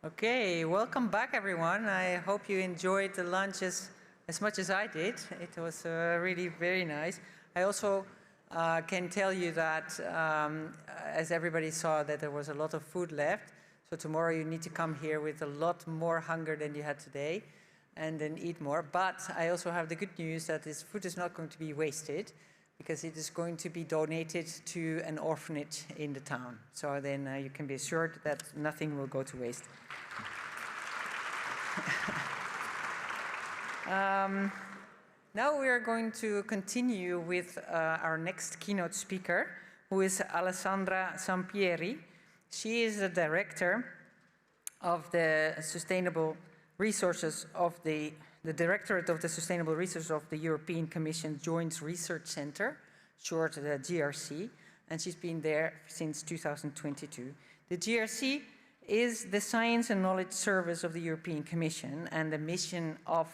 Okay, welcome back everyone. I hope you enjoyed the lunch as much as I did. It was really very nice. I also can tell you that, as everybody saw, that there was a lot of food left. So tomorrow you need to come here with a lot more hunger than you had today and then eat more. But I also have the good news that this food is not going to be wasted, because it is going to be donated to an orphanage in the town. So then you can be assured that nothing will go to waste. Now we are going to continue with our next keynote speaker, who is Alessandra Zampieri. She is the director of the Sustainable Resources of the Directorate of the Sustainable Resources of the European Commission Joint Research Center, short the GRC, and she's been there since 2022. The GRC is the Science and Knowledge Service of the European Commission, and the mission of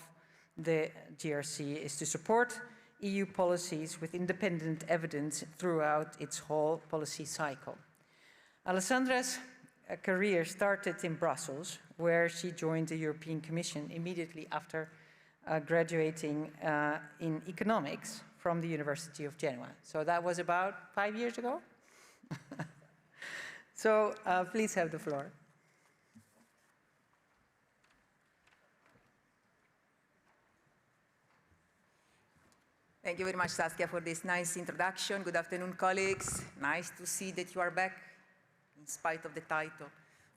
the GRC is to support EU policies with independent evidence throughout its whole policy cycle. Alessandra's career started in Brussels, where she joined the European Commission immediately after graduating in economics from the University of Genoa. So that was about 5 years ago. So please have the floor. Thank you very much, Saskia, for this nice introduction. Good afternoon, colleagues. Nice to see that you are back, in spite of the title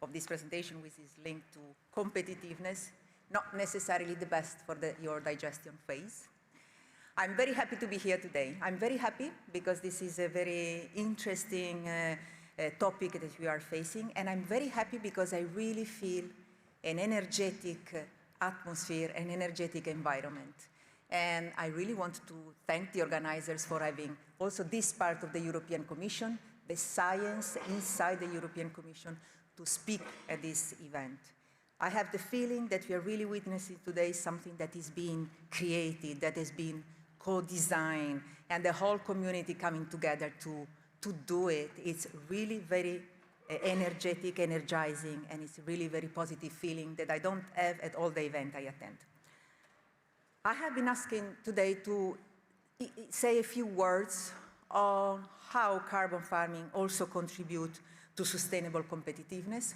of this presentation, which is linked to competitiveness, not necessarily the best for your digestion phase. I'm very happy to be here today. I'm very happy because this is a very interesting topic that we are facing, and I'm very happy because I really feel an energetic atmosphere, an energetic environment. And I really want to thank the organizers for having also this part of the European Commission, the science inside the European Commission, to speak at this event. I have the feeling that we are really witnessing today something that is being created, that has been co-designed, and the whole community coming together to do it. It's really very energetic, energizing, and it's really very positive feeling that I don't have at all the event I attend. I have been asking today to say a few words on how carbon farming also contributes to sustainable competitiveness,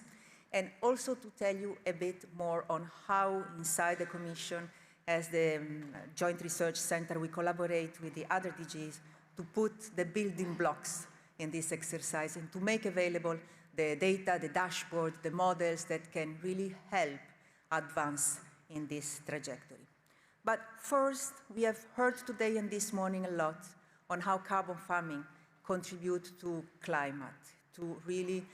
and also to tell you a bit more on how inside the Commission, as the Joint Research Center, we collaborate with the other DGs to put the building blocks in this exercise and to make available the data, the dashboard, the models that can really help advance in this trajectory. But first, we have heard today and this morning a lot on how carbon farming contributes to climate, to really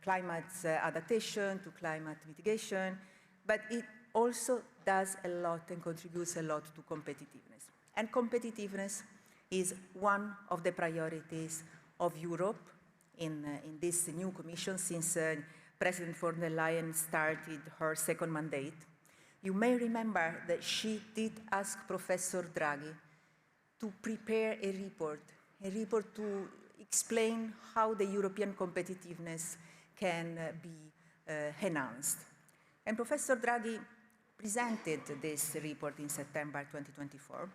climate adaptation, to climate mitigation, but it also does a lot and contributes a lot to competitiveness. And competitiveness is one of the priorities of Europe in this new Commission since President von der Leyen started her second mandate. You may remember that she did ask Professor Draghi to prepare a report to explain how the European competitiveness can be enhanced. And Professor Draghi presented this report in September 2024.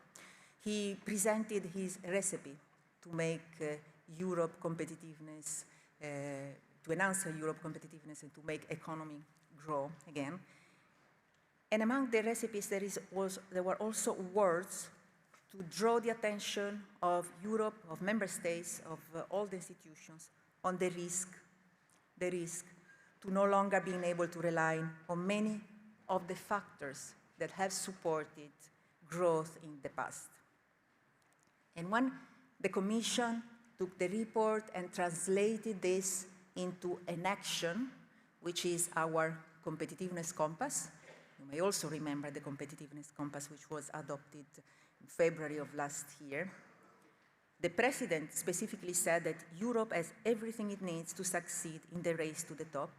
He presented his recipe to make Europe competitiveness, to enhance Europe competitiveness and to make economy grow again. And among the recipes, there were also words to draw the attention of Europe, of member states, of all the institutions on the risk to no longer being able to rely on many of the factors that have supported growth in the past. And when the Commission took the report and translated this into an action, which is our competitiveness compass, you may also remember the competitiveness compass, which was adopted in February of last year. The President specifically said that Europe has everything it needs to succeed in the race to the top,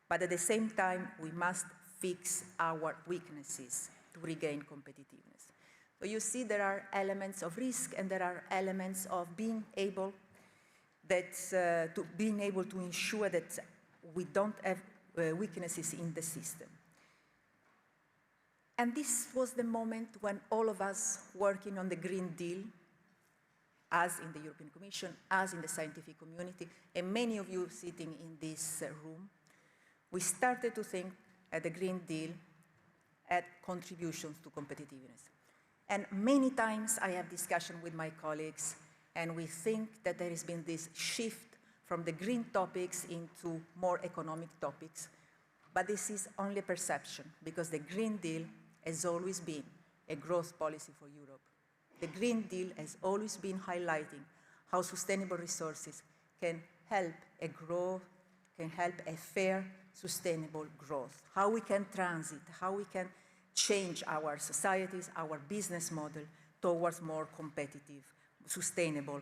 but at the same time, we must fix our weaknesses to regain competitiveness. So you see there are elements of risk and there are elements of being able to ensure that we don't have weaknesses in the system. And this was the moment when all of us working on the Green Deal, as in the European Commission, as in the scientific community, and many of you sitting in this room, we started to think at the Green Deal at contributions to competitiveness. And many times I have discussion with my colleagues, and we think that there has been this shift from the green topics into more economic topics. But this is only a perception, because the Green Deal has always been a growth policy for Europe. The Green Deal has always been highlighting how sustainable resources can help a fair, sustainable growth, how we can transit, how we can change our societies, our business model towards more competitive, sustainable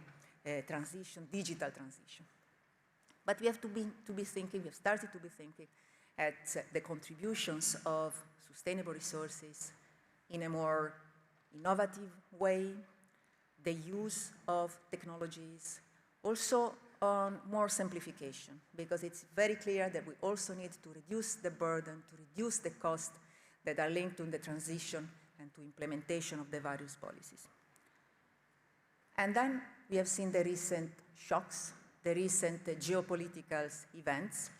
transition, digital transition. But we have to be thinking, we have started to be thinking at the contributions of sustainable resources in a more innovative way, the use of technologies, also on more simplification, because it's very clear that we also need to reduce the burden, to reduce the cost that are linked to the transition and to implementation of the various policies. And then we have seen the recent shocks, the recent geopolitical events,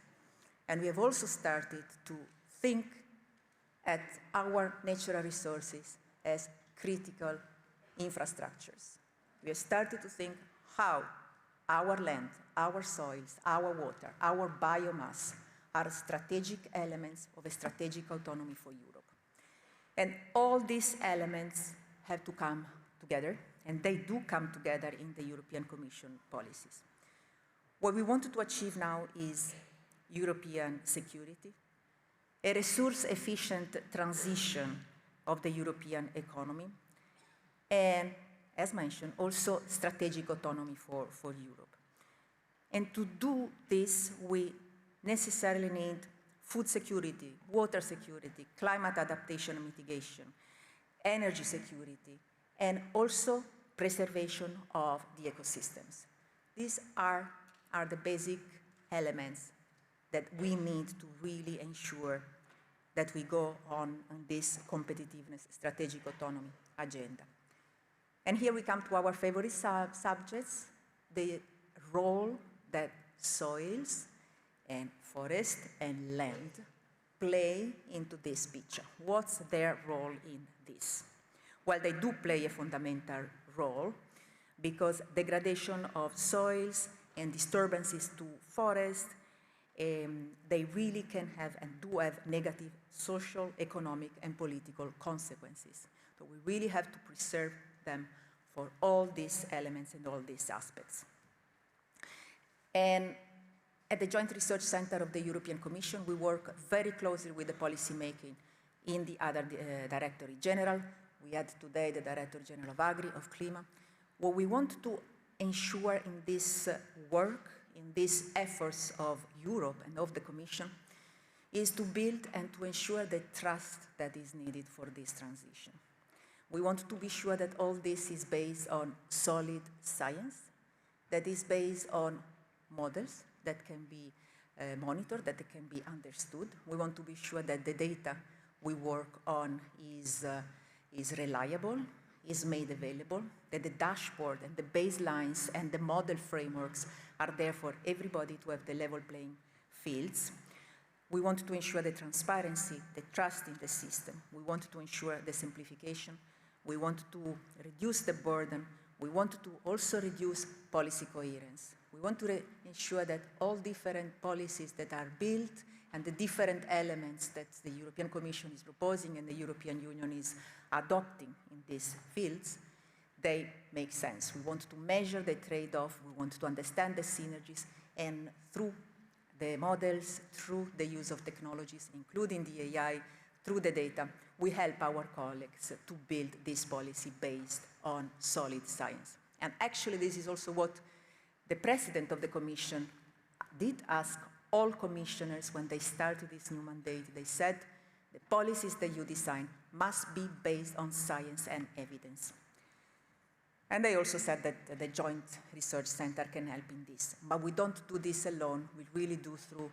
and we have also started to think at our natural resources as critical infrastructures. We have started to think how our land, our soils, our water, our biomass are strategic elements of a strategic autonomy for Europe. And all these elements have to come together, and they do come together in the European Commission policies. What we wanted to achieve now is European security, a resource-efficient transition of the European economy, and, as mentioned, also strategic autonomy for Europe. And to do this, we necessarily need food security, water security, climate adaptation and mitigation, energy security, and also preservation of the ecosystems. These are the basic elements that we need to really ensure that we go on this competitiveness, strategic autonomy agenda. And here we come to our favorite subjects, the role that soils and forest and land play into this picture. What's their role in this? Well, they do play a fundamental role, because degradation of soils and disturbances to forests, they really can have and do have negative social, economic, and political consequences. So we really have to preserve them for all these elements and all these aspects. And at the Joint Research Center of the European Commission, we work very closely with the policymaking in the other Directorate General. We had today the Director General of Agri, of Clima. What we want to ensure in this work, in these efforts of Europe and of the Commission, is to build and to ensure the trust that is needed for this transition. We want to be sure that all this is based on solid science, that is based on models that can be monitored, that can be understood. We want to be sure that the data we work on is reliable, is made available, that the dashboard and the baselines and the model frameworks are there for everybody to have the level playing fields. We want to ensure the transparency, the trust in the system. We want to ensure the simplification. We want to reduce the burden. We want to also reduce policy coherence. We want to ensure that all different policies that are built and the different elements that the European Commission is proposing and the European Union is adopting in these fields, they make sense. We want to measure the trade-off. We want to understand the synergies, and through the models, through the use of technologies, including the AI, through the data, we help our colleagues to build this policy based on solid science. And actually, this is also what the President of the Commission did ask all commissioners when they started this new mandate. They said, the policies that you design must be based on science and evidence. And they also said that the Joint Research Center can help in this. But we don't do this alone. We really do through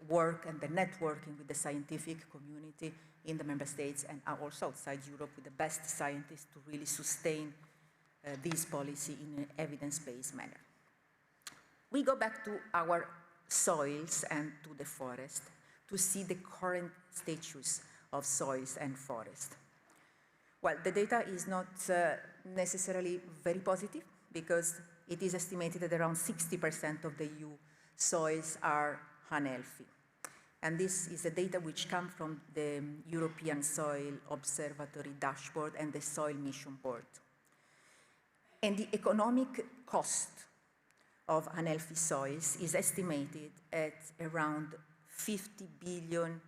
work and the networking with the scientific community in the member states and also outside Europe with the best scientists to really sustain this policy in an evidence-based manner. We go back to our soils and to the forest to see the current status of soils and forest. Well, the data is not necessarily very positive because it is estimated that around 60% of the EU soils are unhealthy. And this is the data which come from the European Soil Observatory dashboard and the Soil Mission Board. And the economic cost of unhealthy soils is estimated at around 50 billion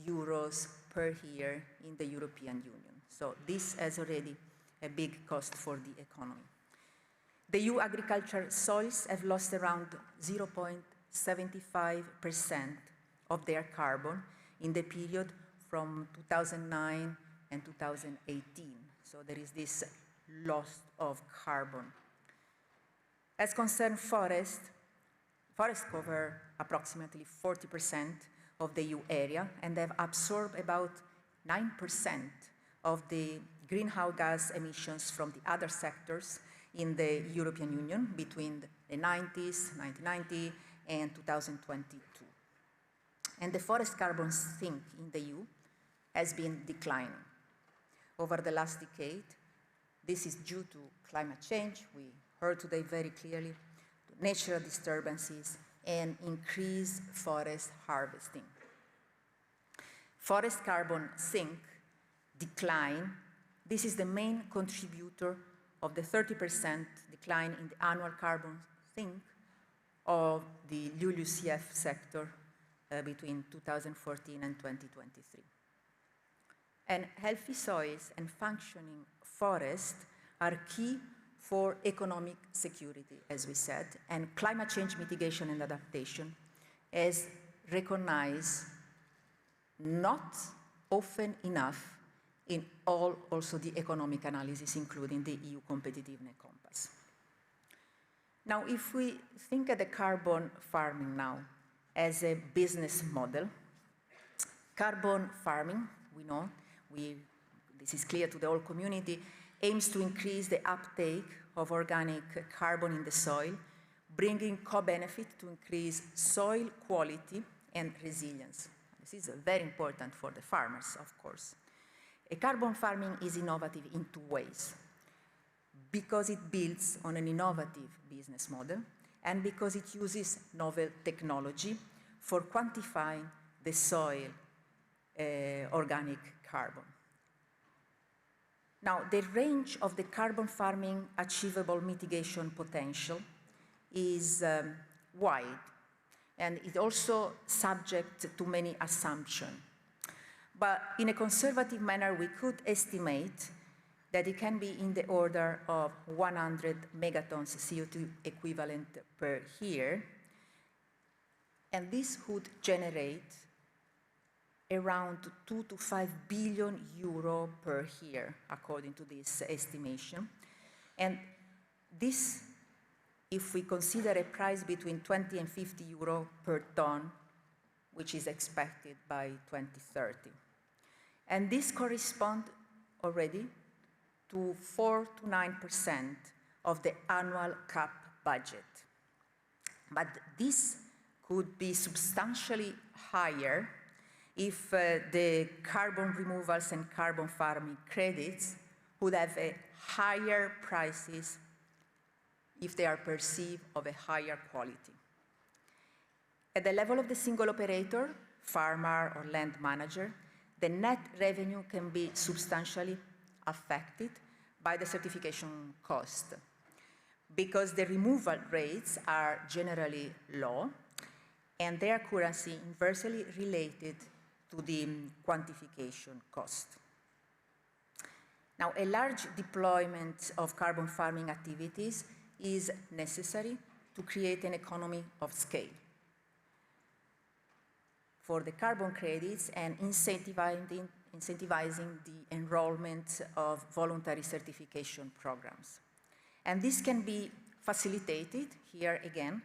euros per year in the European Union. So this has already a big cost for the economy. The EU agricultural soils have lost around 0.75% of their carbon in the period from 2009 and 2018. So there is this loss of carbon. As concerns forests cover approximately 40% of the EU area and have absorbed about 9% of the greenhouse gas emissions from the other sectors in the European Union between the 1990 and 2022. And the forest carbon sink in the EU has been declining. Over the last decade, this is due to climate change, we heard today very clearly, to natural disturbances and increased forest harvesting. Forest carbon sink decline, this is the main contributor of the 30% decline in the annual carbon sink of the LULUCF sector between 2014 and 2023. And healthy soils and functioning forests are key for economic security, as we said, and climate change mitigation and adaptation is recognized not often enough in all also the economic analysis, including the EU Competitiveness Compass. Now, if we think of the carbon farming now as a business model, carbon farming, we know, this is clear to the whole community, aims to increase the uptake of organic carbon in the soil, bringing co-benefit to increase soil quality and resilience. This is very important for the farmers, of course. A carbon farming is innovative in two ways, because it builds on an innovative business model and because it uses novel technology for quantifying the soil organic carbon. Now, the range of the carbon farming achievable mitigation potential is wide, and it's also subject to many assumptions. But in a conservative manner, we could estimate that it can be in the order of 100 megatons CO2 equivalent per year, and this would generate around 2 to 5 billion euro per year, according to this estimation. And this, if we consider a price between 20 and 50 euro per ton, which is expected by 2030. And this corresponds already to 4 to 9% of the annual CAP budget. But this could be substantially higher if the carbon removals and carbon farming credits would have a higher prices if they are perceived of a higher quality. At the level of the single operator, farmer or land manager, the net revenue can be substantially affected by the certification cost because the removal rates are generally low and their accuracy inversely related to the quantification cost. Now, a large deployment of carbon farming activities is necessary to create an economy of scale for the carbon credits and incentivizing the enrollment of voluntary certification programs. And this can be facilitated, here again,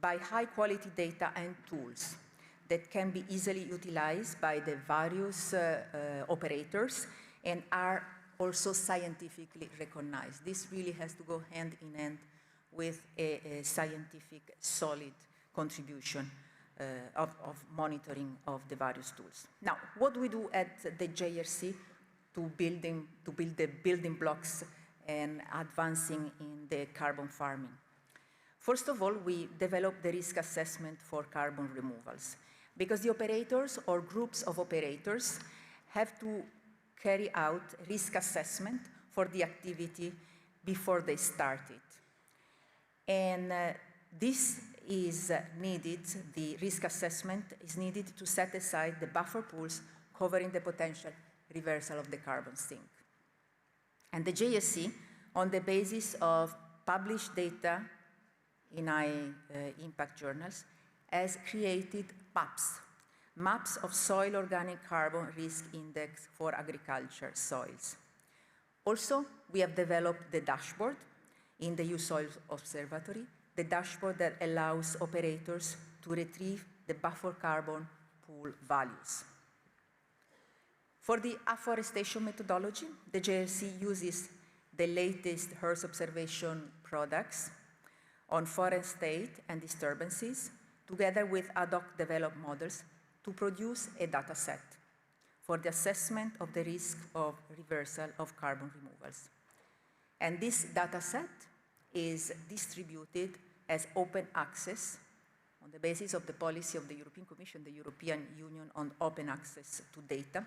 by high-quality data and tools that can be easily utilized by the various operators and are also scientifically recognized. This really has to go hand in hand with a scientific, solid contribution of monitoring of the various tools. Now, what do we do at the JRC to build the building blocks and advancing in the carbon farming? First of all, we develop the risk assessment for carbon removals, because the operators or groups of operators have to carry out risk assessment for the activity before they start it. And this is needed, the risk assessment is needed to set aside the buffer pools covering the potential reversal of the carbon sink. And the JSC, on the basis of published data in high impact journals, has created maps of soil organic carbon risk index for agriculture soils. Also, we have developed the dashboard in the EU Soil Observatory, the dashboard that allows operators to retrieve the buffer carbon pool values. For the afforestation methodology, the JRC uses the latest Earth observation products on forest state and disturbances, together with ad hoc developed models, to produce a data set for the assessment of the risk of reversal of carbon removals. And this data set is distributed as open access on the basis of the policy of the European Commission, the European Union on open access to data,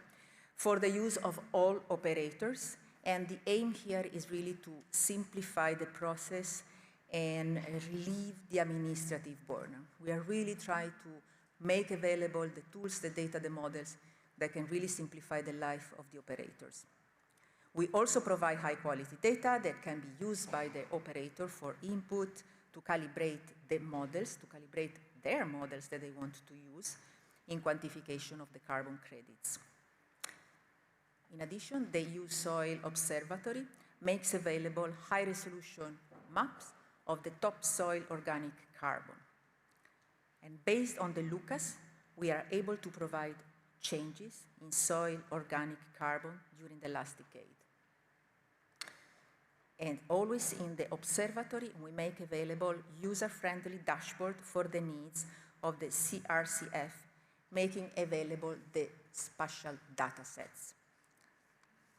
for the use of all operators. And the aim here is really to simplify the process and relieve the administrative burden. We are really trying to make available the tools, the data, the models that can really simplify the life of the operators. We also provide high quality data that can be used by the operator for input, to calibrate the models, to calibrate their models that they want to use in quantification of the carbon credits. In addition, the EU Soil Observatory makes available high-resolution maps of the topsoil organic carbon. And based on the LUCAS, we are able to provide changes in soil organic carbon during the last decade. And always in the observatory, we make available user-friendly dashboard for the needs of the CRCF, making available the spatial data sets,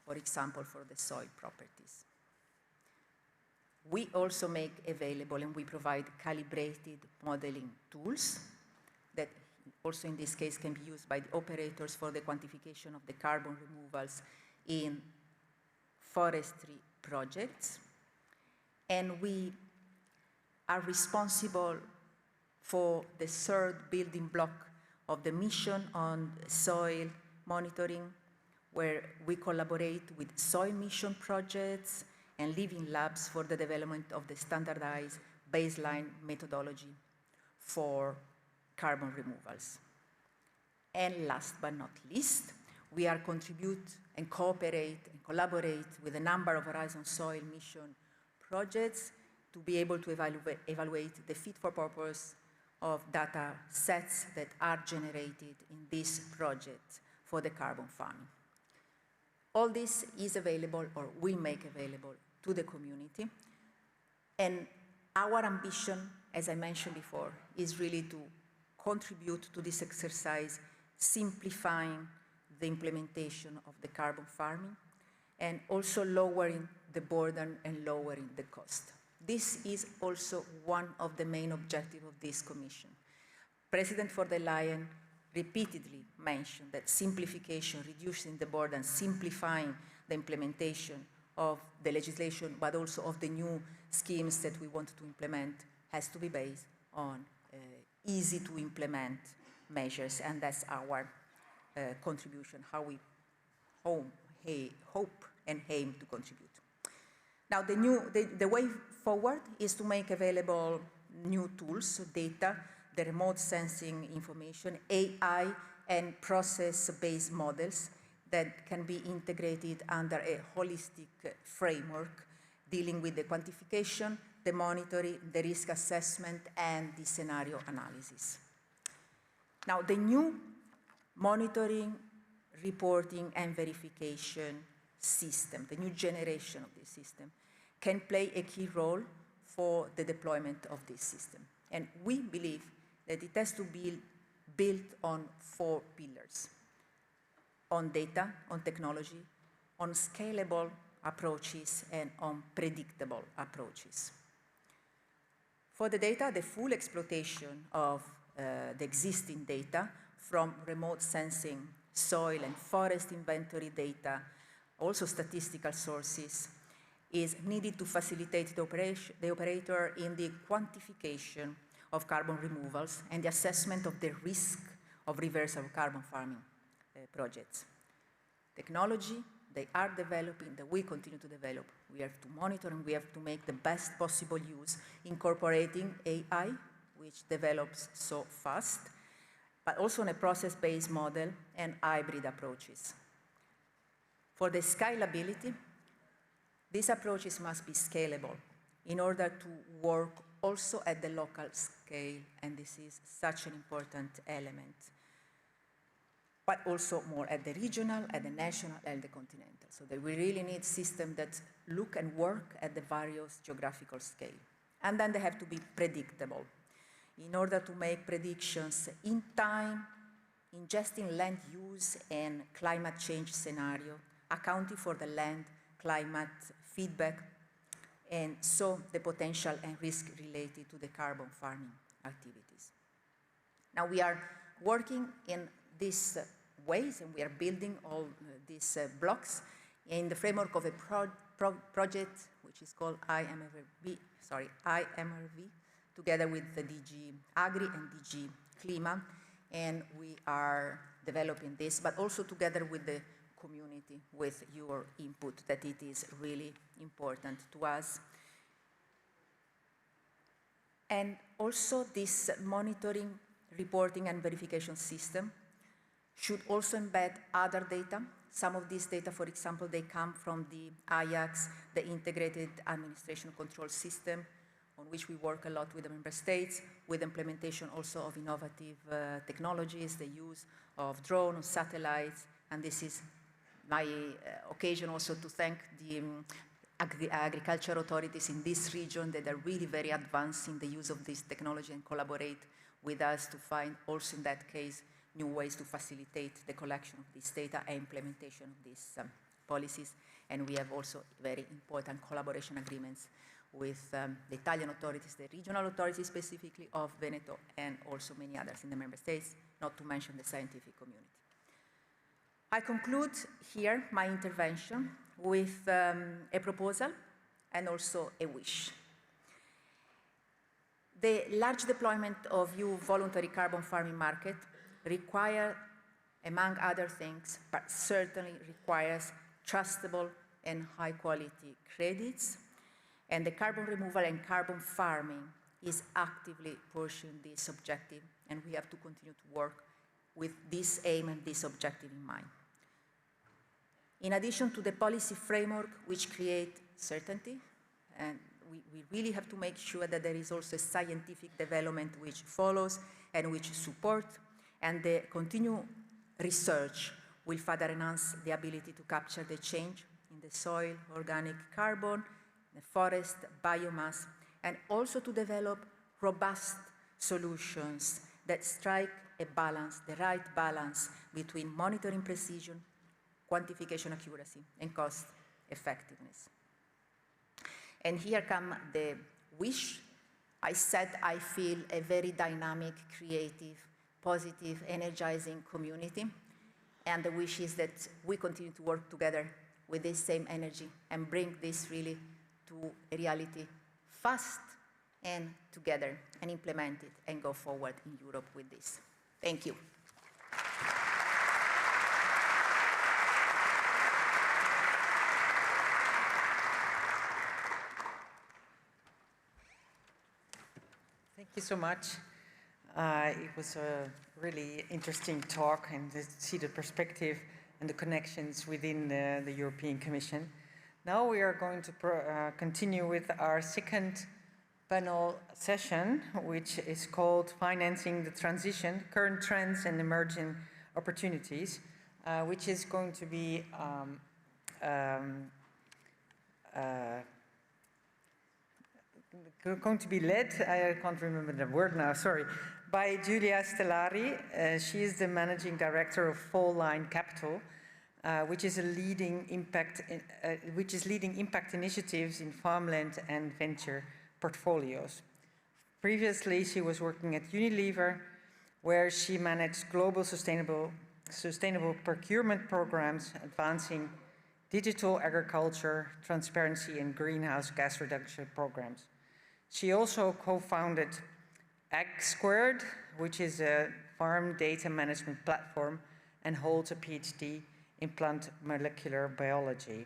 for example, for the soil properties. We also make available and we provide calibrated modeling tools that also in this case can be used by the operators for the quantification of the carbon removals in forestry projects. And we are responsible for the third building block of the mission on soil monitoring, where we collaborate with soil mission projects and living labs for the development of the standardized baseline methodology for carbon removals. And last but not least, we are contribute and cooperate and collaborate with a number of Horizon Soil mission projects to be able to evaluate the fit for purpose of data sets that are generated in this project for the carbon farming. All this is available, or we make available, to the community. And our ambition, as I mentioned before, is really to contribute to this exercise, simplifying the implementation of the carbon farming, and also lowering the burden and lowering the cost. This is also one of the main objectives of this commission. President von der Leyen repeatedly mentioned that simplification, reducing the burden, simplifying the implementation of the legislation, but also of the new schemes that we want to implement, has to be based on easy to implement measures, and that's our contribution, how we hope and aim to contribute. Now, the way forward is to make available new tools, so data, the remote sensing information, AI, and process-based models that can be integrated under a holistic framework dealing with the quantification, the monitoring, the risk assessment, and the scenario analysis. Now, the new monitoring, reporting, and verification system, the new generation of this system, can play a key role for the deployment of this system. And we believe that it has to be built on 4 pillars: on data, on technology, on scalable approaches, and on predictable approaches. For the data, the full exploitation of the existing data from remote sensing, soil and forest inventory data, also statistical sources, is needed to facilitate the operator in the quantification of carbon removals and the assessment of the risk of reversal of carbon farming projects. Technology, they are developing, that we continue to develop. We have to monitor and we have to make the best possible use, incorporating AI, which develops so fast, but also on a process-based model and hybrid approaches. For the scalability, these approaches must be scalable in order to work also at the local scale, and this is such an important element, but also more at the regional, at the national, and the continental. So that we really need systems that look and work at the various geographical scale. And then they have to be predictable in order to make predictions in time, ingesting land use and climate change scenario, accounting for the land, climate feedback, and so the potential and risk related to the carbon farming activities. Now we are working in these ways, and we are building all these blocks in the framework of a project which is called IMRV, together with the DG Agri and DG Klima, and we are developing this, but also together with the community, with your input, that it is really important to us. And also this monitoring, reporting, and verification system should also embed other data. Some of these data, for example, they come from the IACS, the Integrated Administration Control System, on which we work a lot with the member states, with implementation also of innovative technologies, the use of drones, satellites, and this is my occasion also to thank the agriculture authorities in this region that are really very advanced in the use of this technology and collaborate with us to find also in that case new ways to facilitate the collection of this data and implementation of these policies. And we have also very important collaboration agreements with the Italian authorities, the regional authorities specifically of Veneto, and also many others in the member states, not to mention the scientific community. I conclude here my intervention with a proposal and also a wish. The large deployment of EU voluntary carbon farming market require, among other things, but certainly requires trustable and high quality credits, and the carbon removal and carbon farming is actively pursuing this objective, and we have to continue to work with this aim and this objective in mind. In addition to the policy framework which create certainty, and we really have to make sure that there is also a scientific development which follows and which supports, and the continued research will further enhance the ability to capture the change in the soil, organic carbon, the forest, biomass, and also to develop robust solutions that strike a balance, the right balance between monitoring precision, quantification accuracy, and cost effectiveness. And here come the wish. I said I feel a very dynamic, creative, positive, energizing community. And the wish is that we continue to work together with this same energy and bring this really to a reality fast and together, and implement it and go forward in Europe with this. Thank you. Thank you so much. It was a really interesting talk, and to see the perspective and the connections within the European Commission. Now we are going to continue with our second panel session, which is called Financing the Transition, Current Trends and Emerging Opportunities, which is going to be led, I can't remember the word now, sorry, by Giulia Stellari. She is the Managing Director of Fall Line Capital, which is leading impact initiatives in farmland and venture portfolios. Previously, she was working at Unilever, where she managed global sustainable procurement programs, advancing digital agriculture, transparency, and greenhouse gas reduction programs. She also co-founded Ag2, which is a farm data management platform, and holds a PhD in plant molecular biology.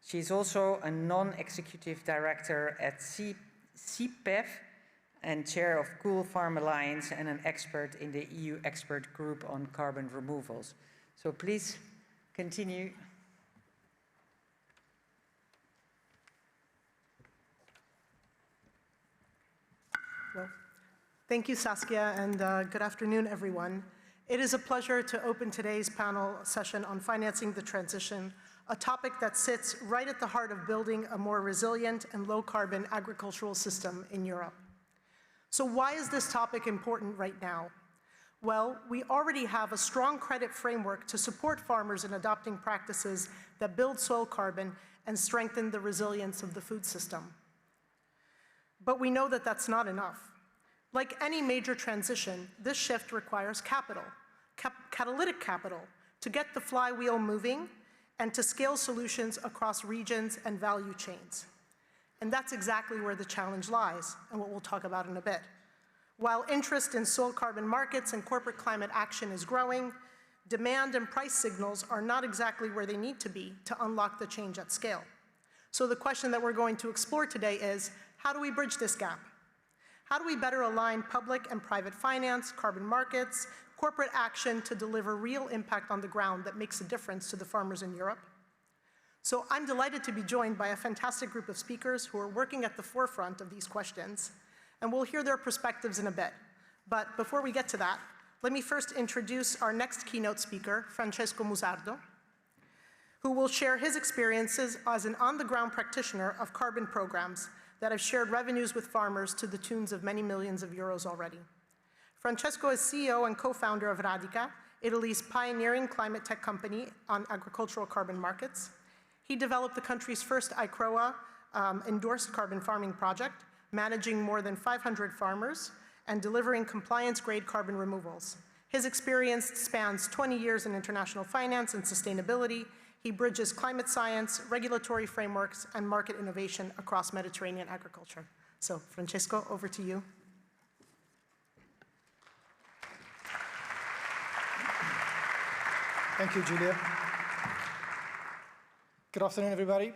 She's also a non-executive director at ECFS and chair of Cool Farm Alliance and an expert in the EU expert group on carbon removals. So please continue. Well, thank you, Saskia, and good afternoon, everyone. It is a pleasure to open today's panel session on financing the transition, a topic that sits right at the heart of building a more resilient and low-carbon agricultural system in Europe. So why is this topic important right now? Well, we already have a strong credit framework to support farmers in adopting practices that build soil carbon and strengthen the resilience of the food system. But we know that that's not enough. Like any major transition, this shift requires capital, catalytic capital, to get the flywheel moving and to scale solutions across regions and value chains. And that's exactly where the challenge lies, and what we'll talk about in a bit. While interest in soil carbon markets and corporate climate action is growing, demand and price signals are not exactly where they need to be to unlock the change at scale. So the question that we're going to explore today is, how do we bridge this gap? How do we better align public and private finance, carbon markets, corporate action to deliver real impact on the ground that makes a difference to the farmers in Europe? So I'm delighted to be joined by a fantastic group of speakers who are working at the forefront of these questions, and we'll hear their perspectives in a bit. But before we get to that, let me first introduce our next keynote speaker, Francesco Musardo, who will share his experiences as an on-the-ground practitioner of carbon programs that have shared revenues with farmers to the tunes of many millions of euros already. Francesco is CEO and co-founder of Radica, Italy's pioneering climate tech company on agricultural carbon markets. He developed the country's first ICROA endorsed carbon farming project, managing more than 500 farmers and delivering compliance-grade carbon removals. His experience spans 20 years in international finance and sustainability. He bridges climate science, regulatory frameworks, and market innovation across Mediterranean agriculture. So, Francesco, over to you. Thank you, Giulia. Good afternoon, everybody.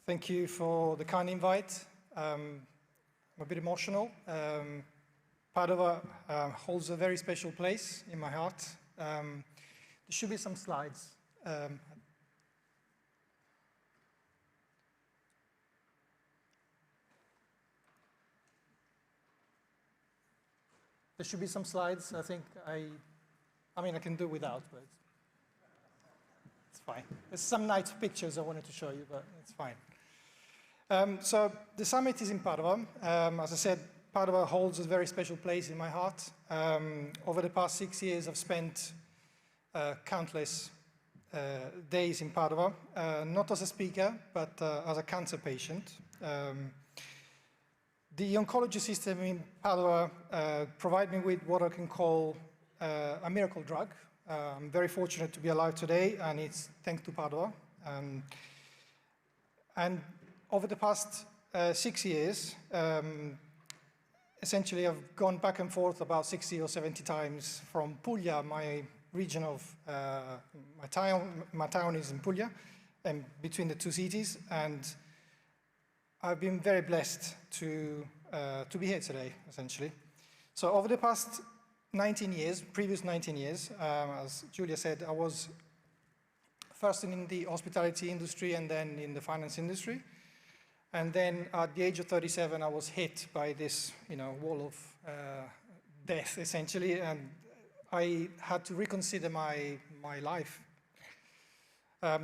Thank you for the kind invite. I'm a bit emotional. Padova holds a very special place in my heart. There should be some slides. There should be some slides. I think I can do without, but it's fine. There's some nice pictures I wanted to show you, but it's fine. So the summit is in Padova. As I said, Padova holds a very special place in my heart. Over the past 6 years, I've spent countless days in Padova, not as a speaker, but as a cancer patient. The oncology system in Padova provides me with what I can call a miracle drug. I'm very fortunate to be alive today, and it's thanks to Padova. And over the past 6 years, essentially I've gone back and forth about 60 or 70 times from Puglia, my region of, my town is in Puglia, and between the two cities, and I've been very blessed to be here today, essentially. So over the past 19 years, previous 19 years, as Giulia said, I was first in the hospitality industry and then in the finance industry. And then at the age of 37, I was hit by this, wall of death, essentially, and I had to reconsider my life.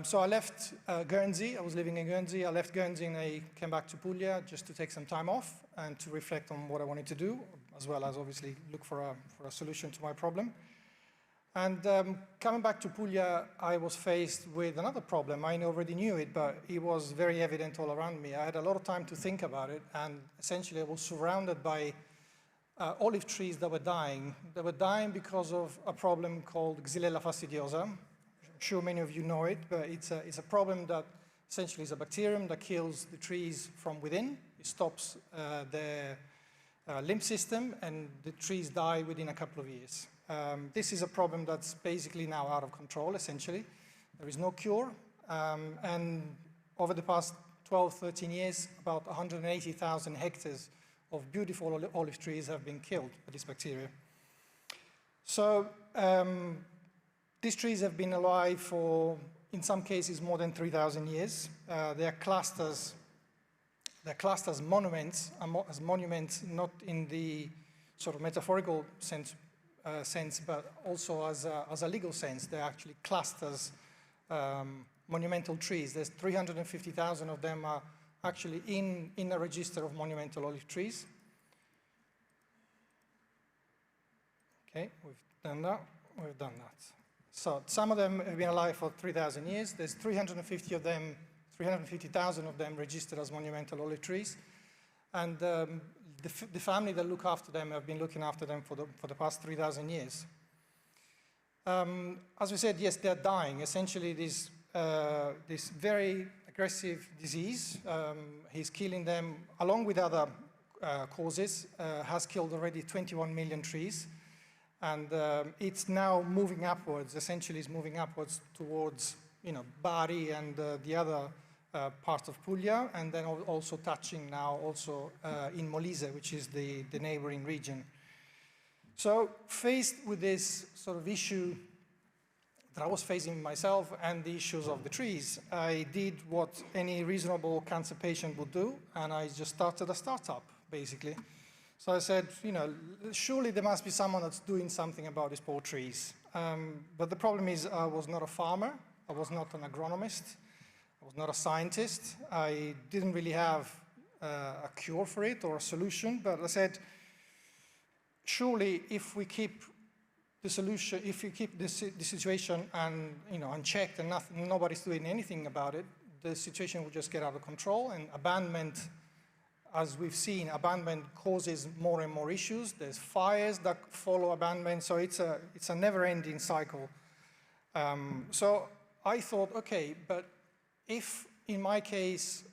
So I left Guernsey. I was living in Guernsey. I left Guernsey and I came back to Puglia just to take some time off and to reflect on what I wanted to do, as well as obviously look for a solution to my problem. And coming back to Puglia, I was faced with another problem. I already knew it, but it was very evident all around me. I had a lot of time to think about it, and essentially I was surrounded by olive trees that were dying. They were dying because of a problem called Xylella fastidiosa. I'm sure many of you know it, but it's a problem that essentially is a bacterium that kills the trees from within. It stops the lymph system, and the trees die within a couple of years. This is a problem that's basically now out of control, essentially. There is no cure, and over the past 12, 13 years, about 180,000 hectares of beautiful olive trees have been killed by this bacteria. So these trees have been alive for, in some cases, more than 3,000 years. They're classed as monuments, not in the sort of metaphorical sense, but also as a legal sense. They're actually classed as monumental trees. There's 350,000 of them are actually in a register of monumental olive trees. Okay, we've done that. So some of them have been alive for 3,000 years. There's 350,000 of them registered as monumental olive trees. And the family that look after them have been looking after them for the past 3,000 years. As we said, yes, they're dying. Essentially, this very aggressive disease is killing them, along with other causes, has killed already 21 million trees. And it's now moving upwards, essentially is moving upwards towards, Bari and the other part of Puglia, and then also touching now also in Molise, which is the neighboring region. So faced with this sort of issue that I was facing myself and the issues of the trees, I did what any reasonable cancer patient would do, and I just started a startup, basically. So I said, surely there must be someone that's doing something about these poor trees. But the problem is I was not a farmer, I was not an agronomist, I was not a scientist. I didn't really have a cure for it or a solution, but I said, surely if we keep the solution, if we keep the situation unchecked and nobody's doing anything about it, the situation will just get out of control, and abandonment, as we've seen, abandonment causes more and more issues. There's fires that follow abandonment, so it's a never-ending cycle. So I thought, okay, but if in my case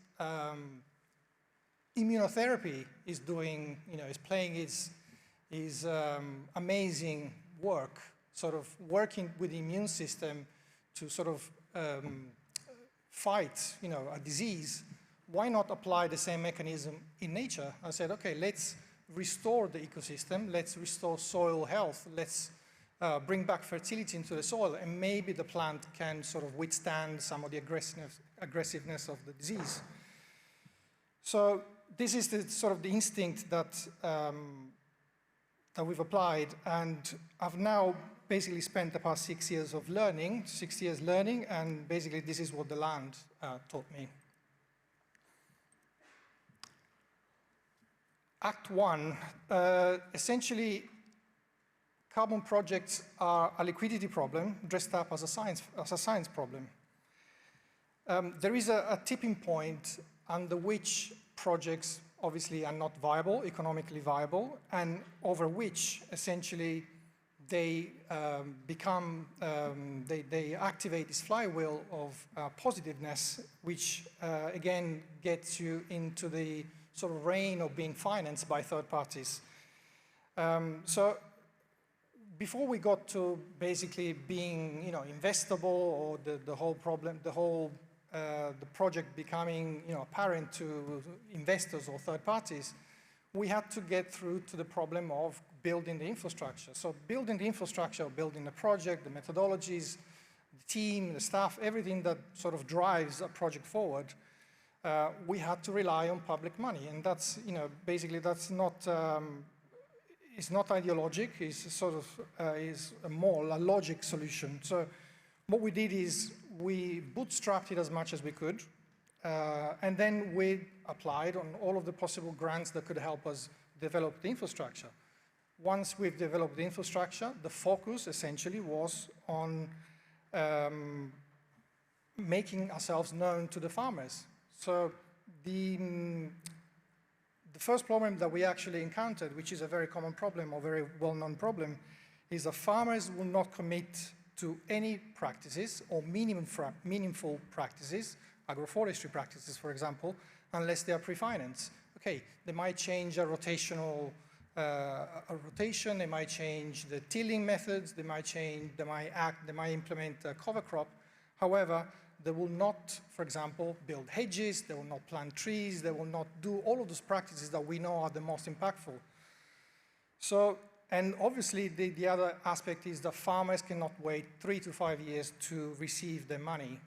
immunotherapy is doing, is playing its amazing work, sort of working with the immune system to sort of fight, a disease, why not apply the same mechanism in nature? I said, okay, let's restore the ecosystem, let's restore soil health, let's bring back fertility into the soil, and maybe the plant can sort of withstand some of the aggressiveness of the disease. So this is the sort of the instinct that we've applied, and I've now basically spent the past 6 years learning, and basically this is what the land taught me. Act 1, essentially, carbon projects are a liquidity problem dressed up as a science problem. There is a tipping point under which projects obviously are not viable, economically viable, and over which essentially they they activate this flywheel of positiveness, which again gets you into the sort of reign of being financed by third parties. So before we got to basically being, investable, or the whole problem, the project becoming, apparent to investors or third parties, we had to get through to the problem of building the infrastructure. So building the infrastructure, building the project, the methodologies, the team, the staff, everything that sort of drives a project forward we had to rely on public money. And that's, basically that's not, it's not ideologic, it's sort of, is more a logic solution. So what we did is we bootstrapped it as much as we could, and then we applied on all of the possible grants that could help us develop the infrastructure. Once we've developed the infrastructure, the focus essentially was on making ourselves known to the farmers. So the first problem that we actually encountered, which is a very common problem or very well-known problem, is that farmers will not commit to any practices or meaningful practices, agroforestry practices, for example, unless they are pre-financed. Okay, they might change a rotation, they might change the tilling methods, they might implement a cover crop. However, they will not, for example, build hedges, they will not plant trees, they will not do all of those practices that we know are the most impactful. So, and obviously the other aspect is that farmers cannot wait 3 to 5 years to receive their money,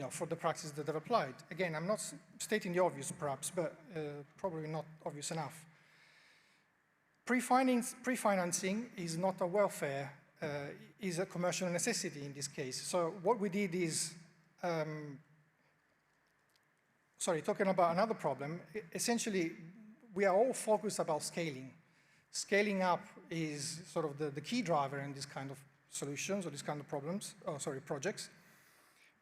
for the practices that they've applied. Again, I'm not stating the obvious perhaps, but probably not obvious enough. Pre-financing is not a welfare, is a commercial necessity in this case. So what we did is, talking about another problem, essentially we are all focused about scaling. Scaling up is sort of the key driver in this kind of solutions or this kind of projects.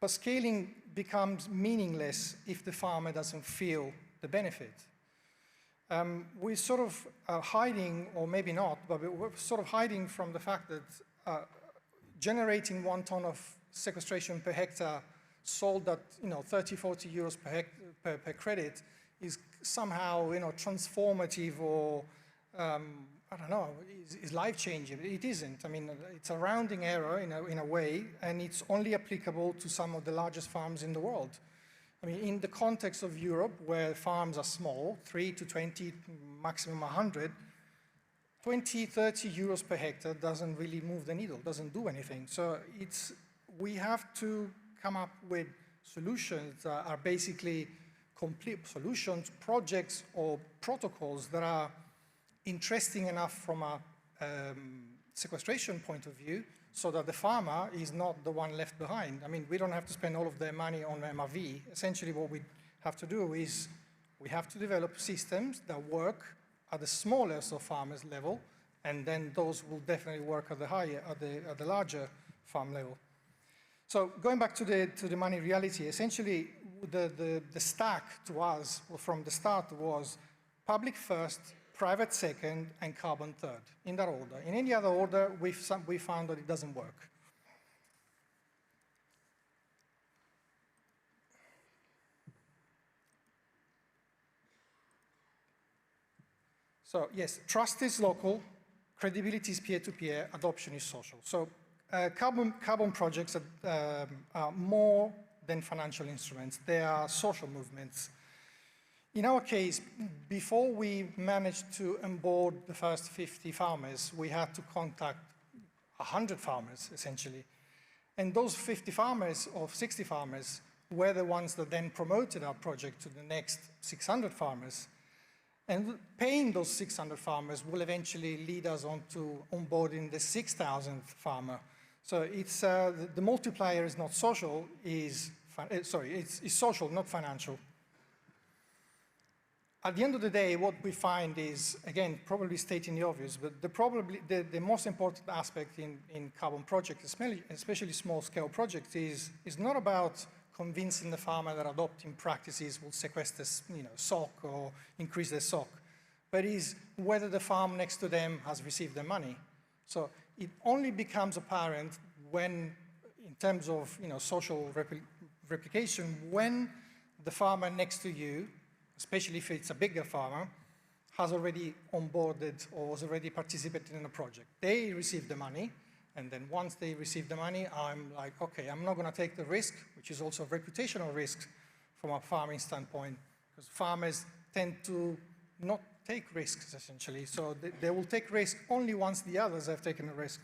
But scaling becomes meaningless if the farmer doesn't feel the benefit. We're sort of hiding, or maybe not, but we're sort of hiding from the fact that generating 1 ton of sequestration per hectare sold at 30, 40 euros per credit is somehow transformative or I don't know, is life-changing. It isn't. I mean, it's a rounding error in a way, and it's only applicable to some of the largest farms in the world. I mean, in the context of Europe, where farms are small, 3 to 20, maximum 100, 20, 30 euros per hectare doesn't really move the needle, doesn't do anything. So we have to come up with solutions that are basically complete solutions, projects, or protocols that are interesting enough from a sequestration point of view so that the farmer is not the one left behind. I mean, we don't have to spend all of their money on MRV. Essentially, what we have to do is we have to develop systems that work at the smallest of farmers level, and then those will definitely work at the larger farm level. So going back to the money reality, essentially the stack to us from the start was public first, private second, and carbon third, in that order. In any other order, we found that it doesn't work. So yes, trust is local, credibility is peer-to-peer, adoption is social. So carbon projects are more than financial instruments. They are social movements. In our case, before we managed to onboard the first 50 farmers, we had to contact 100 farmers, essentially. And those 50 farmers, or 60 farmers, were the ones that then promoted our project to the next 600 farmers. And paying those 600 farmers will eventually lead us on to onboarding the 6,000th farmer. So it's, the multiplier is not social, it's social, not financial. At the end of the day, what we find is, again, probably stating the obvious, but the most important aspect in carbon projects, especially small-scale projects, is not about convincing the farmer that adopting practices will sequester, SOC or increase their SOC, but is whether the farm next to them has received their money. So it only becomes apparent when, in terms of social replication, when the farmer next to you, especially if it's a bigger farmer, has already onboarded or has already participated in a project. They receive the money, and then once they receive the money, I'm like, okay, I'm not going to take the risk, which is also a reputational risk from a farming standpoint, because farmers tend to not take risks, essentially. So they will take risk only once the others have taken a risk.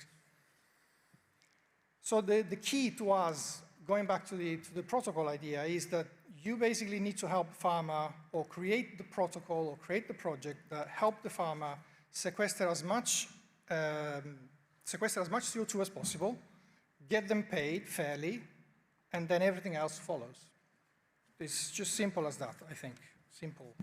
So the key to us, going back to the protocol idea, is that you basically need to help farmer or create the protocol or create the project that help the farmer sequester as much CO2 as possible, get them paid fairly, and then everything else follows. It's just simple as that, I think. Simple.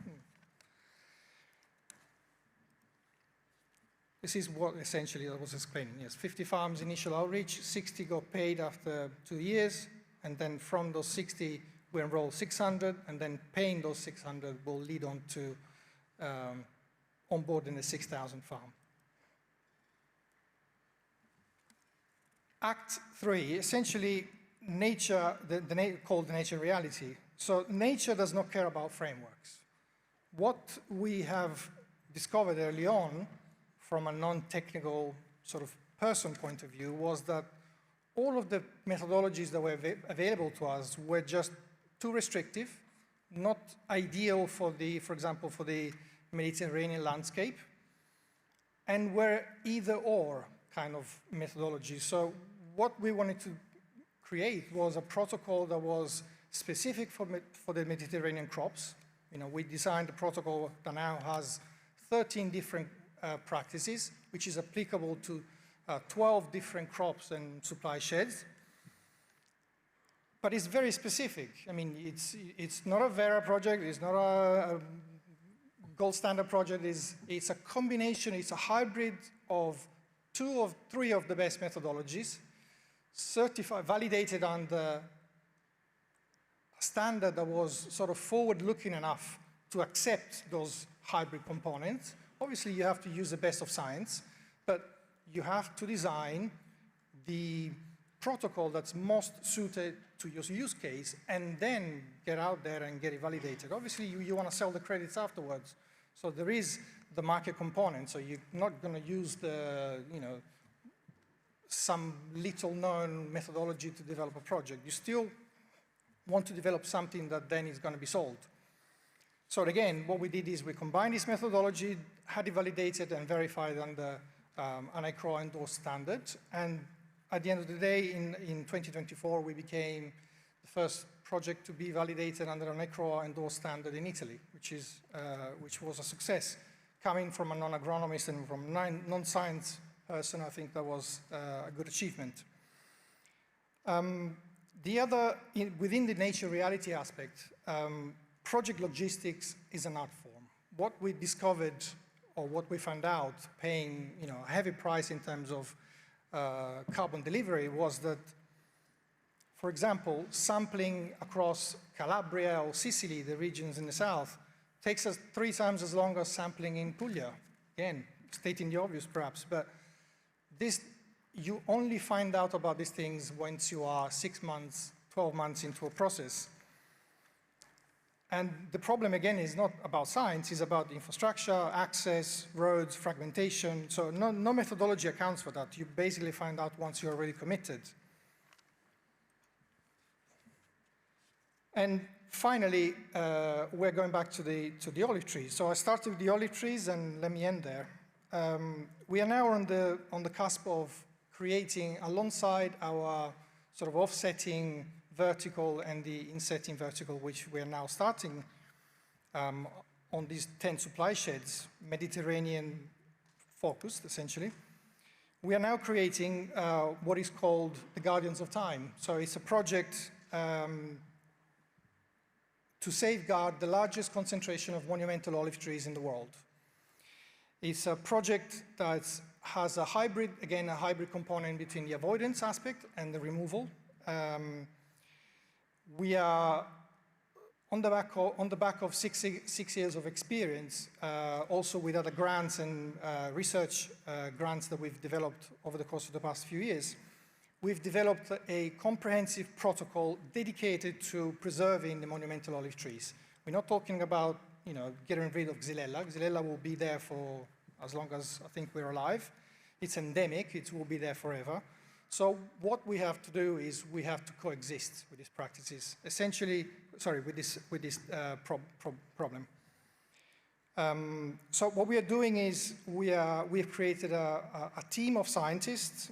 This is what essentially I was explaining. Yes, 50 farms initial outreach, 60 got paid after 2 years, and then from those 60, we enroll 600, and then paying those 600 will lead on to onboarding the 6,000 farm. Act 3, essentially nature, called the nature reality. So nature does not care about frameworks. What we have discovered early on from a non-technical sort of person point of view was that all of the methodologies that were available to us were just too restrictive, not ideal for example, for the Mediterranean landscape, and were either or kind of methodology. So what we wanted to create was a protocol that was specific for the Mediterranean crops. You know, we designed a protocol that now has 13 different practices, which is applicable to 12 different crops and supply sheds. But it's very specific. I mean, it's not a Vera project, it's not a gold standard project, it's a combination, it's a hybrid of 2 or 3 of the best methodologies, certified, validated under a standard that was sort of forward-looking enough to accept those hybrid components. Obviously, you have to use the best of science, but you have to design the protocol that's most suited to your use case and then get out there and get it validated. Obviously, you want to sell the credits afterwards. So there is the market component. So you're not going to use some little known methodology to develop a project. You still want to develop something that then is going to be sold. So again, what we did is we combined this methodology, had it validated and verified under an ICRO endorsed standard. And at the end of the day, in 2024, we became the first project to be validated under an ICRO endorsed standard in Italy, which was a success. Coming from a non-agronomist and from a non-science person, I think that was a good achievement. The other, within the nature reality aspect, project logistics is an art form. What we discovered, or what we found out, paying a heavy price in terms of carbon delivery, was that, for example, sampling across Calabria or Sicily, the regions in the south, takes us 3 times as long as sampling in Puglia. Again, stating the obvious perhaps, but you only find out about these things once you are 6 months, 12 months into a process. And the problem, again, is not about science, it's about infrastructure, access, roads, fragmentation. So no methodology accounts for that. You basically find out once you're already committed. And finally, we're going back to the olive trees. So I started with the olive trees, and let me end there. We are now on the cusp of creating, alongside our sort of offsetting vertical and the insetting vertical, which we are now starting on these 10 supply sheds, Mediterranean focused, essentially. We are now creating what is called the Guardians of Time. So it's a project to safeguard the largest concentration of monumental olive trees in the world. It's a project that has a hybrid, again, a hybrid component between the avoidance aspect and the removal. We are on the back of six years of experience, also with other grants and research grants that we've developed over the course of the past few years. We've developed a comprehensive protocol dedicated to preserving the monumental olive trees. We're not talking about, getting rid of Xylella. Xylella will be there for as long as I think we're alive. It's endemic, it will be there forever. So what we have to do is we have to coexist with these practices, essentially, sorry, with this problem. So what we are doing is we have created a team of scientists,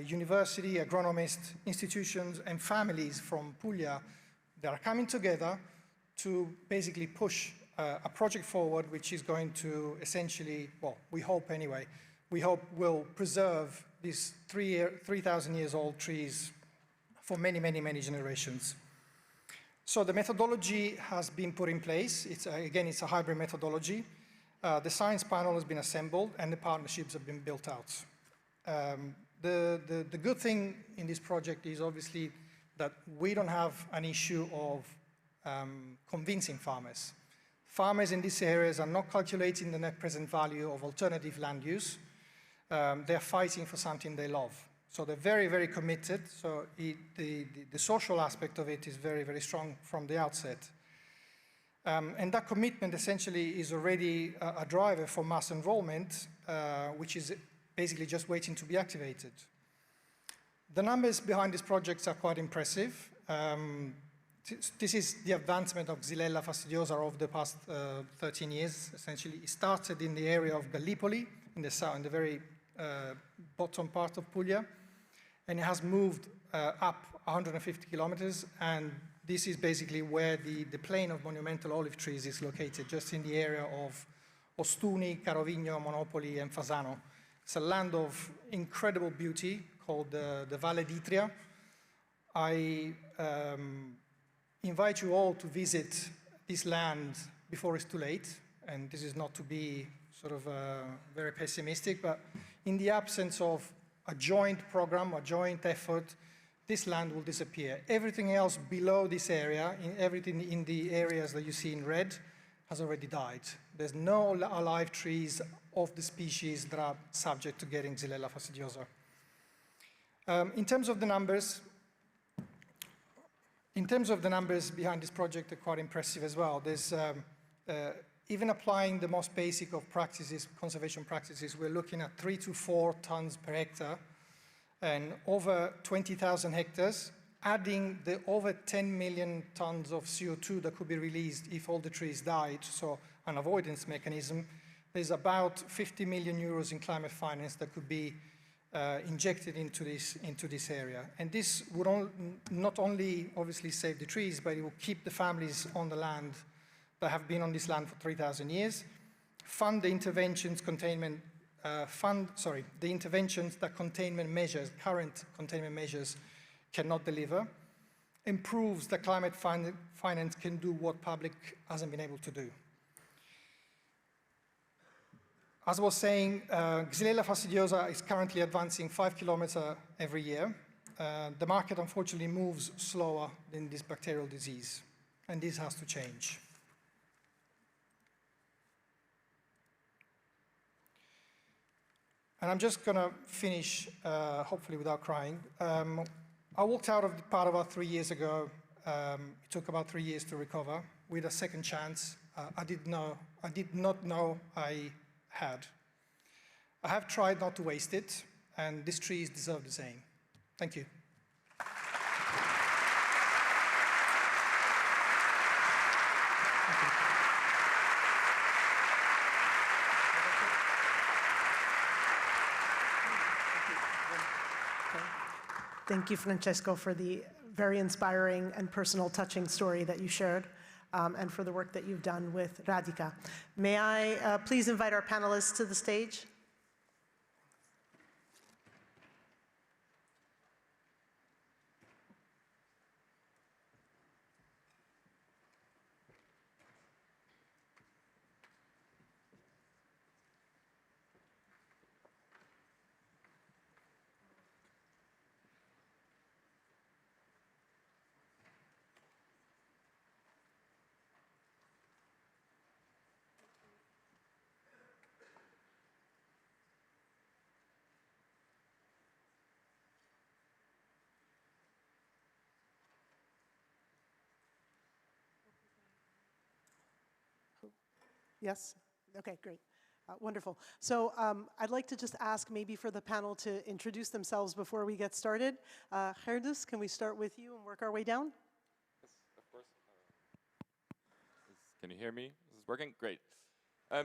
university, agronomists, institutions, and families from Puglia that are coming together to basically push a project forward which is going to essentially, well, we hope anyway, we hope will preserve these 3,000 years old trees for many, many, many generations. So the methodology has been put in place. Again, it's a hybrid methodology. The science panel has been assembled and the partnerships have been built out. The good thing in this project is obviously that we don't have an issue of convincing farmers. Farmers in these areas are not calculating the net present value of alternative land use. They're fighting for something they love. So they're very, very committed. So the social aspect of it is very, very strong from the outset. And that commitment essentially is already a driver for mass enrollment, which is basically just waiting to be activated. The numbers behind these projects are quite impressive. This is the advancement of Xylella fastidiosa over the past 13 years, essentially. It started in the area of Gallipoli, in the south, in the very bottom part of Puglia, and it has moved up 150 kilometers, and this is basically where the plain of monumental olive trees is located, just in the area of Ostuni, Carovigno, Monopoli, and Fasano. It's a land of incredible beauty called the Valle d'Itria. I invite you all to visit this land before it's too late, and this is not to be sort of very pessimistic, but in the absence of a joint program, a joint effort, this land will disappear. Everything else below this area, everything in the areas that you see in red, has already died. There's no alive trees of the species that are subject to getting Xylella fastidiosa. In terms of the numbers behind this project are quite impressive as well. There's even applying the most basic of practices, conservation practices, we're looking at 3 to 4 tons per hectare and over 20,000 hectares, adding the over 10 million tons of CO2 that could be released if all the trees died, so an avoidance mechanism. There's about 50 million euros in climate finance that could be injected into this area. And this would not only obviously save the trees, but it will keep the families on the land that have been on this land for 3,000 years, fund the interventions the interventions that current containment measures cannot deliver, improves that climate finance can do what public hasn't been able to do. As I was saying, Xylella fastidiosa is currently advancing 5 kilometers every year. The market unfortunately moves slower than this bacterial disease, and this has to change. And I'm just going to finish, hopefully without crying. I walked out of Padova 3 years ago. It took about 3 years to recover with a second chance. I did not know I had. I have tried not to waste it, and these trees deserve the same. Thank you. Thank you, Francesco, for the very inspiring and personal touching story that you shared, and for the work that you've done with Radica. May I please invite our panelists to the stage? Yes? Okay, great. Wonderful. So I'd like to just ask maybe for the panel to introduce themselves before we get started. Gerdus, can we start with you and work our way down? Yes, of course. Can you hear me? Is this working? Great.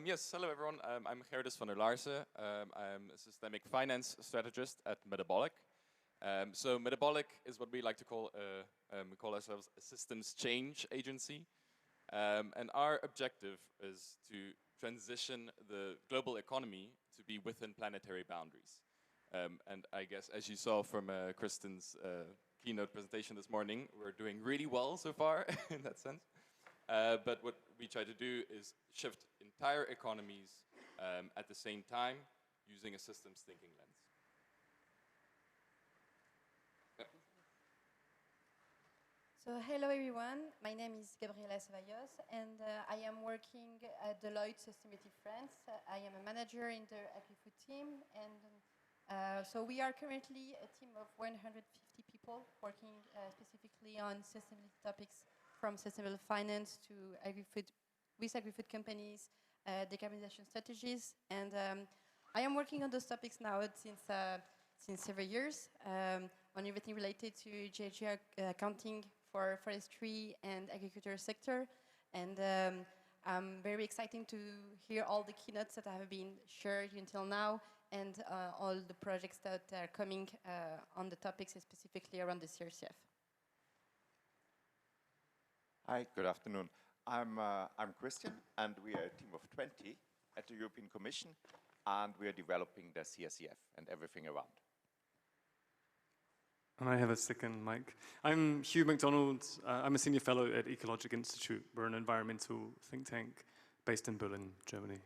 Yes, hello everyone. I'm Gerdus van der Laarse. I'm a systemic finance strategist at Metabolic. So Metabolic is what we like to call, we call ourselves a systems change agency. And our objective is to transition the global economy to be within planetary boundaries. And I guess, as you saw from Kristen's keynote presentation this morning, we're doing really well so far in that sense. But what we try to do is shift entire economies at the same time using a systems thinking lens. So hello everyone, my name is Gabriela Ceballos and I am working at Deloitte Sustainability France. I am a manager in the agri-food team and so we are currently a team of 150 people working specifically on sustainability topics from sustainable finance to agri-food, with agri-food companies, decarbonization strategies, and I am working on those topics now since several years on everything related to GHG accounting for forestry and agriculture sector, and I'm very excited to hear all the keynotes that have been shared until now and all the projects that are coming on the topics specifically around the CRCF. Hi, good afternoon. I'm Christian, and we are a team of 20 at the European Commission, and we are developing the CRCF and everything around. And I have a second mic. I'm Hugh MacDonald. I'm a senior fellow at Ecologic Institute. We're an environmental think tank based in Berlin, Germany.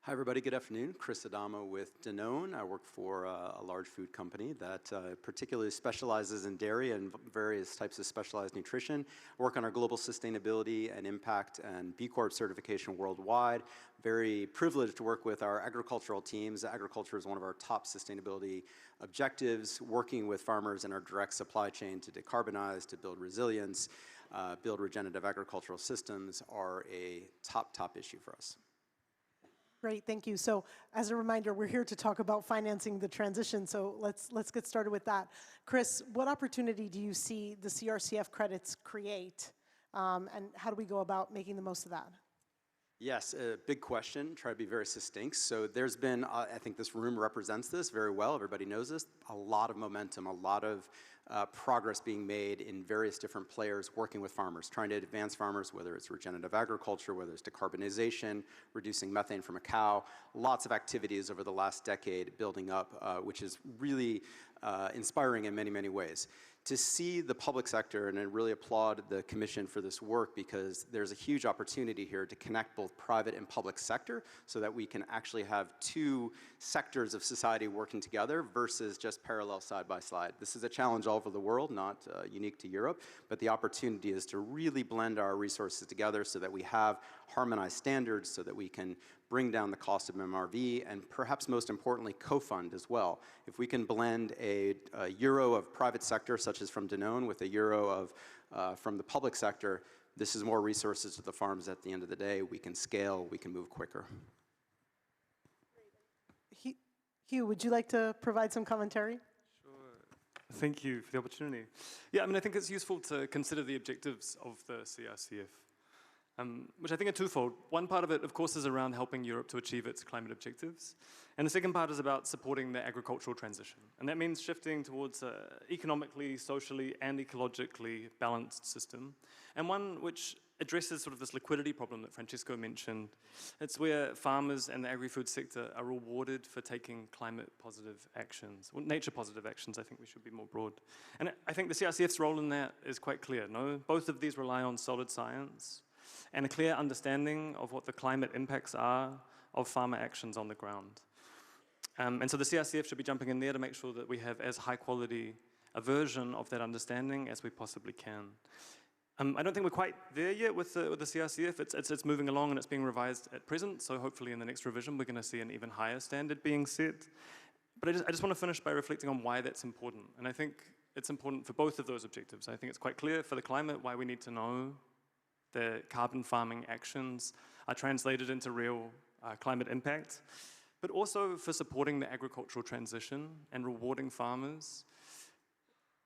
Hi everybody, good afternoon. Chris Adamo with Danone. I work for a large food company that particularly specializes in dairy and various types of specialized nutrition. I work on our global sustainability and impact and B Corp certification worldwide. Very privileged to work with our agricultural teams. Agriculture is one of our top sustainability objectives, working with farmers in our direct supply chain to decarbonize, to build resilience, build regenerative agricultural systems are a top issue for us. Great, thank you. So as a reminder, we're here to talk about financing the transition, so let's get started with that. Chris, what opportunity do you see the CRCF credits create, and how do we go about making the most of that? Yes, a big question. Try to be very succinct. So there's been, I think this room represents this very well. Everybody knows this. A lot of momentum, a lot of progress being made in various different players working with farmers, trying to advance farmers, whether it's regenerative agriculture, whether it's decarbonization, reducing methane from a cow. Lots of activities over the last decade building up, which is really inspiring in many, many ways. To see the public sector, and I really applaud the Commission for this work because there's a huge opportunity here to connect both private and public sector so that we can actually have two sectors of society working together versus just parallel side by side. This is a challenge all over the world, not unique to Europe, but the opportunity is to really blend our resources together so that we have harmonized standards so that we can bring down the cost of MRV, and perhaps most importantly, co-fund as well. If we can blend a euro of private sector, such as from Danone, with a euro of from the public sector, this is more resources to the farms at the end of the day. We can scale, we can move quicker. Hugh, would you like to provide some commentary? Thank you for the opportunity. Yeah, I mean, I think it's useful to consider the objectives of the CRCF, which I think are twofold. One part of it, of course, is around helping Europe to achieve its climate objectives. And the second part is about supporting the agricultural transition. And that means shifting towards an economically, socially, and ecologically balanced system, and one which addresses sort of this liquidity problem that Francesco mentioned. It's where farmers and the agri-food sector are rewarded for taking climate-positive actions, or nature-positive actions. I think we should be more broad. And I think the CRCF's role in that is quite clear, no? Both of these rely on solid science and a clear understanding of what the climate impacts are of farmer actions on the ground. And so the CRCF should be jumping in there to make sure that we have as high-quality a version of that understanding as we possibly can. I don't think we're quite there yet with the CRCF. It's moving along and it's being revised at present, so hopefully in the next revision we're going to see an even higher standard being set. But I just want to finish by reflecting on why that's important. And I think it's important for both of those objectives. I think it's quite clear for the climate why we need to know the carbon farming actions are translated into real climate impact, but also for supporting the agricultural transition and rewarding farmers.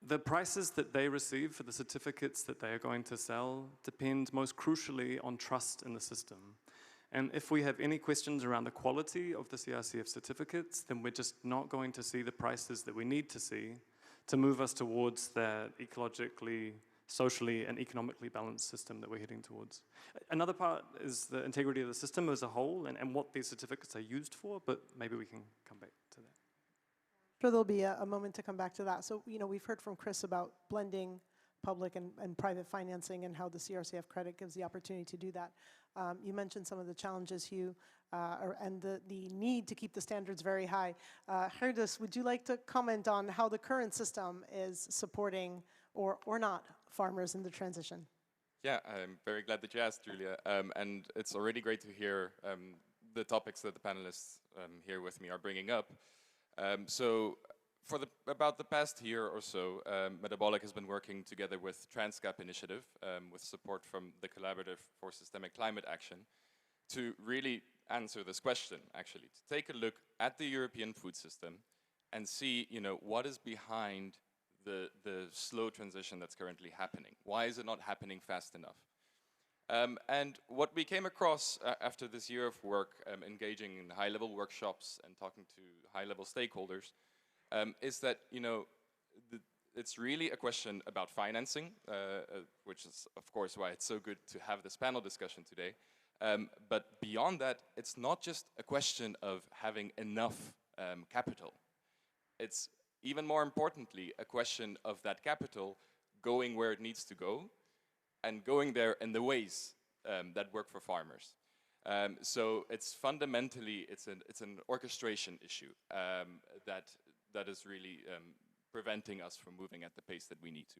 The prices that they receive for the certificates that they are going to sell depend most crucially on trust in the system. And if we have any questions around the quality of the CRCF certificates, then we're just not going to see the prices that we need to see to move us towards that ecologically socially and economically balanced system that we're heading towards. Another part is the integrity of the system as a whole and what these certificates are used for, but maybe we can come back to that. Sure, there'll be a moment to come back to that. So, we've heard from Chris about blending public and private financing and how the CRCF credit gives the opportunity to do that. You mentioned some of the challenges, Hugh, and the need to keep the standards very high. Gerdes, would you like to comment on how the current system is supporting or not farmers in the transition? Yeah, I'm very glad that you asked, Julia. And it's already great to hear the topics that the panelists here with me are bringing up. So for about the past year or so, Metabolic has been working together with Transcap Initiative, with support from the Collaborative for Systemic Climate Action, to really answer this question, actually, to take a look at the European food system and see, what is behind the slow transition that's currently happening. Why is it not happening fast enough? And what we came across after this year of work, engaging in high-level workshops and talking to high-level stakeholders, is that, it's really a question about financing, which is, of course, why it's so good to have this panel discussion today. But beyond that, it's not just a question of having enough capital. It's even more importantly a question of that capital going where it needs to go and going there in the ways that work for farmers. So it's fundamentally, it's an orchestration issue that is really preventing us from moving at the pace that we need to.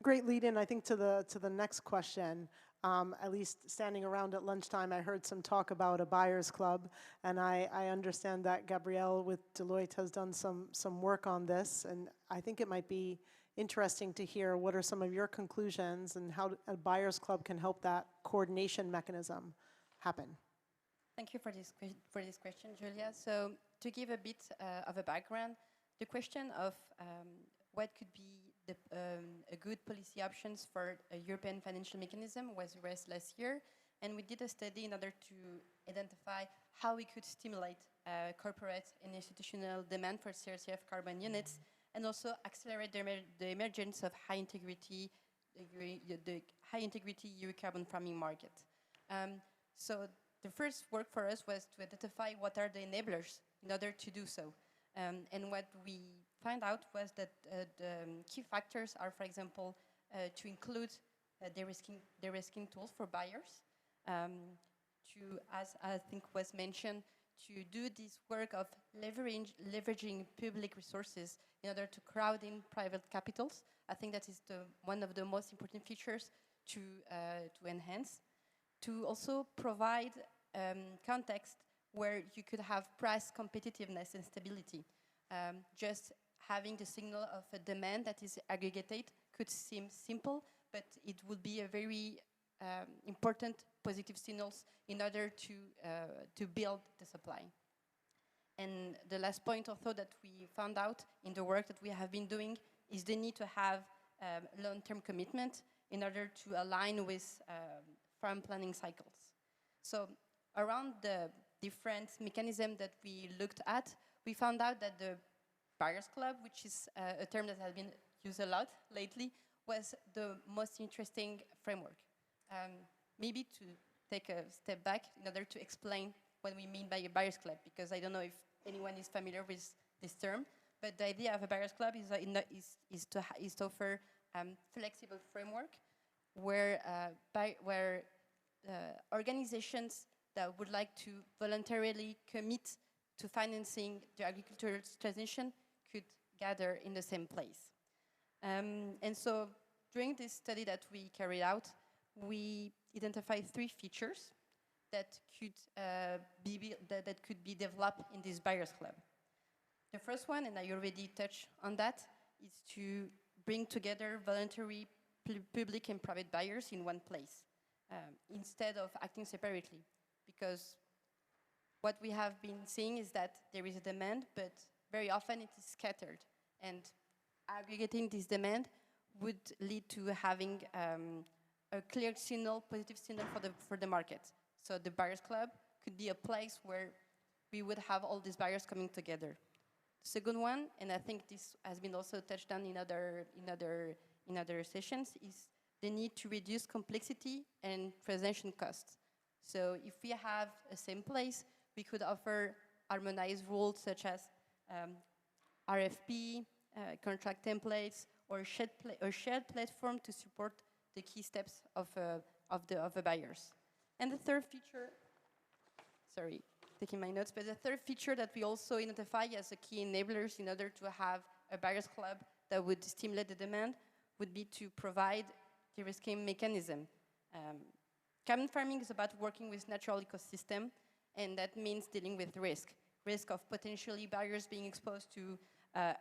Great lead-in, I think, to the next question. At least standing around at lunchtime, I heard some talk about a buyer's club, and I understand that Gabrielle with Deloitte has done some work on this, and I think it might be interesting to hear what are some of your conclusions and how a buyer's club can help that coordination mechanism happen. Thank you for this question, Julia. So to give a bit of a background, the question of what could be a good policy options for a European financial mechanism was raised last year, and we did a study in order to identify how we could stimulate corporate and institutional demand for CRCF carbon units, and also accelerate the emergence of high integrity EU carbon farming market. So the first work for us was to identify what are the enablers in order to do so. And what we found out was that the key factors are, for example, to include de-risking tools for buyers, to, as I think was mentioned, to do this work of leveraging public resources in order to crowd in private capitals. I think that is one of the most important features to enhance. To also provide context where you could have price competitiveness and stability. Just having the signal of a demand that is aggregated could seem simple, but it would be a very important positive signals in order to build the supply. And the last point also that we found out in the work that we have been doing is the need to have long-term commitment in order to align with farm planning cycles. So around the different mechanisms that we looked at, we found out that the Buyers Club, which is a term that has been used a lot lately, was the most interesting framework. Maybe to take a step back in order to explain what we mean by a Buyers Club, because I don't know if anyone is familiar with this term, but the idea of a Buyers Club is to offer flexible framework where organizations that would like to voluntarily commit to financing the agricultural transition could gather in the same place. And so during this study that we carried out, we identified 3 features that could be developed in this Buyers Club. The first one, and I already touched on that, is to bring together voluntary public and private buyers in one place, instead of acting separately. Because what we have been seeing is that there is a demand, but very often it is scattered. And aggregating this demand would lead to having a clear signal, positive signal for the market. So the Buyers Club could be a place where we would have all these buyers coming together. Second one, and I think this has been also touched on in other sessions, is the need to reduce complexity and presentation costs. So if we have a same place, we could offer harmonized rules such as RFP, contract templates, or shared platform to support the key steps of the buyers. And the third feature, sorry, taking my notes, but the third feature that we also identify as a key enablers in order to have a buyers club that would stimulate the demand would be to provide de-risking mechanism. Carbon farming is about working with natural ecosystem, and that means dealing with risk of potentially buyers being exposed to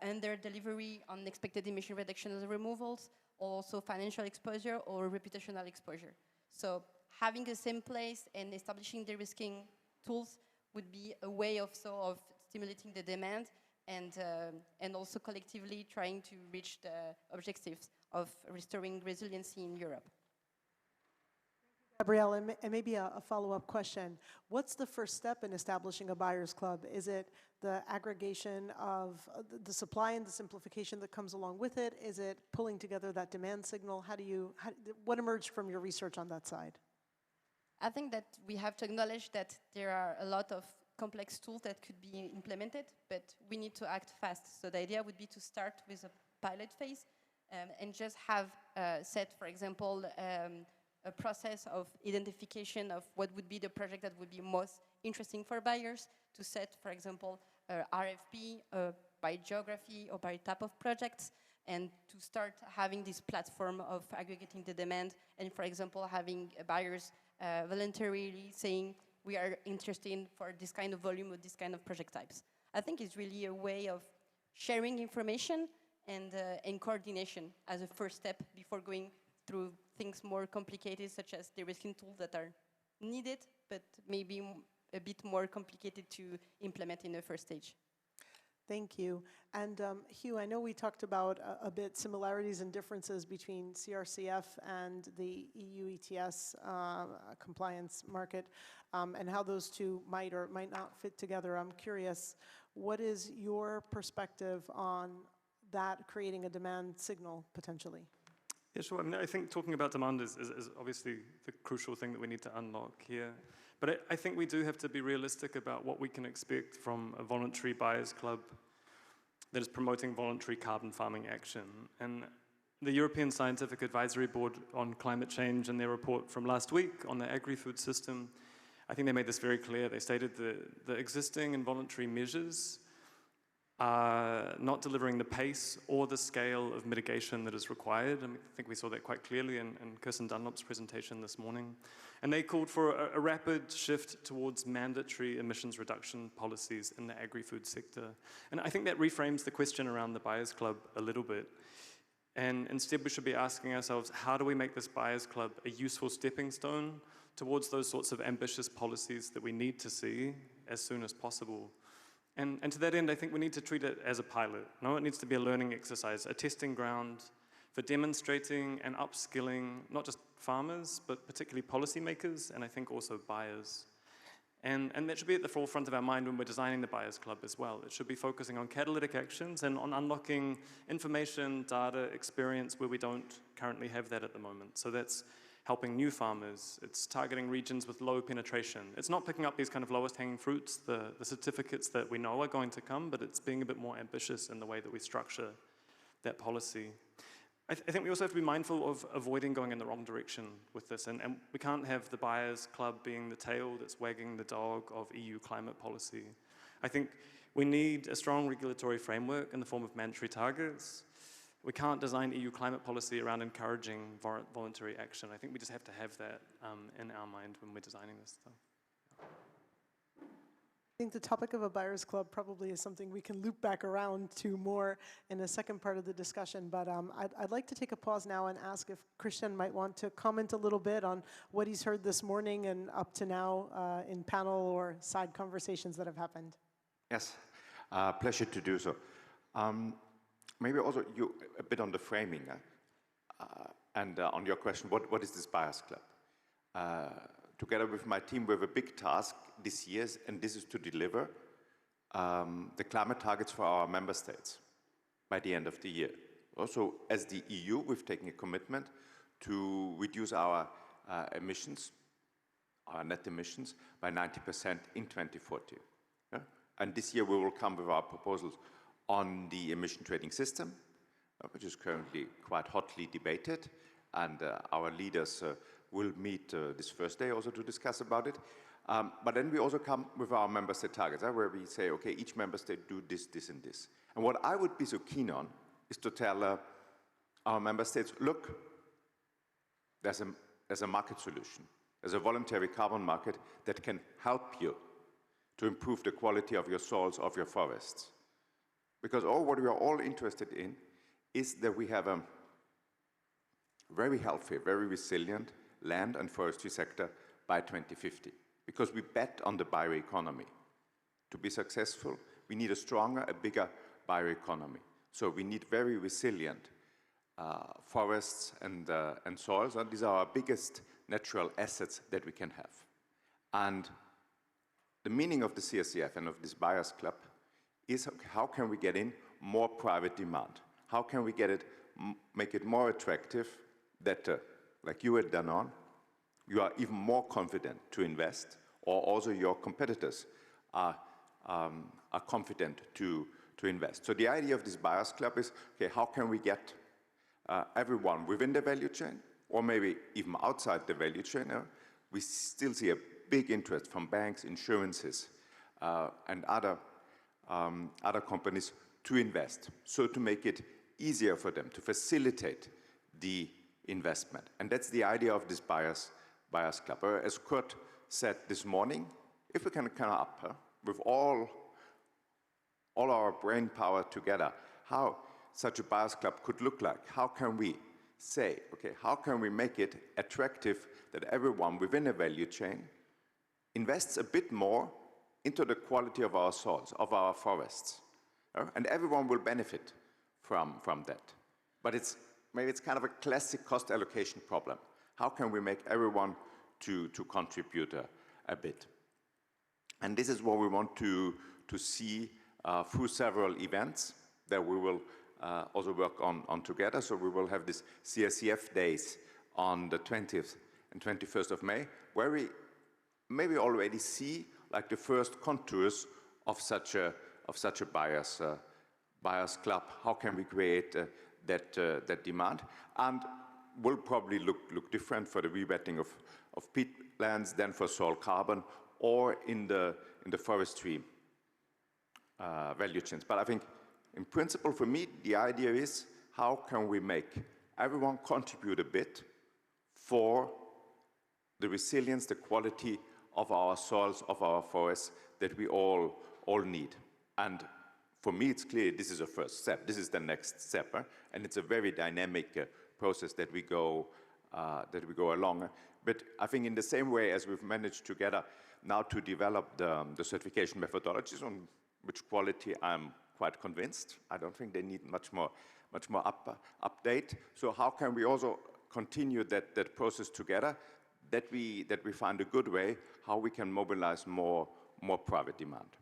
under delivery on expected emission reductions and removals, or also financial exposure or reputational exposure. So having the same place and establishing de-risking tools would be a way of stimulating the demand and also collectively trying to reach the objectives of restoring resiliency in Europe. Gabrielle, and maybe a follow-up question. What's the first step in establishing a buyers club? Is it the aggregation of the supply and the simplification that comes along with it? Is it pulling together that demand signal? What emerged from your research on that side? I think that we have to acknowledge that there are a lot of complex tools that could be implemented, but we need to act fast. So the idea would be to start with a pilot phase and just have set, for example, a process of identification of what would be the project that would be most interesting for buyers, to set, for example, RFP by geography or by type of projects, and to start having this platform of aggregating the demand, and, for example, having buyers voluntarily saying, we are interested in for this kind of volume or this kind of project types. I think it's really a way of sharing information and coordination as a first step before going through things more complicated, such as the risking tools that are needed, but maybe a bit more complicated to implement in the first stage. Thank you. And Hugh, I know we talked about a bit similarities and differences between CRCF and the EU ETS compliance market, and how those two might or might not fit together. I'm curious, what is your perspective on that creating a demand signal potentially? Yeah, sure. I mean, I think talking about demand is obviously the crucial thing that we need to unlock here. But I think we do have to be realistic about what we can expect from a voluntary buyers club that is promoting voluntary carbon farming action. And the European Scientific Advisory Board on Climate Change, in their report from last week on the agri-food system, I think they made this very clear. They stated the existing and voluntary measures are not delivering the pace or the scale of mitigation that is required. And I think we saw that quite clearly in Kirsten Dunlop's presentation this morning. And they called for a rapid shift towards mandatory emissions reduction policies in the agri-food sector. And I think that reframes the question around the Buyers Club a little bit. And instead we should be asking ourselves, how do we make this Buyers Club a useful stepping stone towards those sorts of ambitious policies that we need to see as soon as possible? And to that end, I think we need to treat it as a pilot. No, it needs to be a learning exercise, a testing ground for demonstrating and upskilling not just farmers, but particularly policymakers, and I think also buyers. And that should be at the forefront of our mind when we're designing the Buyers Club as well. It should be focusing on catalytic actions and on unlocking information, data, experience where we don't currently have that at the moment. So that's helping new farmers. It's targeting regions with low penetration. It's not picking up these kind of lowest hanging fruits, the certificates that we know are going to come, but it's being a bit more ambitious in the way that we structure that policy. I think we also have to be mindful of avoiding going in the wrong direction with this, and we can't have the Buyers Club being the tail that's wagging the dog of EU climate policy. I think we need a strong regulatory framework in the form of mandatory targets. We can't design EU climate policy around encouraging voluntary action. I think we just have to have that in our mind when we're designing this stuff. I think the topic of a Buyers Club probably is something we can loop back around to more in the second part of the discussion, but I'd like to take a pause now and ask if Christian might want to comment a little bit on what he's heard this morning and up to now in panel or side conversations that have happened. Yes, pleasure to do so. Maybe also you a bit on the framing and on your question, what is this Buyers Club? Together with my team, we have a big task this year, and this is to deliver the climate targets for our member states by the end of the year. Also, as the EU, we've taken a commitment to reduce our emissions, our net emissions, by 90% in 2040. Yeah? And this year we will come with our proposals on the emission trading system, which is currently quite hotly debated, and our leaders will meet this Thursday also to discuss about it. But then we also come with our member state targets, where we say, okay, each member state do this, this, and this. And what I would be so keen on is to tell our member states, look, there's a market solution. There's a voluntary carbon market that can help you to improve the quality of your soils, of your forests. Because what we are all interested in is that we have a very healthy, very resilient land and forestry sector by 2050. Because we bet on the bioeconomy. To be successful, we need a stronger, a bigger bioeconomy. So we need very resilient forests and soils, and these are our biggest natural assets that we can have. And the meaning of the CSCF and of this Buyers Club is how can we get in more private demand? How can we get it, make it more attractive that, like you at Danone, you are even more confident to invest, or also your competitors are confident to invest. So the idea of this Buyers Club is, okay, how can we get everyone within the value chain, or maybe even outside the value chain? We still see a big interest from banks, insurances, and other companies to invest. So to make it easier for them, to facilitate the investment. And that's the idea of this Buyers Club. As Kurt said this morning, if we can come up with all our brain power together, how such a Buyers Club could look like. How can we say, okay, how can we make it attractive that everyone within a value chain invests a bit more into the quality of our soils, of our forests, and everyone will benefit from that. But maybe it's kind of a classic cost allocation problem. How can we make everyone to contribute a bit? And this is what we want to see through several events that we will also work on together. So we will have this CSCF days on the 20th and 21st of May, where we maybe already see like the first contours of such a buyers club. How can we create that demand? And will probably look different for the rewetting of peatlands than for soil carbon or in the forestry value chains. But I think in principle for me the idea is how can we make everyone contribute a bit for the resilience, the quality of our soils, of our forests that we all need. And for me it's clear this is a first step. This is the next step, and it's a very dynamic process that we go along. But I think in the same way as we've managed together now to develop the certification methodologies on which quality I'm quite convinced. I don't think they need much more update. So how can we also continue that process together, that we find a good way how we can mobilize more private demand.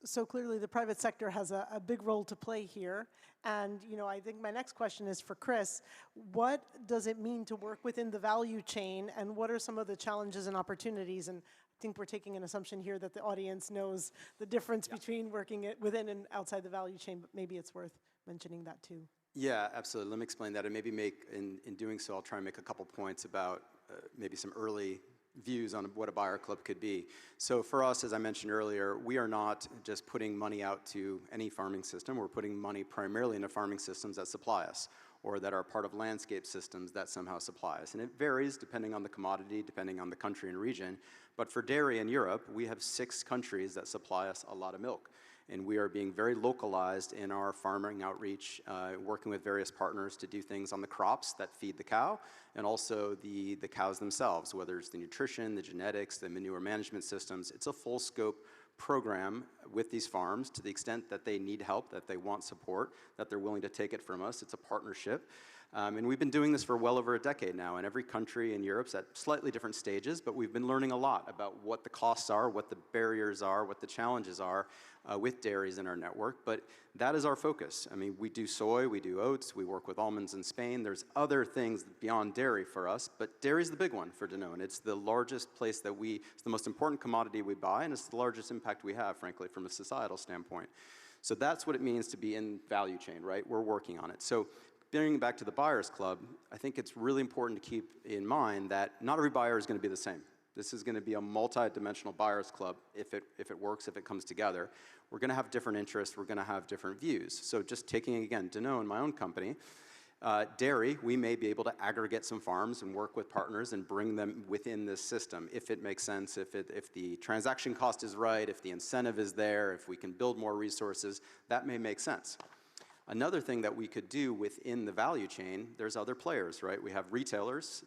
So clearly the private sector has a big role to play here. And I think my next question is for Chris. What does it mean to work within the value chain, and what are some of the challenges and opportunities? And I think we're taking an assumption here that the audience knows the difference between working within and outside the value chain, but maybe it's worth mentioning that too. Yeah, absolutely. Let me explain that, and maybe in doing so, I'll try and make a couple points about maybe some early views on what a buyer club could be. So for us, as I mentioned earlier, we are not just putting money out to any farming system. We're putting money primarily into farming systems that supply us, or that are part of landscape systems that somehow supply us. And it varies depending on the commodity, depending on the country and region. But for dairy in Europe, we have 6 countries that supply us a lot of milk. And we are being very localized in our farming outreach, working with various partners to do things on the crops that feed the cow, and also the cows themselves, whether it's the nutrition, the genetics, the manure management systems. It's a full scope program with these farms to the extent that they need help, that they want support, that they're willing to take it from us. It's a partnership. And we've been doing this for well over a decade now, and every country in Europe's at slightly different stages, but we've been learning a lot about what the costs are, what the barriers are, what the challenges are with dairies in our network, but that is our focus. I mean, we do soy, we do oats, we work with almonds in Spain. There's other things beyond dairy for us, but dairy is the big one for Danone. It's the largest place that it's the most important commodity we buy, and it's the largest impact we have, frankly, from a societal standpoint. So that's what it means to be in value chain, right? We're working on it. So bringing back to the Buyers Club, I think it's really important to keep in mind that not every buyer is going to be the same. This is going to be a multi-dimensional Buyers Club if it works, if it comes together. We're going to have different interests. We're going to have different views. So just taking, again, Danone, my own company, dairy, we may be able to aggregate some farms and work with partners and bring them within this system if it makes sense, if the transaction cost is right, if the incentive is there, if we can build more resources, that may make sense. Another thing that we could do within the value chain, there's other players, right? We have retailers,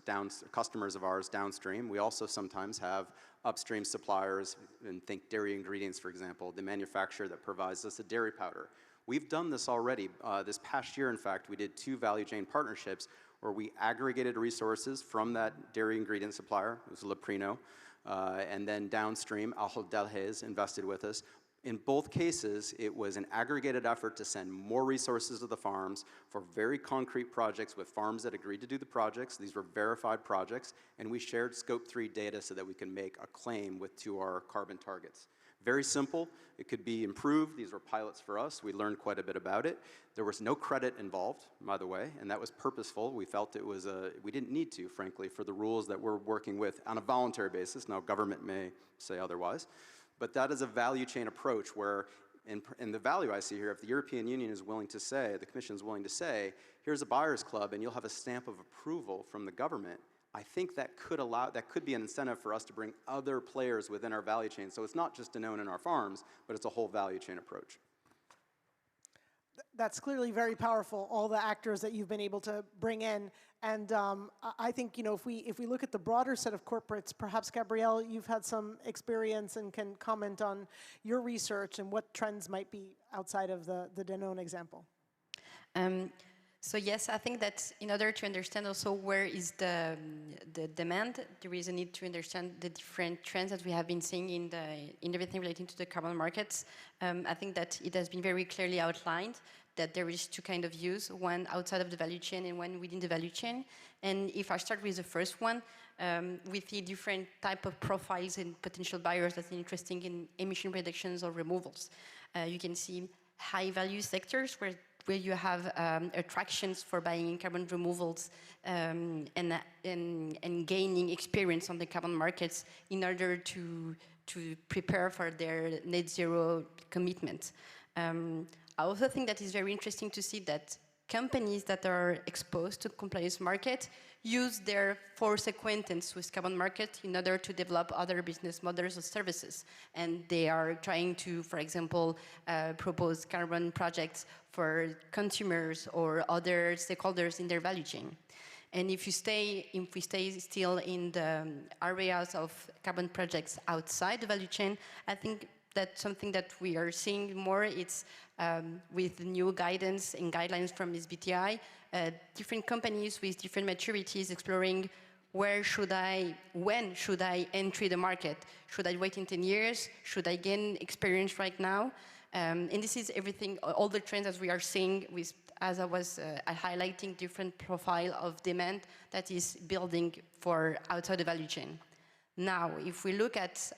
customers of ours downstream. We also sometimes have upstream suppliers, and think dairy ingredients, for example, the manufacturer that provides us a dairy powder. We've done this already. This past year, in fact, we did 2 value chain partnerships where we aggregated resources from that dairy ingredient supplier, it was Leprino, and then downstream, Ahold Delhaize invested with us. In both cases, it was an aggregated effort to send more resources to the farms for very concrete projects with farms that agreed to do the projects. These were verified projects, and we shared Scope 3 data so that we can make a claim to our carbon targets. Very simple. It could be improved. These were pilots for us. We learned quite a bit about it. There was no credit involved, by the way, and that was purposeful. We felt it was we didn't need to, frankly, for the rules that we're working with on a voluntary basis. Now, government may say otherwise. But that is a value chain approach where, in the value I see here, if the European Union is willing to say, the Commission is willing to say, here's a buyer's club and you'll have a stamp of approval from the government, I think that could be an incentive for us to bring other players within our value chain. So it's not just Danone and our farms, but it's a whole value chain approach. That's clearly very powerful, all the actors that you've been able to bring in. And I think, if we look at the broader set of corporates, perhaps, Gabrielle, you've had some experience and can comment on your research and what trends might be outside of the Danone example. So yes, I think that in order to understand also where is the demand, there is a need to understand the different trends that we have been seeing in everything relating to the carbon markets. I think that it has been very clearly outlined that there is 2 kinds of views, one outside of the value chain and one within the value chain. And if I start with the first one, we see different type of profiles and potential buyers that are interested in emission reductions or removals. You can see high value sectors where you have attractions for buying carbon removals and gaining experience on the carbon markets in order to prepare for their net zero commitment. I also think that is very interesting to see that companies that are exposed to compliance market use their force acquaintance with carbon market in order to develop other business models or services. And they are trying to, for example, propose carbon projects for consumers or other stakeholders in their value chain. And if we stay still in the areas of carbon projects outside the value chain, I think that's something that we are seeing more. It's with new guidance and guidelines from SBTi, different companies with different maturities exploring when should I enter the market? Should I wait in 10 years? Should I gain experience right now? And this is everything, all the trends that we are seeing with, as I was highlighting, different profile of demand that is building for outside the value chain. Now, if we look at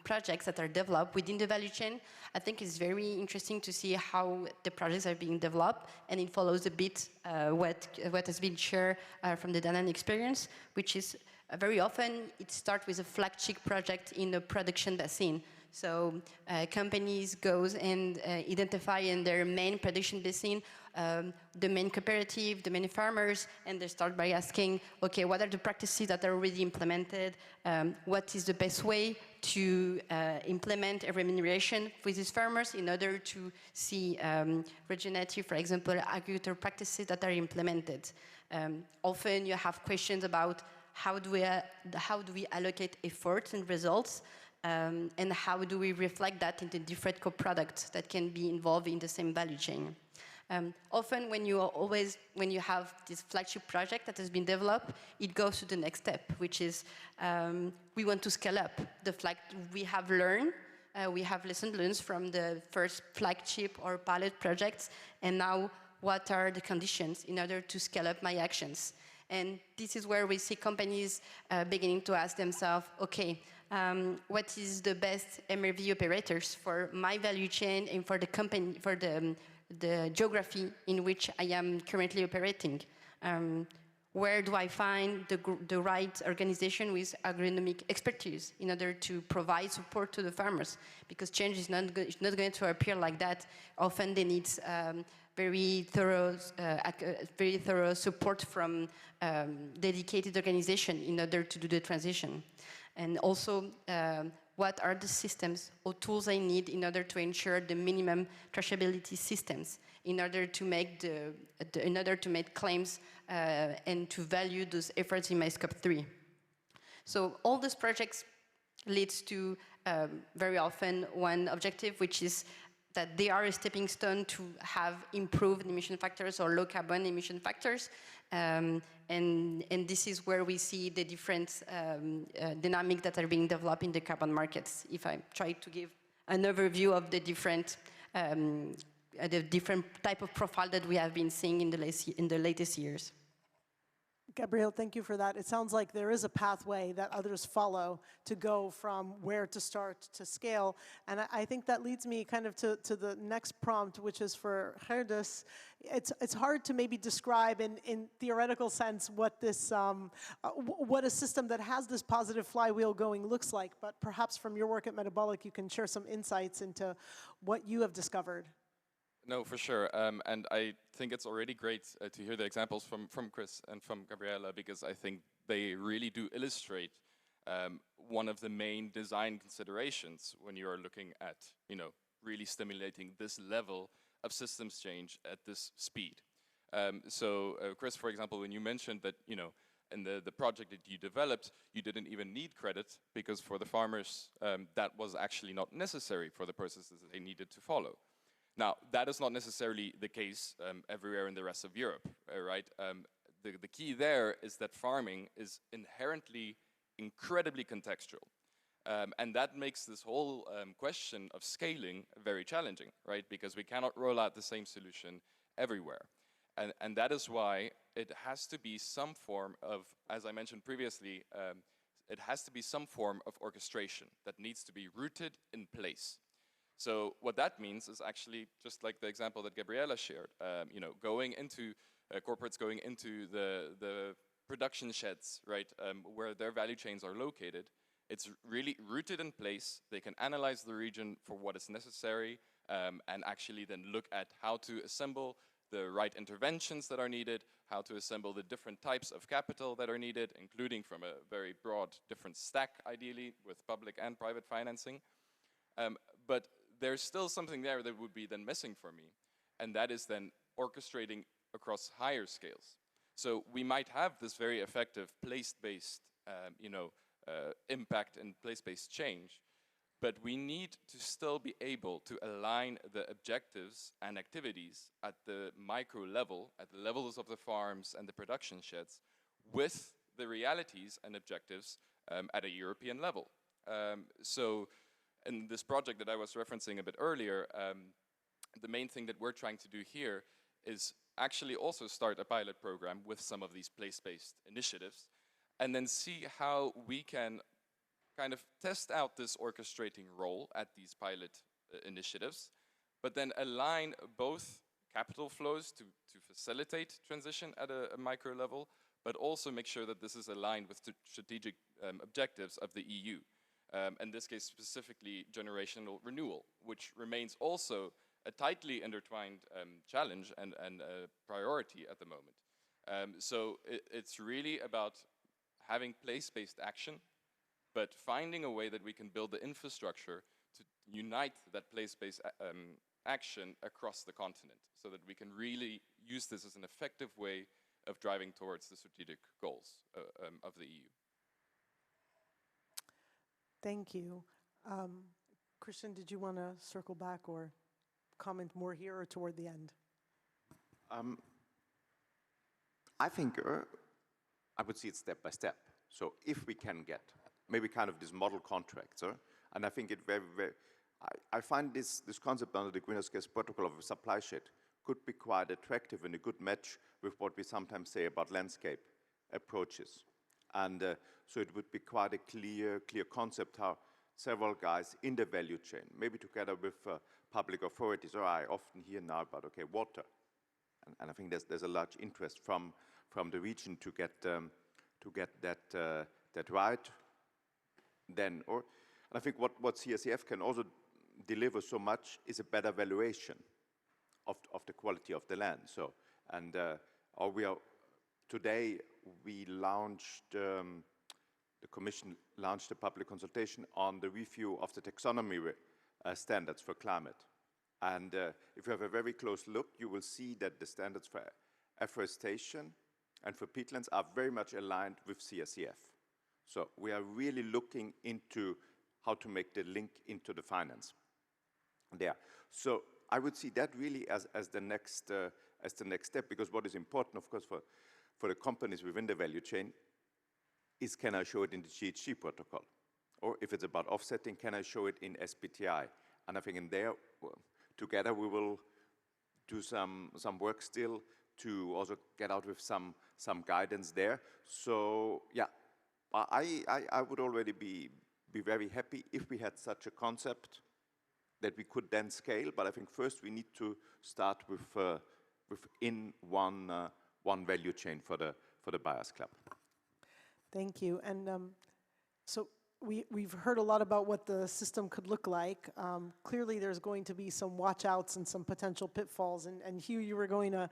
projects that are developed within the value chain, I think it's very interesting to see how the projects are being developed, and it follows a bit what has been shared from the Danone experience, which is very often it starts with a flagship project in a production basin. So companies goes and identify in their main production basin the main cooperative, the main farmers, and they start by asking, okay, what are the practices that are already implemented? What is the best way to implement a remuneration with these farmers in order to see regenerative, for example, agricultural practices that are implemented? Often you have questions about how do we allocate efforts and results, and how do we reflect that into different co-products that can be involved in the same value chain. Often when you have this flagship project that has been developed, it goes to the next step, which is we want to scale up. We have learned, we have lessons learned from the first flagship or pilot projects, and now what are the conditions in order to scale up my actions? And this is where we see companies beginning to ask themselves, okay, what is the best MRV operators for my value chain and for the company, for the geography in which I am currently operating? Where do I find the right organization with agronomic expertise in order to provide support to the farmers? Because change is not going to appear like that. Often they need very thorough support from dedicated organization in order to do the transition. And also, what are the systems or tools I need in order to ensure the minimum traceability systems in order to make claims and to value those efforts in my scope 3. So all these projects leads to very often one objective, which is that they are a stepping stone to have improved emission factors or low carbon emission factors. And this is where we see the different dynamics that are being developed in the carbon markets. If I try to give an overview of the different type of profile that we have been seeing in the latest years. Gabrielle, thank you for that. It sounds like there is a pathway that others follow to go from where to start to scale. And I think that leads me kind of to the next prompt, which is for Gerdes. It's hard to maybe describe in theoretical sense what this, what a system that has this positive flywheel going looks like. But perhaps from your work at Metabolic, you can share some insights into what you have discovered. No, for sure. And I think it's already great to hear the examples from Chris and from Gabriela, because I think they really do illustrate one of the main design considerations when you are looking at, really stimulating this level of systems change at this speed. Chris, for example, when you mentioned that, in the project that you developed, you didn't even need credit because for the farmers, that was actually not necessary for the processes that they needed to follow. Now, that is not necessarily the case everywhere in the rest of Europe, right? The key there is that farming is inherently incredibly contextual. And that makes this whole question of scaling very challenging, right? Because we cannot roll out the same solution everywhere. And that is why it has to be some form of, as I mentioned previously, it has to be some form of orchestration that needs to be rooted in place. So what that means is actually just like the example that Gabriela shared, going into corporates going into the production sheds, right, where their value chains are located. It's really rooted in place. They can analyze the region for what is necessary and actually then look at how to assemble the right interventions that are needed, how to assemble the different types of capital that are needed, including from a very broad different stack, ideally, with public and private financing. But there's still something there that would be then missing for me, and that is then orchestrating across higher scales. So we might have this very effective place-based, impact and place-based change, but we need to still be able to align the objectives and activities at the micro level, at the levels of the farms and the production sheds, with the realities and objectives at a European level. So in this project that I was referencing a bit earlier, the main thing that we're trying to do here is actually also start a pilot program with some of these place-based initiatives, and then see how we can kind of test out this orchestrating role at these pilot initiatives, but then align both capital flows to facilitate transition at a micro level, but also make sure that this is aligned with the strategic objectives of the EU. In this case, specifically generational renewal, which remains also a tightly intertwined challenge and a priority at the moment. So it's really about having place-based action, but finding a way that we can build the infrastructure to unite that place-based action across the continent, so that we can really use this as an effective way of driving towards the strategic goals of the EU. Thank you. Christian, did you want to circle back or comment more here or toward the end? I think I would see it step by step. So if we can get maybe kind of this model contracts, and I think it I find this concept under the greenhouse gas protocol of a supply chain could be quite attractive and a good match with what we sometimes say about landscape approaches. And so it would be quite a clear concept how several guys in the value chain, maybe together with public authorities, or I often hear now about, okay, water. And I think there's a large interest from the region to get that right. Then, and I think what CRCF can also deliver so much is a better valuation of the quality of the land. So, and today we launched, the Commission launched a public consultation on the review of the taxonomy standards for climate. And if you have a very close look, you will see that the standards for afforestation and for peatlands are very much aligned with CRCF. So we are really looking into how to make the link into the finance there. So I would see that really as the next step, because what is important, of course, for the companies within the value chain is, can I show it in the GHG protocol? Or if it's about offsetting, can I show it in SBTI? And I think in there, together we will do some work still to also get out with some guidance there. So yeah, I would already be very happy if we had such a concept that we could then scale. But I think first we need to start within one value chain for the Buyers Club. Thank you. And so we've heard a lot about what the system could look like. Clearly, there's going to be some watch-outs and some potential pitfalls. And Hugh, you were going to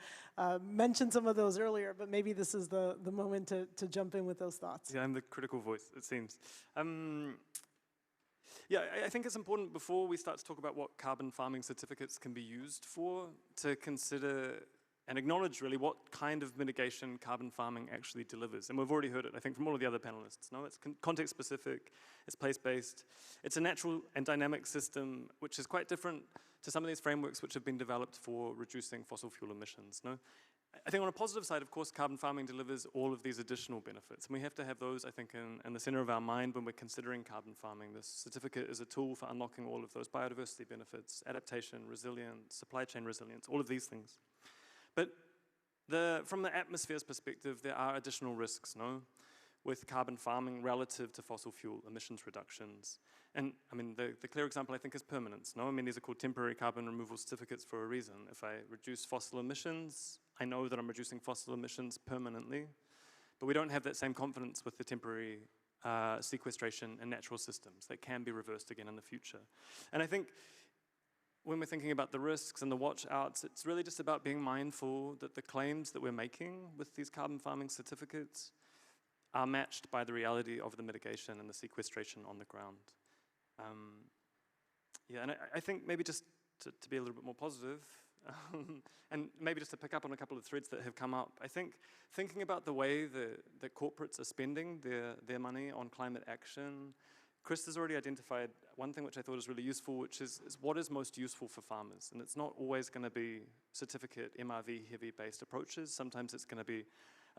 mention some of those earlier, but maybe this is the moment to jump in with those thoughts. Yeah, I'm the critical voice, it seems. Yeah, I think it's important before we start to talk about what carbon farming certificates can be used for, to consider and acknowledge really what kind of mitigation carbon farming actually delivers. And we've already heard it, I think, from all of the other panelists. No, it's context-specific, it's place-based, it's a natural and dynamic system, which is quite different to some of these frameworks which have been developed for reducing fossil fuel emissions. No? I think on a positive side, of course, carbon farming delivers all of these additional benefits. And we have to have those, I think, in the center of our mind when we're considering carbon farming. This certificate is a tool for unlocking all of those biodiversity benefits, adaptation, resilience, supply chain resilience, all of these things. But from the atmosphere's perspective, there are additional risks, no, with carbon farming relative to fossil fuel emissions reductions. And I mean, the clear example, I think, is permanence, no? I mean, these are called temporary carbon removal certificates for a reason. If I reduce fossil emissions, I know that I'm reducing fossil emissions permanently, but we don't have that same confidence with the temporary sequestration and natural systems that can be reversed again in the future. And I think when we're thinking about the risks and the watch-outs, it's really just about being mindful that the claims that we're making with these carbon farming certificates are matched by the reality of the mitigation and the sequestration on the ground. Yeah, and I think maybe just to be a little bit more positive, and maybe just to pick up on a couple of threads that have come up, I think thinking about the way that corporates are spending their money on climate action, Chris has already identified one thing which I thought is really useful, which is what is most useful for farmers. And it's not always going to be certificate, MRV, heavy-based approaches. Sometimes it's going to be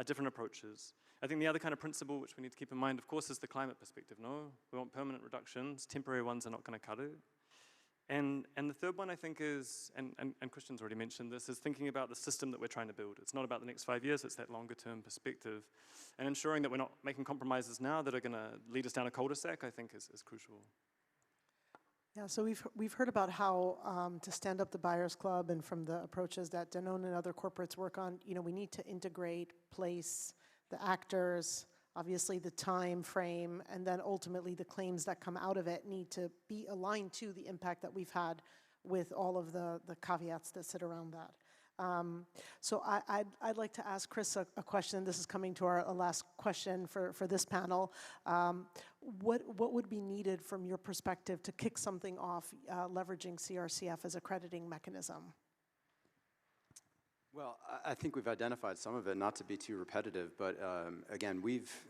different approaches. I think the other kind of principle which we need to keep in mind, of course, is the climate perspective. No, we want permanent reductions. Temporary ones are not going to cut it. And the third one, I think, is, and Christian's already mentioned this, is thinking about the system that we're trying to build. It's not about the next 5 years, it's that longer-term perspective. And ensuring that we're not making compromises now that are going to lead us down a cul-de-sac, I think, is crucial. Yeah, so we've heard about how to stand up the Buyers Club, and from the approaches that Danone and other corporates work on, we need to integrate, place the actors, obviously the time frame, and then ultimately the claims that come out of it need to be aligned to the impact that we've had with all of the caveats that sit around that. So I'd like to ask Chris a question. This is coming to our last question for this panel. What would be needed from your perspective to kick something off leveraging CRCF as a crediting mechanism? Well, I think we've identified some of it, not to be too repetitive, but again,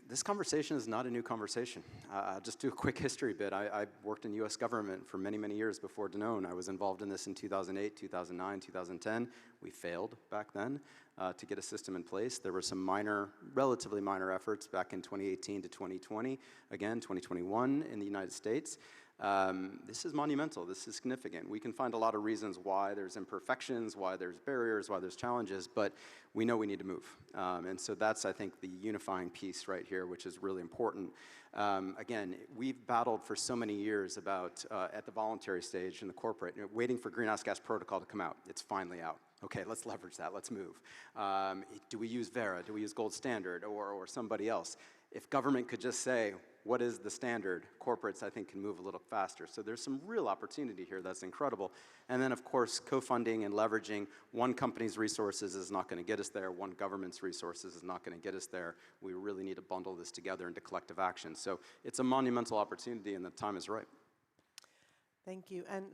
this conversation is not a new conversation. I'll just do a quick history bit. I worked in US government for many, many years before Danone. I was involved in this in 2008, 2009, 2010. We failed back then to get a system in place. There were some minor, relatively minor efforts back in 2018 to 2020, again, 2021 in the United States. This is monumental, this is significant. We can find a lot of reasons why there's imperfections, why there's barriers, why there's challenges, but we know we need to move. And so that's, I think, the unifying piece right here, which is really important. Again, we've battled for so many years about, at the voluntary stage in the corporate, waiting for greenhouse gas protocol to come out. It's finally out. Okay, let's leverage that, let's move. Do we use Vera, do we use Gold Standard, or somebody else? If government could just say, what is the standard? Corporates, I think, can move a little faster. So there's some real opportunity here that's incredible. And then, of course, co-funding and leveraging one company's resources is not going to get us there. One government's resources is not going to get us there. We really need to bundle this together into collective action. So it's a monumental opportunity, and the time is right. Thank you. And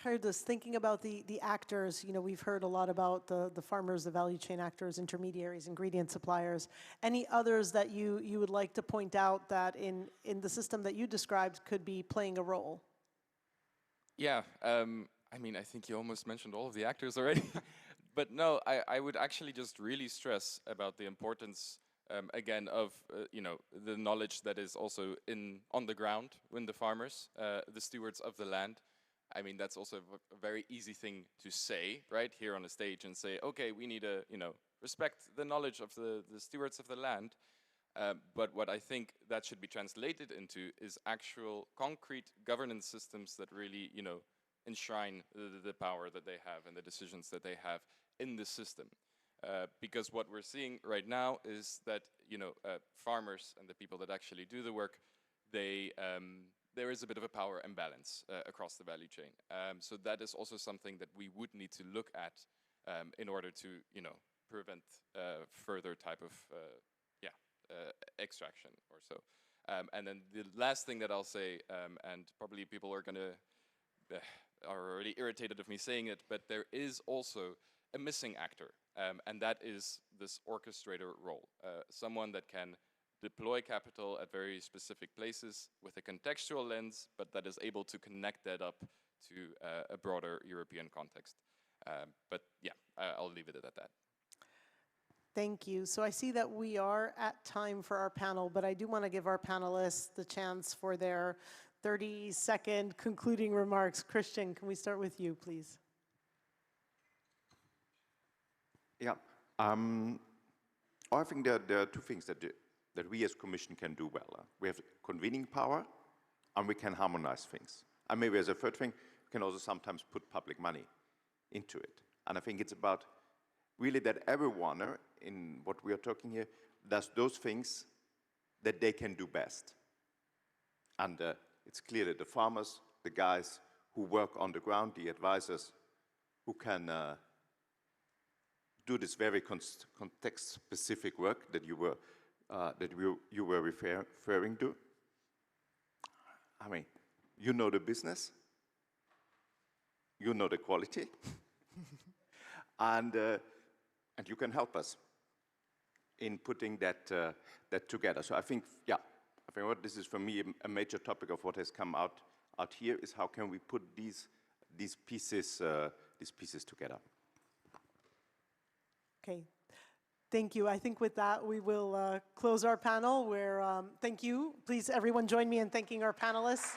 Gerdes, thinking about the actors, we've heard a lot about the farmers, the value chain actors, intermediaries, ingredient suppliers. Any others that you would like to point out that in the system that you described could be playing a role? Yeah, I mean, I think you almost mentioned all of the actors already. But no, I would actually just really stress about the importance, again, of the knowledge that is also on the ground with the farmers, the stewards of the land. I mean, that's also a very easy thing to say, right, here on the stage, and say, okay, we need to, respect the knowledge of the stewards of the land. But what I think that should be translated into is actual concrete governance systems that really, enshrine the power that they have and the decisions that they have in the system. Because what we're seeing right now is that farmers and the people that actually do the work, there is a bit of a power imbalance across the value chain. So that is also something that we would need to look at in order to prevent further type of extraction or so. And then the last thing that I'll say, and probably people are are already irritated of me saying it, but there is also a missing actor. And that is this orchestrator role, someone that can deploy capital at very specific places with a contextual lens, but that is able to connect that up to a broader European context. But yeah, I'll leave it at that. Thank you. So I see that we are at time for our panel, but I do want to give our panelists the chance for their 30-second concluding remarks. Christian, can we start with you, please? Yeah, I think there are two things that we as Commission can do well. We have convening power, and we can harmonize things. And maybe as a third thing, we can also sometimes put public money into it. And I think it's about really that everyone in what we are talking here does those things that they can do best. And it's clear that the farmers, the guys who work on the ground, the advisors who can do this very context-specific work that you were referring to. I mean, you know the business, you know the quality, and you can help us in putting that together. So I think, yeah, what this is for me a major topic of what has come out here is how can we put these pieces together. Okay, thank you. I think with that, we will close our panel where, thank you. Please, everyone join me in thanking our panelists.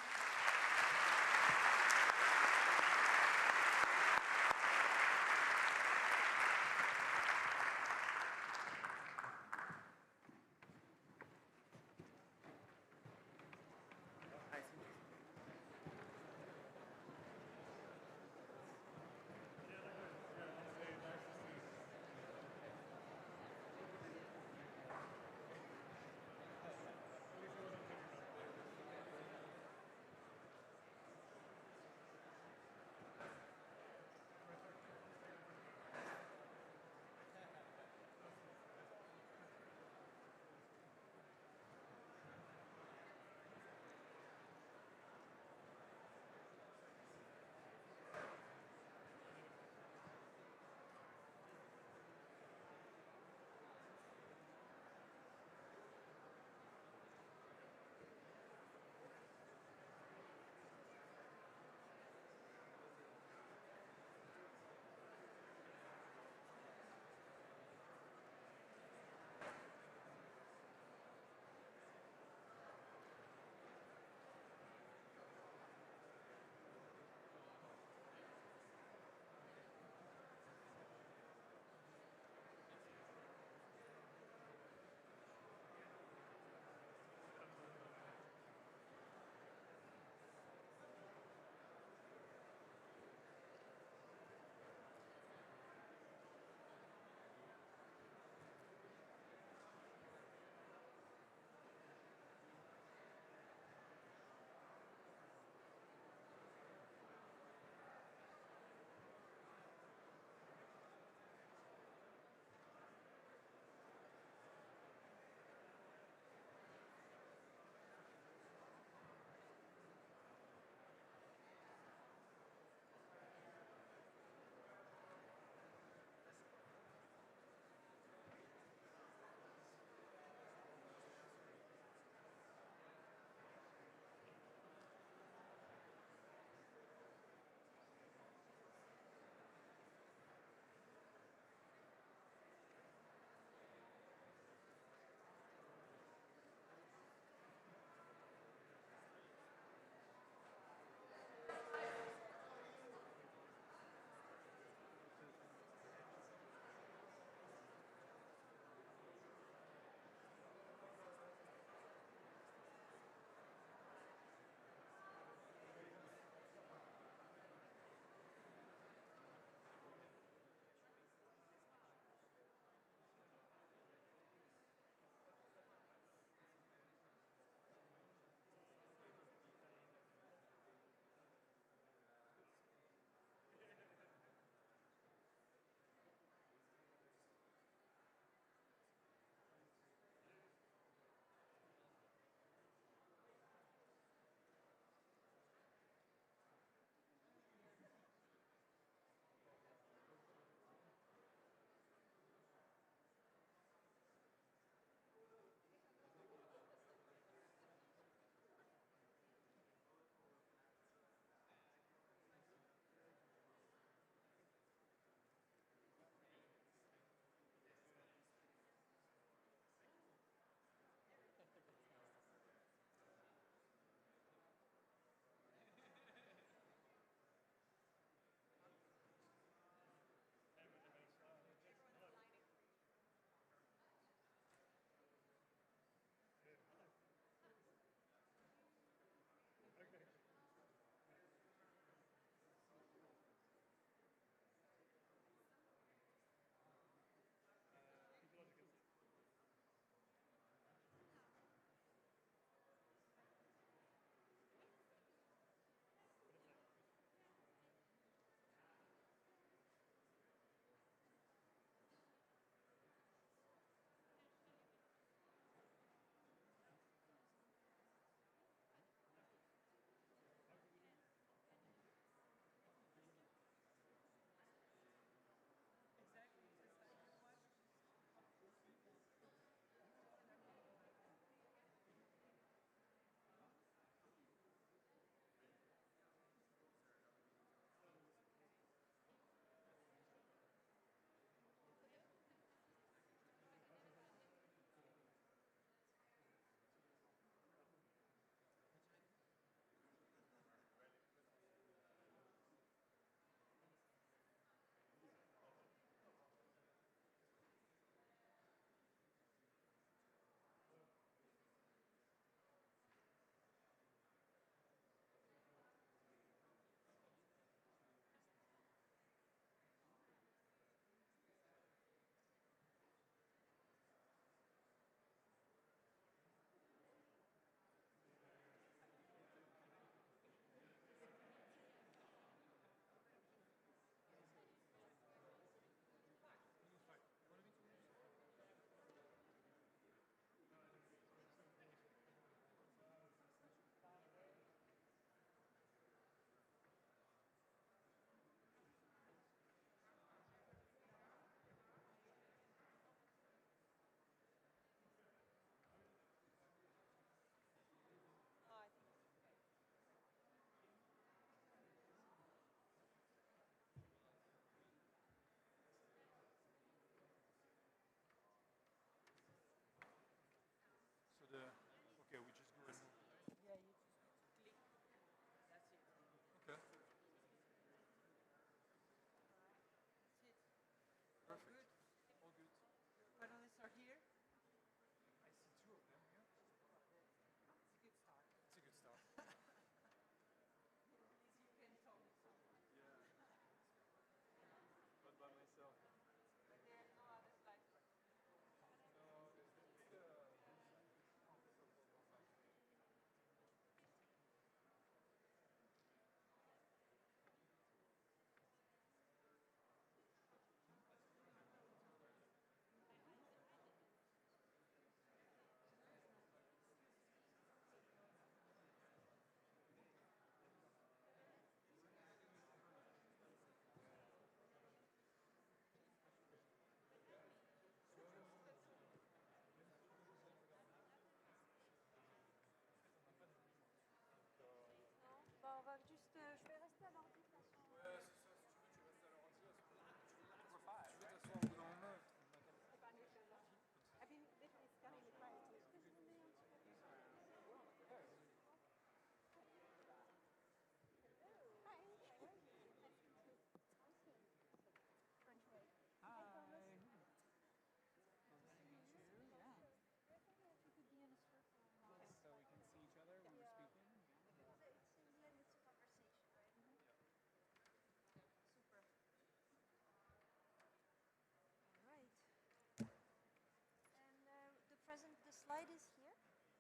slide is here.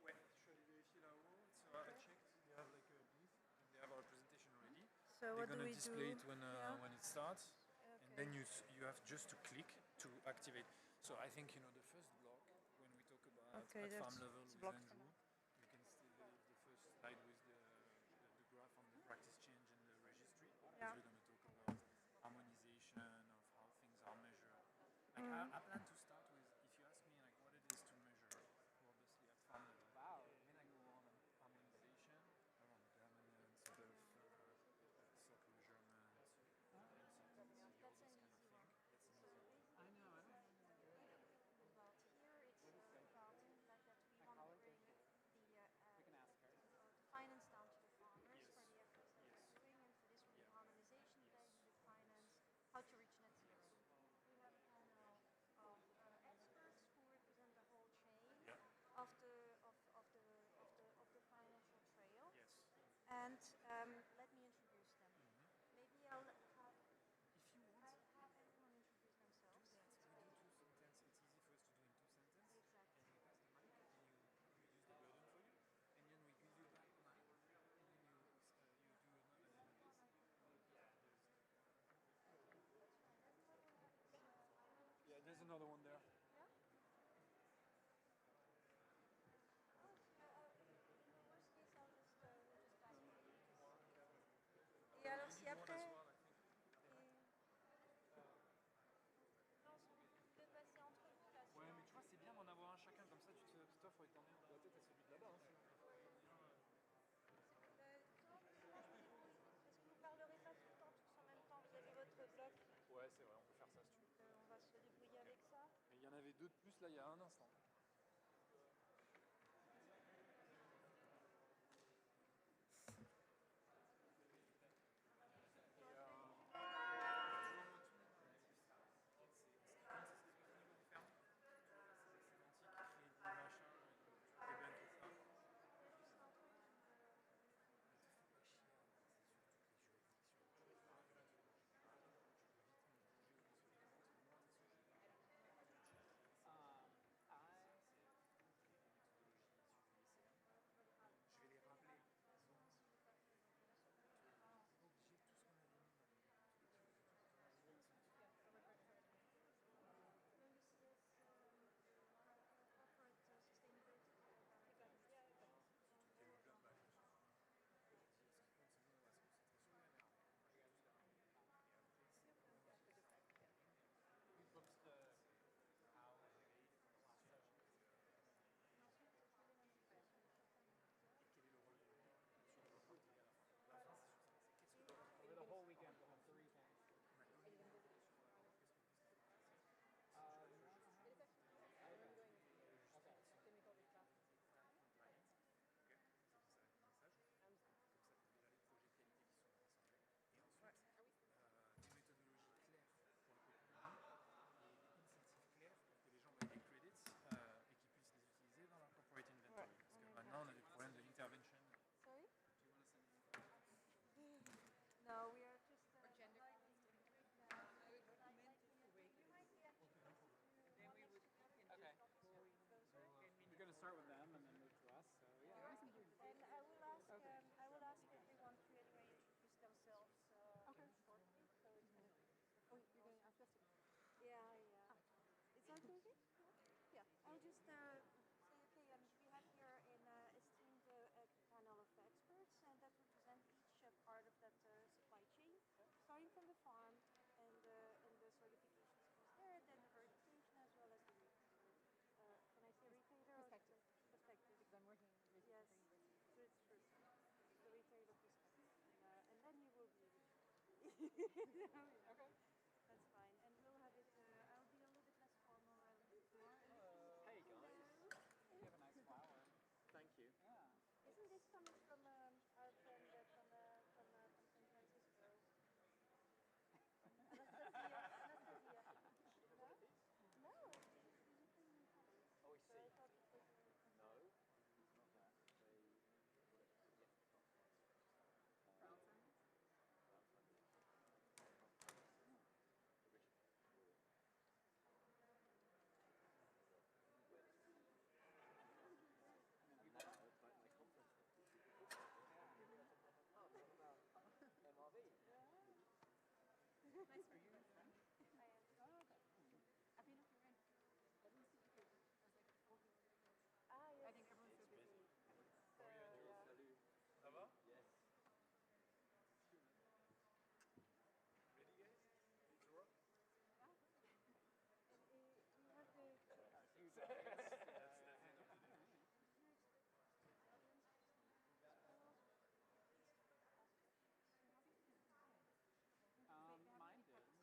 Ouais, je suis allé vérifier là-haut. So I checked. They have like a booth and they have our presentation ready. So what do we do? They're gonna display it when it starts, and Okay. then you have just to click to activate. So I think the first block when we talk about Okay, at farm that's level with blocked. Andrew, you can still leave the first slide with the graph on the practice change and the registry. Yeah. Because we're going to talk about harmonization of how things are measured. Like I plan to start with, if you ask me like what it is to measure, obviously at farm level. Wow. Then I go on harmonization around permanence, sort of stock measurement, intensity, all That's those an kind of easy thing. one. That's So an easy one. I know. about here, it's about that we want to bring the finance down to the farmers Yes. for the efforts that Yes. they're doing, and for this we need Yeah. harmonization, Yes. then we need finance, how to reach net zero. We have a panel of experts who represent the whole chain Yeah. of the financial trail. Yes. And let me introduce them. Maybe I'll have If you want, everyone introduce themselves. we do 2 sentences. It's easy for us to do in 2 sentences. Exactly. And you pass the mic, and you use the burden for you, and then we give you back the mic, and then you do another this. Yeah, there's another one there. Et alors si One après, as well, I think. vous pouvez passer entre vous là. Ouais, mais tu vois, c'est bien d'en avoir un chacun, comme ça tu te t'offres et t'en mets la tête à celui de là-bas. Hein. Est-ce que vous parlerez pas tout le temps tous en même temps? Vous avez votre bloc. Ouais, c'est vrai, on peut faire ça si tu veux. On va se débrouiller avec ça. Mais il y en avait 2 de plus là il y a un instant. The whole weekend, we'll have 3 things. Des méthodologies claires pour le contenu et des incentives clairs pour que les gens aient des credits et qu'ils puissent les utiliser dans leur corporate inventory. Parce que maintenant, on a des problèmes de l'intervention. Sorry? Do you want to send me? No, we are just gender Okay. We're going to start with them and then move to us. So yeah. And I will ask everyone to anyway introduce themselves shortly. So it's going to be. Oh, you're going to ask us to? Yeah. Is that okay? Yeah. I'll just say, okay, we have here an esteemed panel of experts and that represent each part of that supply chain, starting from the farm and the certifications goes there, then the verification as well as the can I say retailer? Perspective. Perspective. Because I'm working with Yes. So it's first the retailer perspective, and then you will be. Okay. That's fine, and we'll have it. I'll be a little bit less formal, a little bit more. Hey guys. You have a nice flower. Thank you. Yeah. Isn't this coming from our friend from San Francisco? Anastasia. No? No. Oh, I So see. I thought it was. No, it's not that. Nice for you, friend. I am. Oh, okay. I think you're in. I didn't see you here. I was like, oh, yes. I think everyone's so busy. So, Salut. Ça va? Yes. Ready, guys? Let's rock. and we have the. Mine did.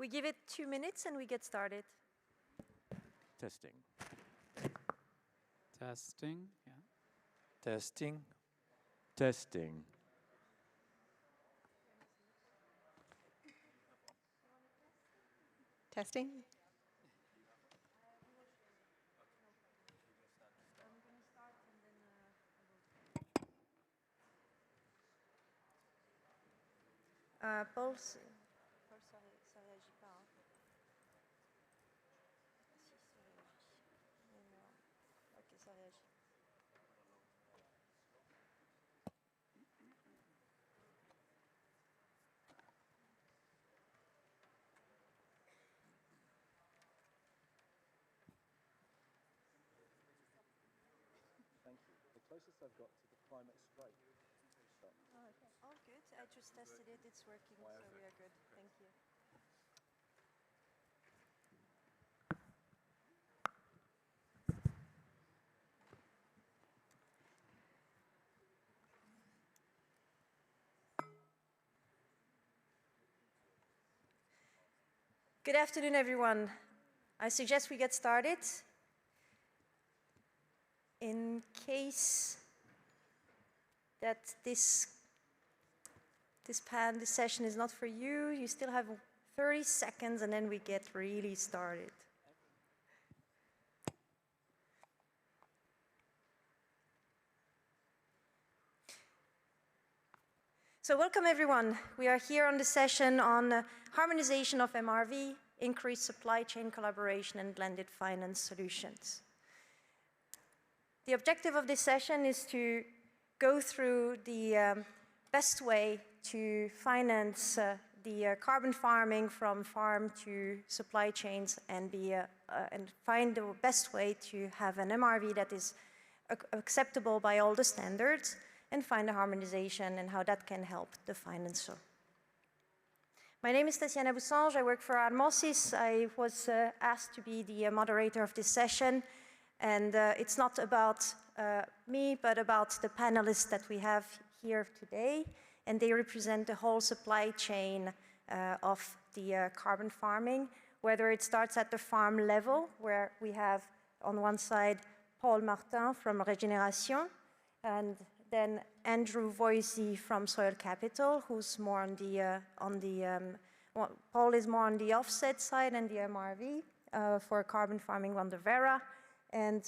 We give it 2 minutes and we get started. Testing. Testing, yeah. Testing. Testing. Testing. Paul, ça réagit pas. Hein. Si, ça réagit. Mais non. Ok, ça réagit. Thank you. The closest I've got to the climate strike. Oh, okay. Oh, good. I just tested it. It's working, so we are good. Thank you. Good afternoon, everyone. I suggest we get started. In case that this session is not for you, you still have 30 seconds and then we get really started. So welcome everyone. We are here on the session on harmonization of MRV, increased supply chain collaboration and blended finance solutions. The objective of this session is to go through the best way to finance the carbon farming from farm to supply chains and find the best way to have an MRV that is acceptable by all the standards and find a harmonization and how that can help the financer. My name is Tatiana Boussange. I work for Armosis. I was asked to be the moderator of this session. And it's not about me, but about the panelists that we have here today. And they represent the whole supply chain of the carbon farming, whether it starts at the farm level, where we have on one side Paul Martin from Regeneration, and then Andrew Voisey from Soil Capital, who's more on the, Paul is more on the offset side and the MRV for carbon farming on the Vera. And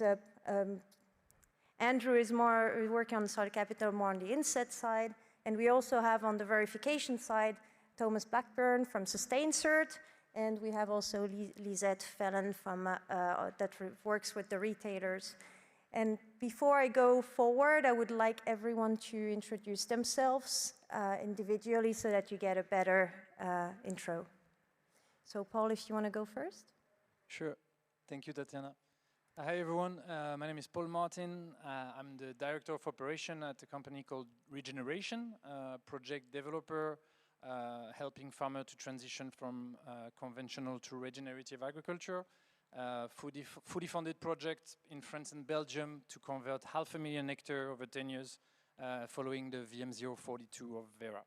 Andrew is more working on Soil Capital, more on the inset side. And we also have on the verification side, Thomas Blackburn from SustainCert. And we have also Lisette Fellen from, that works with the retailers. And before I go forward, I would like everyone to introduce themselves individually so that you get a better intro. So Paul, if you want to go first. Sure. Thank you, Tatiana. Hi, everyone. My name is Paul Martin. I'm the Director of Operation at a company called Regeneration, project developer, helping farmers to transition from conventional to regenerative agriculture. Fully funded project in France and Belgium to convert 500,000 hectares over 10 years following the VM042 of Vera.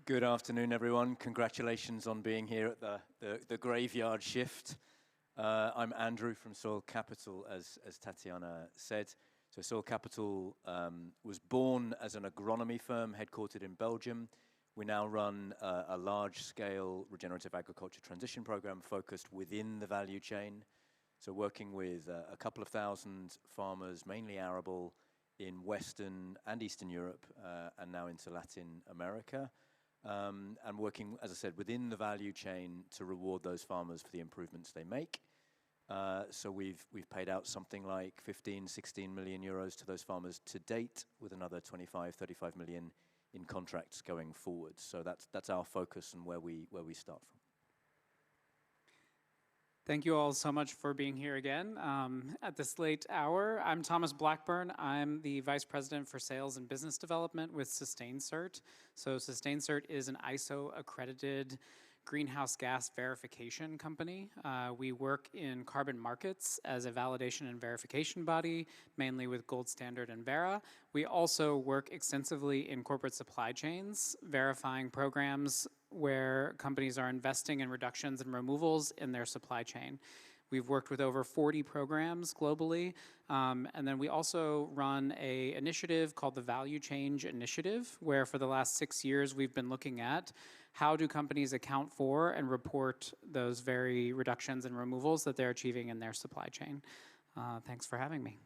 Good afternoon, everyone. Congratulations on being here at the graveyard shift. I'm Andrew from Soil Capital, as Tatiana said. So Soil Capital was born as an agronomy firm headquartered in Belgium. We now run a large-scale regenerative agriculture transition program focused within the value chain. So working with a couple of thousand farmers, mainly arable, in Western and Eastern Europe, and now into Latin America. And working, as I said, within the value chain to reward those farmers for the improvements they make. So we've paid out something like 15, 16 million euros to those farmers to date, with another 25, 35 million in contracts going forward. So that's our focus and where we start from. Thank you all so much for being here again at this late hour. I'm Thomas Blackburn. I'm the Vice President for Sales and Business Development with SustainCert. So SustainCert is an ISO accredited greenhouse gas verification company. We work in carbon markets as a validation and verification body, mainly with Gold Standard and Verra. We also work extensively in corporate supply chains, verifying programs where companies are investing in reductions and removals in their supply chain. We've worked with over 40 programs globally, and then we also run an initiative called the Value Change Initiative, where for the last 6 years we've been looking at how do companies account for and report those very reductions and removals that they're achieving in their supply chain. Thanks for having me.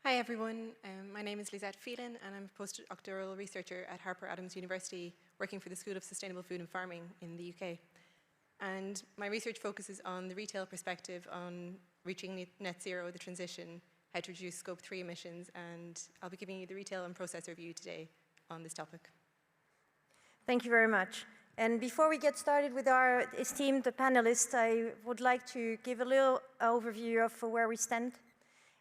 Hi everyone, my name is Lisette Phelan and I'm a postdoctoral researcher at Harper Adams University working for the School of Sustainable Food and Farming in the UK. And my research focuses on the retail perspective on reaching net zero, the transition, how to reduce scope 3 emissions, and I'll be giving you the retail and processor view today on this topic. Thank you very much. And before we get started with our esteemed panelists, I would like to give a little overview of where we stand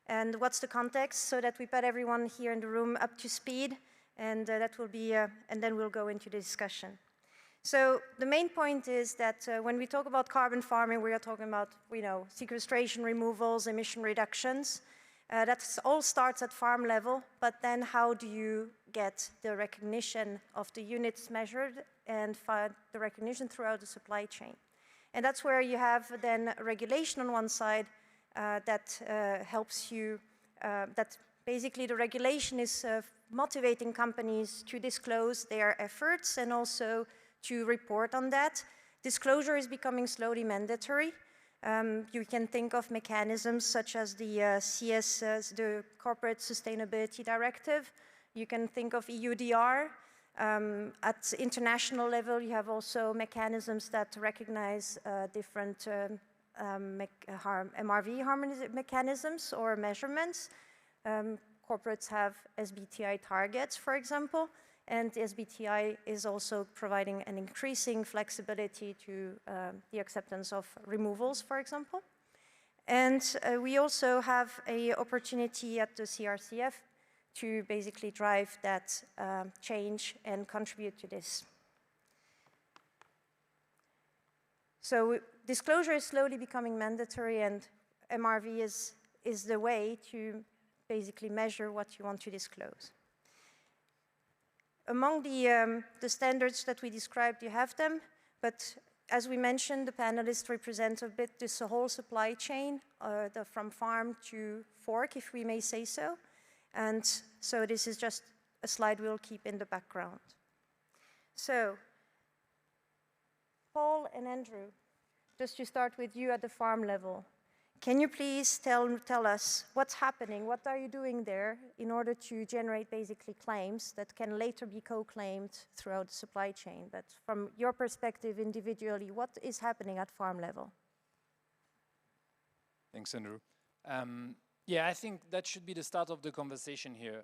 and what's the context so that we put everyone here in the room up to speed, and that will be, and then we'll go into the discussion. So the main point is that when we talk about carbon farming, we are talking about, sequestration, removals, emission reductions. That all starts at farm level, but then how do you get the recognition of the units measured and the recognition throughout the supply chain? And that's where you have then regulation on one side that helps you, that basically the regulation is motivating companies to disclose their efforts and also to report on that. Disclosure is becoming slowly mandatory. You can think of mechanisms such as the CSS, the Corporate Sustainability Directive. You can think of EUDR. At international level, you have also mechanisms that recognize different MRV mechanisms or measurements. Corporates have SBTI targets, for example. And SBTI is also providing an increasing flexibility to the acceptance of removals, for example. And we also have an opportunity at the CRCF to basically drive that change and contribute to this. So disclosure is slowly becoming mandatory, and MRV is the way to basically measure what you want to disclose. Among the standards that we described, you have them, but as we mentioned, the panelists represent a bit this whole supply chain, from farm to fork, if we may say so. And so this is just a slide we'll keep in the background. So, Paul and Andrew, just to start with you at the farm level. Can you please tell us what's happening? What are you doing there in order to generate basically claims that can later be co-claimed throughout the supply chain? But from your perspective individually, what is happening at farm level? Thanks, Andrew. Yeah, I think that should be the start of the conversation here.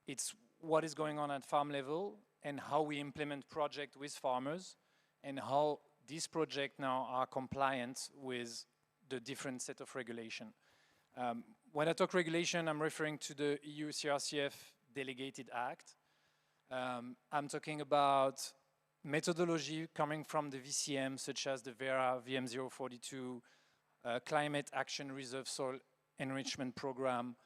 It's what is going on at farm level and how we implement projects with farmers and how these projects now are compliant with the different set of regulation. When I talk regulation, I'm referring to the EU CRCF Delegated Act. I'm talking about methodology coming from the VCM, such as the Verra VM042, Climate Action Reserve Soil Enrichment Program.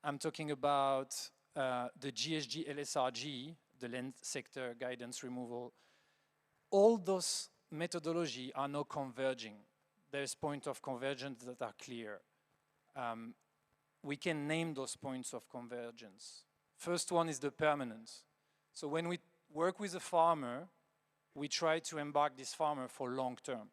I'm talking about the GSG LSRG, the land sector guidance removal. All those methodology are now converging. There's points of convergence that are clear. We can name those points of convergence. First one is the permanence. So when we work with a farmer, we try to embark this farmer for long term.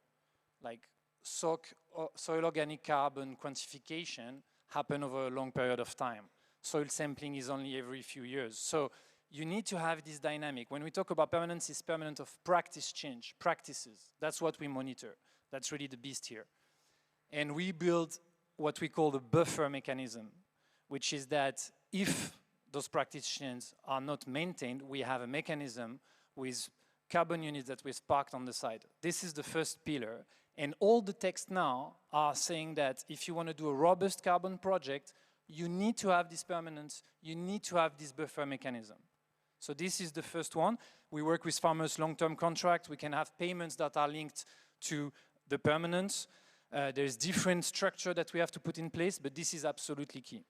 Like soil organic carbon quantification happen over a long period of time. Soil sampling is only every few years. So you need to have this dynamic. When we talk about permanence, it's permanent of practice change, practices. That's what we monitor. That's really the beast here. And we build what we call the buffer mechanism, which is that if those practice changes are not maintained, we have a mechanism with carbon units that we've parked on the side. This is the first pillar. And all the texts now are saying that if you want to do a robust carbon project, you need to have this permanence, you need to have this buffer mechanism. So this is the first one. We work with farmers long-term contract. We can have payments that are linked to the permanence. There's different structure that we have to put in place, but this is absolutely key.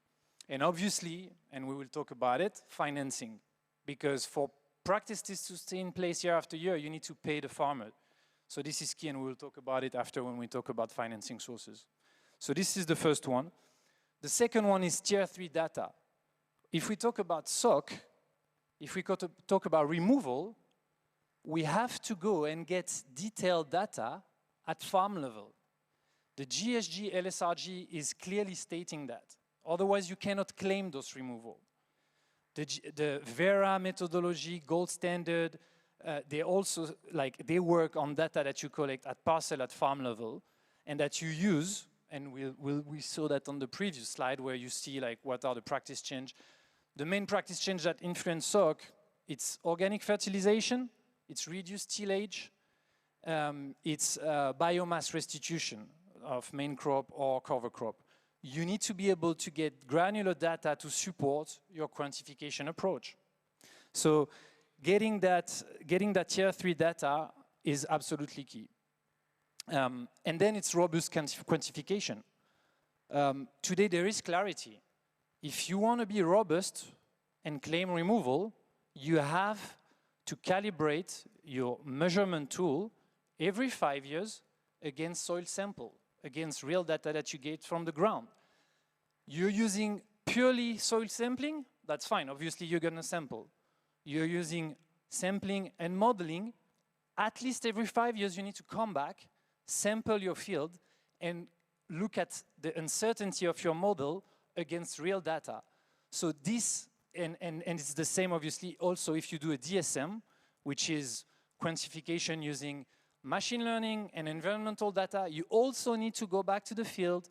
And obviously, and we will talk about it, financing. Because for practices to stay in place year after year, you need to pay the farmer. So this is key, and we will talk about it after when we talk about financing sources. So this is the first one. The second one is tier 3 data. If we talk about SOC, if we talk about removal, we have to go and get detailed data at farm level. The GSG LSRG is clearly stating that. Otherwise, you cannot claim those removal. The Vera methodology, gold standard, they also, they work on data that you collect at parcel, at farm level, and that you use, and we saw that on the previous slide where you see what are the practice change. The main practice change that influence SOC, it's organic fertilization, it's reduced tillage, it's biomass restitution of main crop or cover crop. You need to be able to get granular data to support your quantification approach. So getting that tier 3 data is absolutely key. And then it's robust quantification. Today there is clarity. If you want to be robust and claim removal, you have to calibrate your measurement tool every 5 years against soil sample, against real data that you get from the ground. You're using purely soil sampling, that's fine. Obviously, you're going to sample. You're using sampling and modeling. At least every 5 years, you need to come back, sample your field, and look at the uncertainty of your model against real data. So this, and it's the same, obviously, also if you do a DSM, which is quantification using machine learning and environmental data, you also need to go back to the field,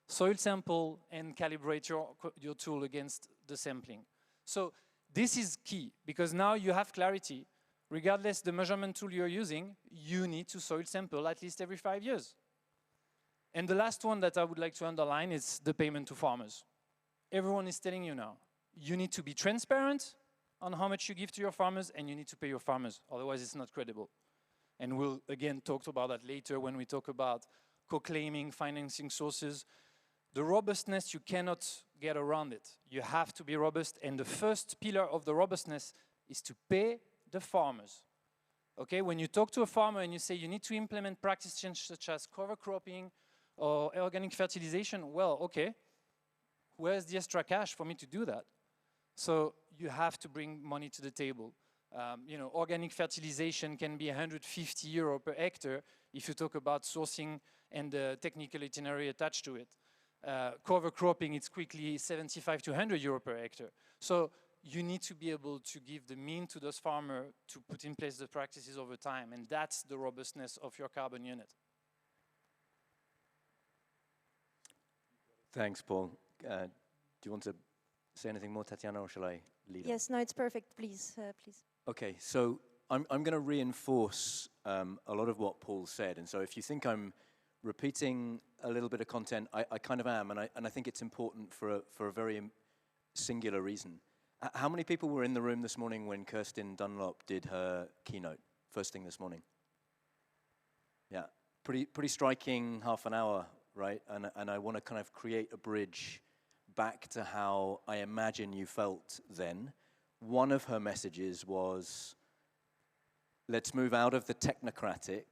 soil sample, and calibrate your tool against the sampling. So this is key, because now you have clarity. Regardless the measurement tool you're using, you need to soil sample at least every 5 years. And the last one that I would like to underline is the payment to farmers. Everyone is telling you now, you need to be transparent on how much you give to your farmers, and you need to pay your farmers, otherwise it's not credible. And we'll again talk about that later when we talk about co-claiming, financing sources. The robustness, you cannot get around it. You have to be robust, and the first pillar of the robustness is to pay the farmers. Okay, when you talk to a farmer and you say you need to implement practice change such as cover cropping or organic fertilization, well, okay, where's the extra cash for me to do that? So you have to bring money to the table. You know, organic fertilization can be 150 euro per hectare if you talk about sourcing and the technical itinerary attached to it. Cover cropping, it's quickly 75 to 100 euro per hectare. So you need to be able to give the mean to those farmers to put in place the practices over time, and that's the robustness of your carbon unit. Thanks, Paul. Do you want to say anything more, Tatiana, or shall I lead? Yes, no, it's perfect. Please, please. Okay, so I'm going to reinforce a lot of what Paul said, and so if you think I'm repeating a little bit of content, I kind of am, and I think it's important for a very singular reason. How many people were in the room this morning when Kirsten Dunlop did her keynote, first thing this morning? Yeah, pretty striking half an hour, right? And I want to kind of create a bridge back to how I imagine you felt then. One of her messages was, let's move out of the technocratic,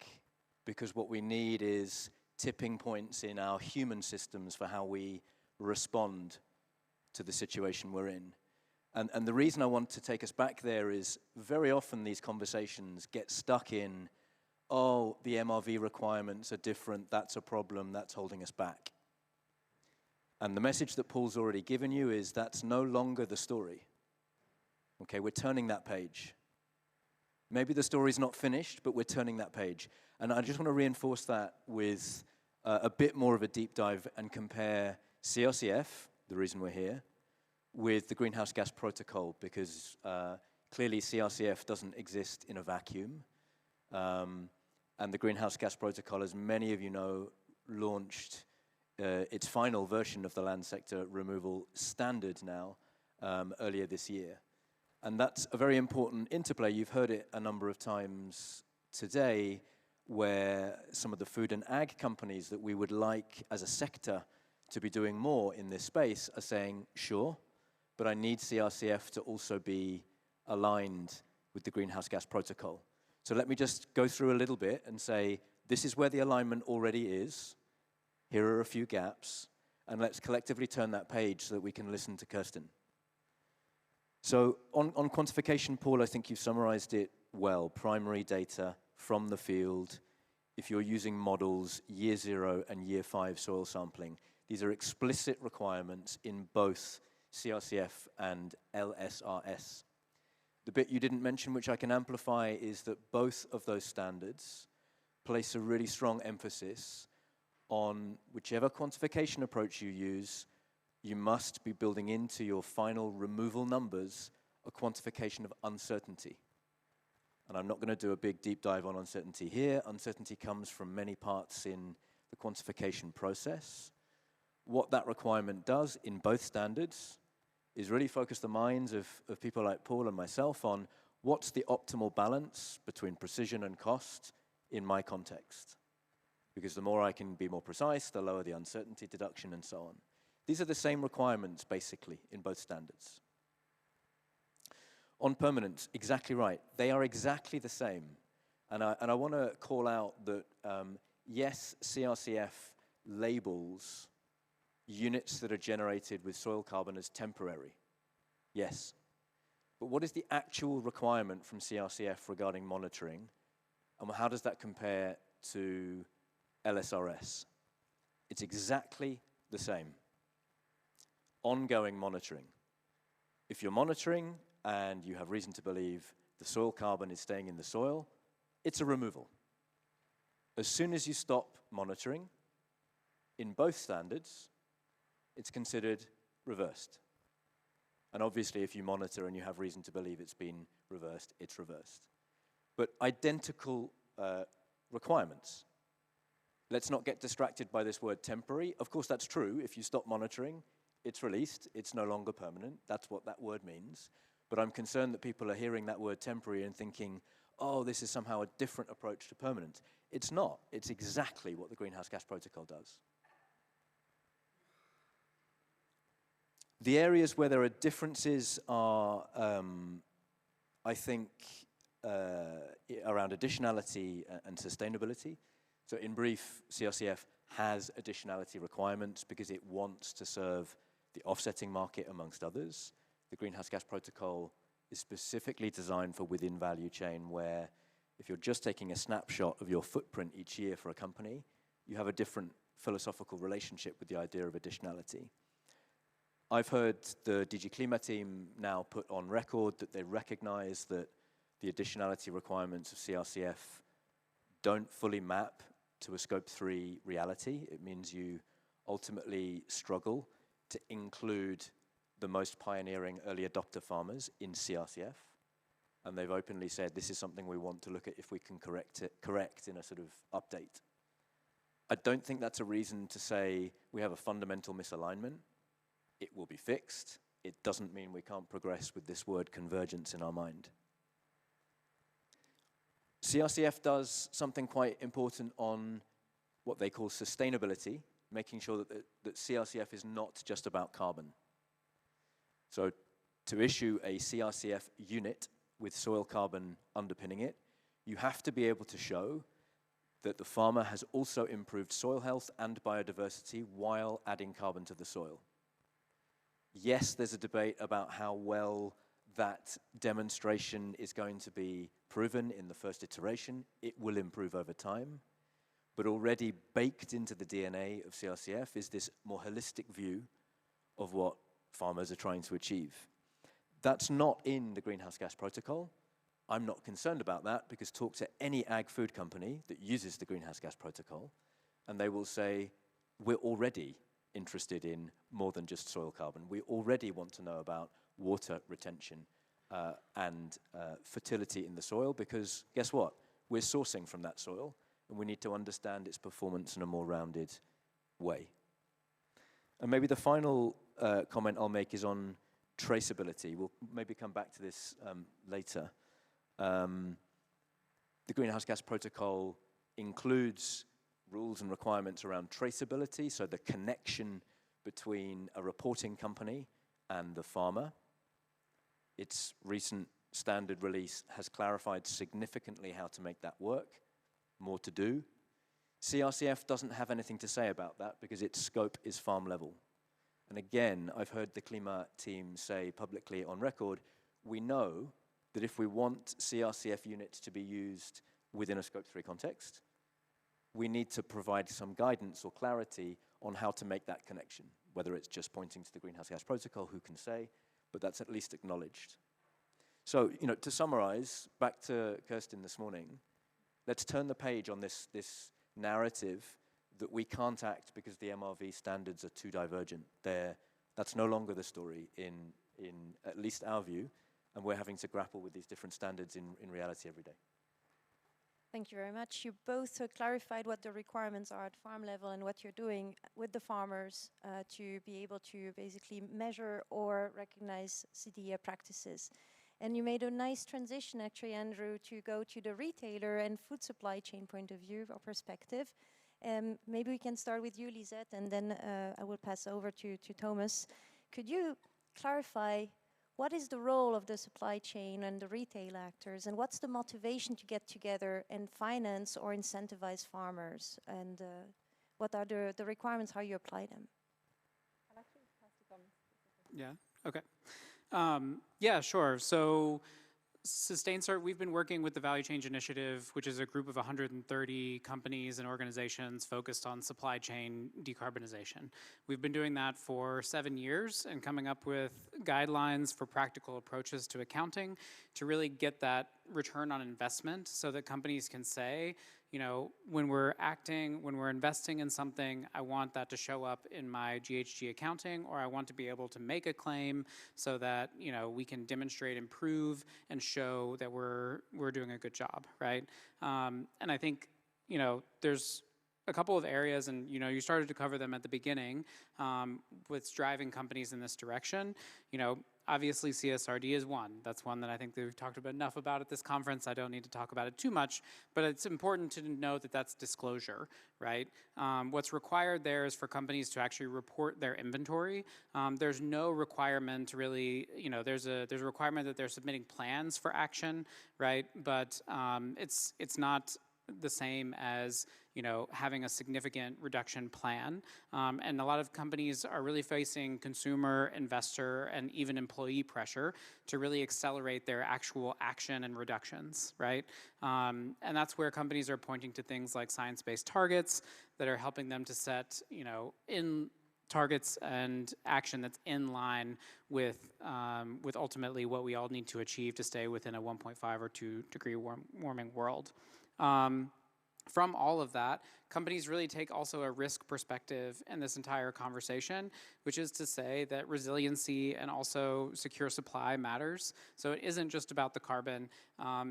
because what we need is tipping points in our human systems for how we respond to the situation we're in. And the reason I want to take us back there is very often these conversations get stuck in, oh, the MRV requirements are different, that's a problem, that's holding us back. And the message that Paul's already given you is that's no longer the story. Okay, we're turning that page. Maybe the story's not finished, but we're turning that page. And I just want to reinforce that with a bit more of a deep dive and compare CRCF, the reason we're here, with the Greenhouse Gas Protocol, because clearly CRCF doesn't exist in a vacuum. And the Greenhouse Gas Protocol, as many of you know, launched its final version of the land sector removal standard now earlier this year. And that's a very important interplay. You've heard it a number of times today, where some of the food and ag companies that we would like as a sector to be doing more in this space are saying, sure, but I need CRCF to also be aligned with the greenhouse gas protocol. So let me just go through a little bit and say, this is where the alignment already is. Here are a few gaps, and let's collectively turn that page so that we can listen to Kirsten. So on quantification, Paul, I think you've summarized it well. Primary data from the field. If you're using models, year 0 and year 5 soil sampling, these are explicit requirements in both CRCF and LSRS. The bit you didn't mention, which I can amplify, is that both of those standards place a really strong emphasis on whichever quantification approach you use, you must be building into your final removal numbers a quantification of uncertainty. And I'm not going to do a big deep dive on uncertainty here. Uncertainty comes from many parts in the quantification process. What that requirement does in both standards is really focus the minds of people like Paul and myself on what's the optimal balance between precision and cost in my context. Because the more I can be more precise, the lower the uncertainty deduction and so on. These are the same requirements, basically, in both standards. On permanence, exactly right. They are exactly the same. And I want to call out that, yes, CRCF labels units that are generated with soil carbon as temporary. Yes. But what is the actual requirement from CRCF regarding monitoring? And how does that compare to LSRS? It's exactly the same. Ongoing monitoring. If you're monitoring and you have reason to believe the soil carbon is staying in the soil, it's a removal. As soon as you stop monitoring, in both standards, it's considered reversed. And obviously, if you monitor and you have reason to believe it's been reversed, it's reversed. But identical requirements. Let's not get distracted by this word temporary. Of course, that's true. If you stop monitoring, it's released. It's no longer permanent. That's what that word means. But I'm concerned that people are hearing that word temporary and thinking, oh, this is somehow a different approach to permanent. It's not. It's exactly what the Greenhouse Gas Protocol does. The areas where there are differences are, I think, around additionality and sustainability. So in brief, CRCF has additionality requirements because it wants to serve the offsetting market amongst others. The Greenhouse Gas Protocol is specifically designed for within value chain, where if you're just taking a snapshot of your footprint each year for a company, you have a different philosophical relationship with the idea of additionality. I've heard the DG Klima team now put on record that they recognize that the additionality requirements of CRCF don't fully map to a Scope 3 reality. It means you ultimately struggle to include the most pioneering early adopter farmers in CRCF. And they've openly said this is something we want to look at if we can correct in a sort of update. I don't think that's a reason to say we have a fundamental misalignment. It will be fixed. It doesn't mean we can't progress with this word convergence in our mind. CRCF does something quite important on what they call sustainability, making sure that CRCF is not just about carbon. So to issue a CRCF unit with soil carbon underpinning it, you have to be able to show that the farmer has also improved soil health and biodiversity while adding carbon to the soil. Yes, there's a debate about how well that demonstration is going to be proven in the first iteration. It will improve over time. But already baked into the DNA of CRCF is this more holistic view of what farmers are trying to achieve. That's not in the Greenhouse Gas Protocol. I'm not concerned about that because talk to any ag food company that uses the Greenhouse Gas Protocol and they will say, we're already interested in more than just soil carbon. We already want to know about water retention and fertility in the soil because guess what? We're sourcing from that soil and we need to understand its performance in a more rounded way. And maybe the final comment I'll make is on traceability. We'll maybe come back to this later. The Greenhouse Gas Protocol includes rules and requirements around traceability, so the connection between a reporting company and the farmer. Its recent standard release has clarified significantly how to make that work. More to do. CRCF doesn't have anything to say about that because its scope is farm level. And again, I've heard the Klima team say publicly on record, we know that if we want CRCF units to be used within a Scope 3 context, we need to provide some guidance or clarity on how to make that connection, whether it's just pointing to the Greenhouse Gas Protocol, who can say, but that's at least acknowledged. So, to summarize, back to Kirsten this morning, let's turn the page on this narrative that we can't act because the MRV standards are too divergent. That's no longer the story in at least our view, and we're having to grapple with these different standards in reality every day. Thank you very much. You both clarified what the requirements are at farm level and what you're doing with the farmers to be able to basically measure or recognize CDA practices. And you made a nice transition, actually, Andrew, to go to the retailer and food supply chain point of view or perspective. Maybe we can start with you, Lisette, and then I will pass over to Thomas. Could you clarify what is the role of the supply chain and the retail actors, and what's the motivation to get together and finance or incentivize farmers? And what are the requirements, how you apply them? Yeah, okay. Yeah, sure. So SustainStart, we've been working with the Value Change Initiative, which is a group of 130 companies and organizations focused on supply chain decarbonization. We've been doing that for 7 years and coming up with guidelines for practical approaches to accounting to really get that return on investment so that companies can say, when we're investing in something, I want that to show up in my GHG accounting, or I want to be able to make a claim so that, we can demonstrate, improve, and show that we're doing a good job, right? And I think, there's a couple of areas, and you started to cover them at the beginning, with driving companies in this direction. Obviously CSRD is one. That's one that I think that we've talked about enough about at this conference. I don't need to talk about it too much, but it's important to note that that's disclosure, right? What's required there is for companies to actually report their inventory. There's no requirement really, there's a requirement that they're submitting plans for action, right? But it's not the same as having a significant reduction plan. And a lot of companies are really facing consumer, investor, and even employee pressure to really accelerate their actual action and reductions, right? And that's where companies are pointing to things like science-based targets that are helping them to set, in targets and action that's in line with ultimately what we all need to achieve to stay within a 1.5 or 2 degree warming world. From all of that, companies really take also a risk perspective in this entire conversation, which is to say that resiliency and also secure supply matters. So it isn't just about the carbon.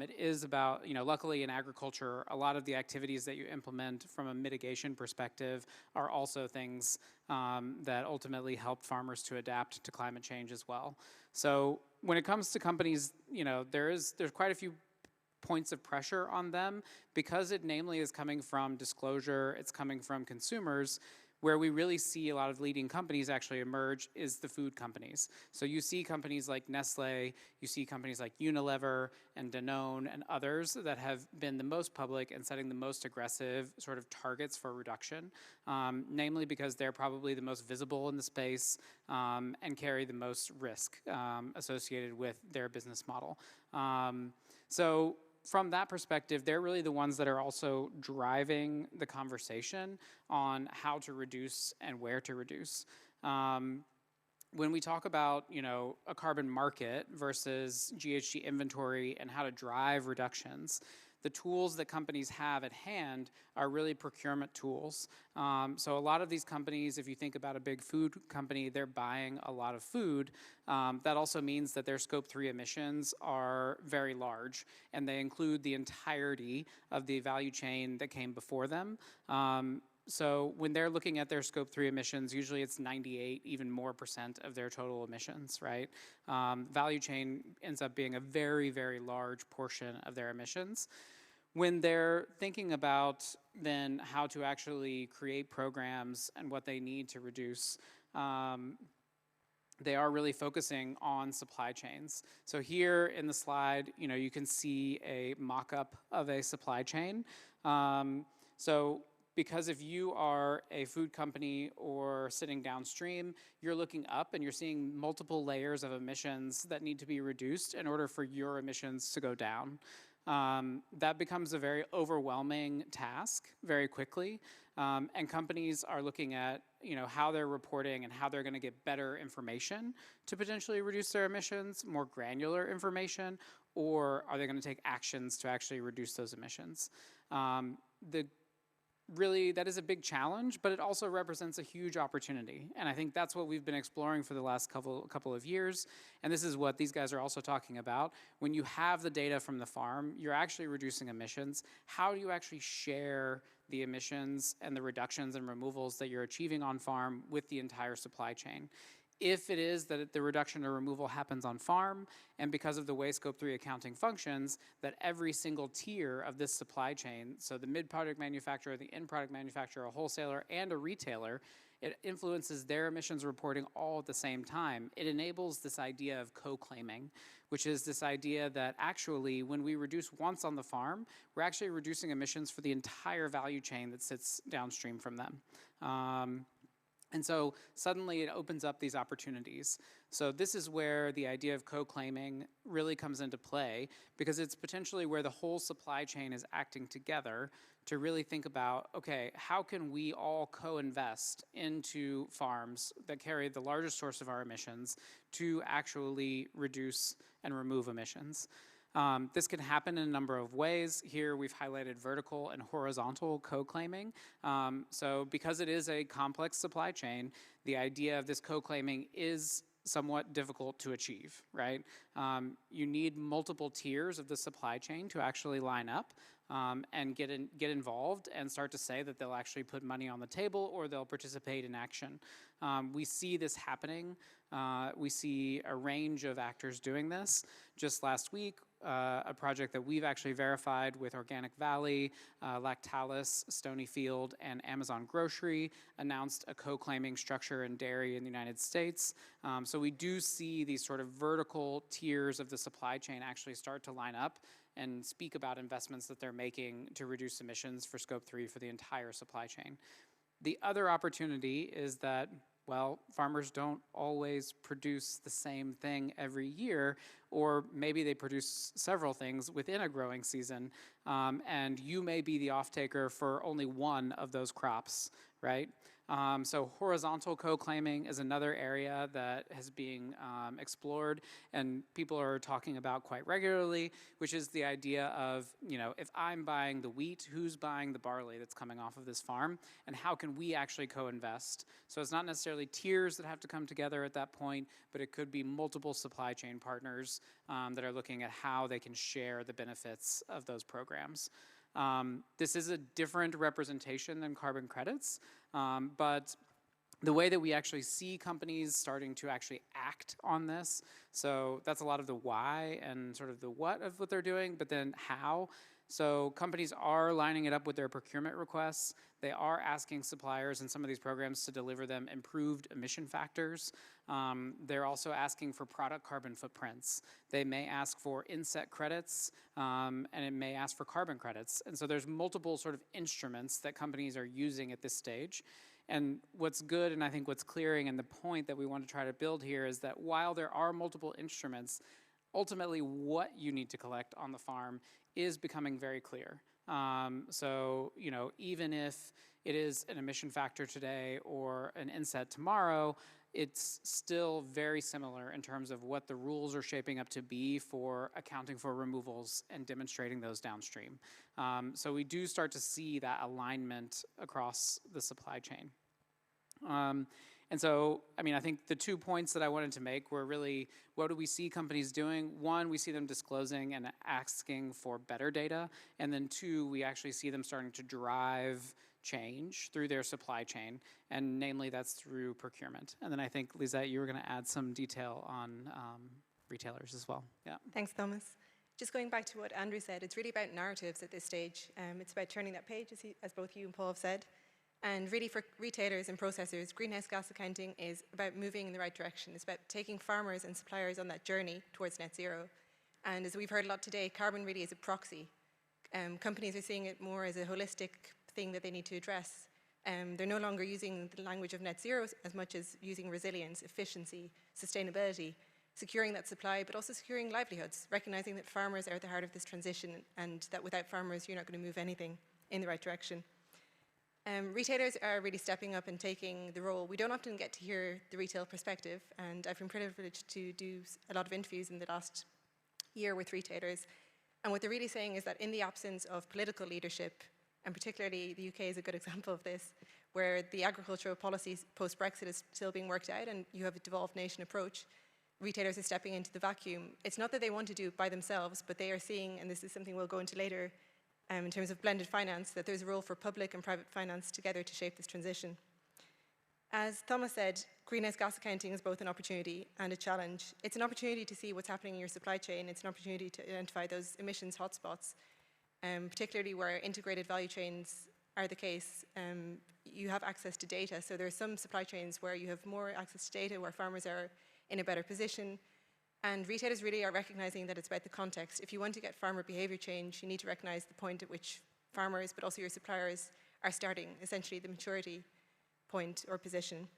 It is about, luckily in agriculture, a lot of the activities that you implement from a mitigation perspective are also things that ultimately help farmers to adapt to climate change as well. So when it comes to companies, there's quite a few points of pressure on them because it namely is coming from disclosure, it's coming from consumers. Where we really see a lot of leading companies actually emerge is the food companies. So you see companies like Nestle, you see companies like Unilever and Danone and others that have been the most public and setting the most aggressive sort of targets for reduction, namely because they're probably the most visible in the space and carry the most risk associated with their business model. So from that perspective, they're really the ones that are also driving the conversation on how to reduce and where to reduce. When we talk about, a carbon market versus GHG inventory and how to drive reductions, the tools that companies have at hand are really procurement tools. So a lot of these companies, if you think about a big food company, they're buying a lot of food. That also means that their Scope 3 emissions are very large, and they include the entirety of the value chain that came before them. So when they're looking at their scope 3 emissions, usually it's 98, even more % of their total emissions, right? Value chain ends up being a very, very large portion of their emissions. When they're thinking about then how to actually create programs and what they need to reduce, they are really focusing on supply chains. So here in the slide, you can see a mock-up of a supply chain. So because if you are a food company or sitting downstream, you're looking up and you're seeing multiple layers of emissions that need to be reduced in order for your emissions to go down. That becomes a very overwhelming task very quickly, and companies are looking at how they're reporting and how they're going to get better information to potentially reduce their emissions, more granular information, or are they going to take actions to actually reduce those emissions? Really, that is a big challenge, but it also represents a huge opportunity. And I think that's what we've been exploring for the last couple of years. And this is what these guys are also talking about. When you have the data from the farm, you're actually reducing emissions. How do you actually share the emissions and the reductions and removals that you're achieving on farm with the entire supply chain? If it is that the reduction or removal happens on farm, and because of the way Scope 3 accounting functions, that every single tier of this supply chain, so the mid-product manufacturer, the end-product manufacturer, a wholesaler, and a retailer, it influences their emissions reporting all at the same time. It enables this idea of co-claiming, which is this idea that actually when we reduce once on the farm, we're actually reducing emissions for the entire value chain that sits downstream from them. And so suddenly it opens up these opportunities. So this is where the idea of co-claiming really comes into play, because it's potentially where the whole supply chain is acting together to really think about, okay, how can we all co-invest into farms that carry the largest source of our emissions to actually reduce and remove emissions? This can happen in a number of ways. Here we've highlighted vertical and horizontal co-claiming. So because it is a complex supply chain, the idea of this co-claiming is somewhat difficult to achieve, right? You need multiple tiers of the supply chain to actually line up and get involved and start to say that they'll actually put money on the table or they'll participate in action. We see this happening. We see a range of actors doing this. Just last week, a project that we've actually verified with Organic Valley, Lactalis, Stonyfield, and Amazon Grocery announced a co-claiming structure in dairy in the United States. So we do see these sort of vertical tiers of the supply chain actually start to line up and speak about investments that they're making to reduce emissions for Scope 3 for the entire supply chain. The other opportunity is that, well, farmers don't always produce the same thing every year, or maybe they produce several things within a growing season, and you may be the off-taker for only one of those crops, right? So horizontal co-claiming is another area that has been explored and people are talking about quite regularly, which is the idea of, if I'm buying the wheat, who's buying the barley that's coming off of this farm, and how can we actually co-invest? So it's not necessarily tiers that have to come together at that point, but it could be multiple supply chain partners that are looking at how they can share the benefits of those programs. This is a different representation than carbon credits, but the way that we actually see companies starting to actually act on this, so that's a lot of the why and sort of the what of what they're doing, but then how. So companies are lining it up with their procurement requests. They are asking suppliers in some of these programs to deliver them improved emission factors. They're also asking for product carbon footprints. They may ask for inset credits, and it may ask for carbon credits. And so there's multiple sort of instruments that companies are using at this stage. And what's good, and I think what's clearing, and the point that we want to try to build here is that while there are multiple instruments, ultimately what you need to collect on the farm is becoming very clear. So, even if it is an emission factor today or an inset tomorrow, it's still very similar in terms of what the rules are shaping up to be for accounting for removals and demonstrating those downstream. So we do start to see that alignment across the supply chain. And so, I think the 2 points that I wanted to make were really, what do we see companies doing? One, we see them disclosing and asking for better data. And then 2, we actually see them starting to drive change through their supply chain, and namely that's through procurement. And then I think, Lisette, you were going to add some detail on retailers as well. Yeah. Thanks, Thomas. Just going back to what Andrew said, it's really about narratives at this stage. It's about turning that page, as both you and Paul have said. And really for retailers and processors, greenhouse gas accounting is about moving in the right direction. It's about taking farmers and suppliers on that journey towards net zero. And as we've heard a lot today, carbon really is a proxy. Companies are seeing it more as a holistic thing that they need to address. They're no longer using the language of net zero as much as using resilience, efficiency, sustainability, securing that supply, but also securing livelihoods, recognizing that farmers are at the heart of this transition and that without farmers, you're not going to move anything in the right direction. Retailers are really stepping up and taking the role. We don't often get to hear the retail perspective, and I've been privileged to do a lot of interviews in the last year with retailers. And what they're really saying is that in the absence of political leadership, and particularly the UK is a good example of this, where the agricultural policies post-Brexit is still being worked out and you have a devolved nation approach, retailers are stepping into the vacuum. It's not that they want to do it by themselves, but they are seeing, and this is something we'll go into later, in terms of blended finance, that there's a role for public and private finance together to shape this transition. As Thomas said, greenhouse gas accounting is both an opportunity and a challenge. It's an opportunity to see what's happening in your supply chain. It's an opportunity to identify those emissions hotspots, particularly where integrated value chains are the case. You have access to data. So there are some supply chains where you have more access to data, where farmers are in a better position. And retailers really are recognizing that it's about the context. If you want to get farmer behavior change, you need to recognize the point at which farmers, but also your suppliers, are starting, essentially the maturity point or position.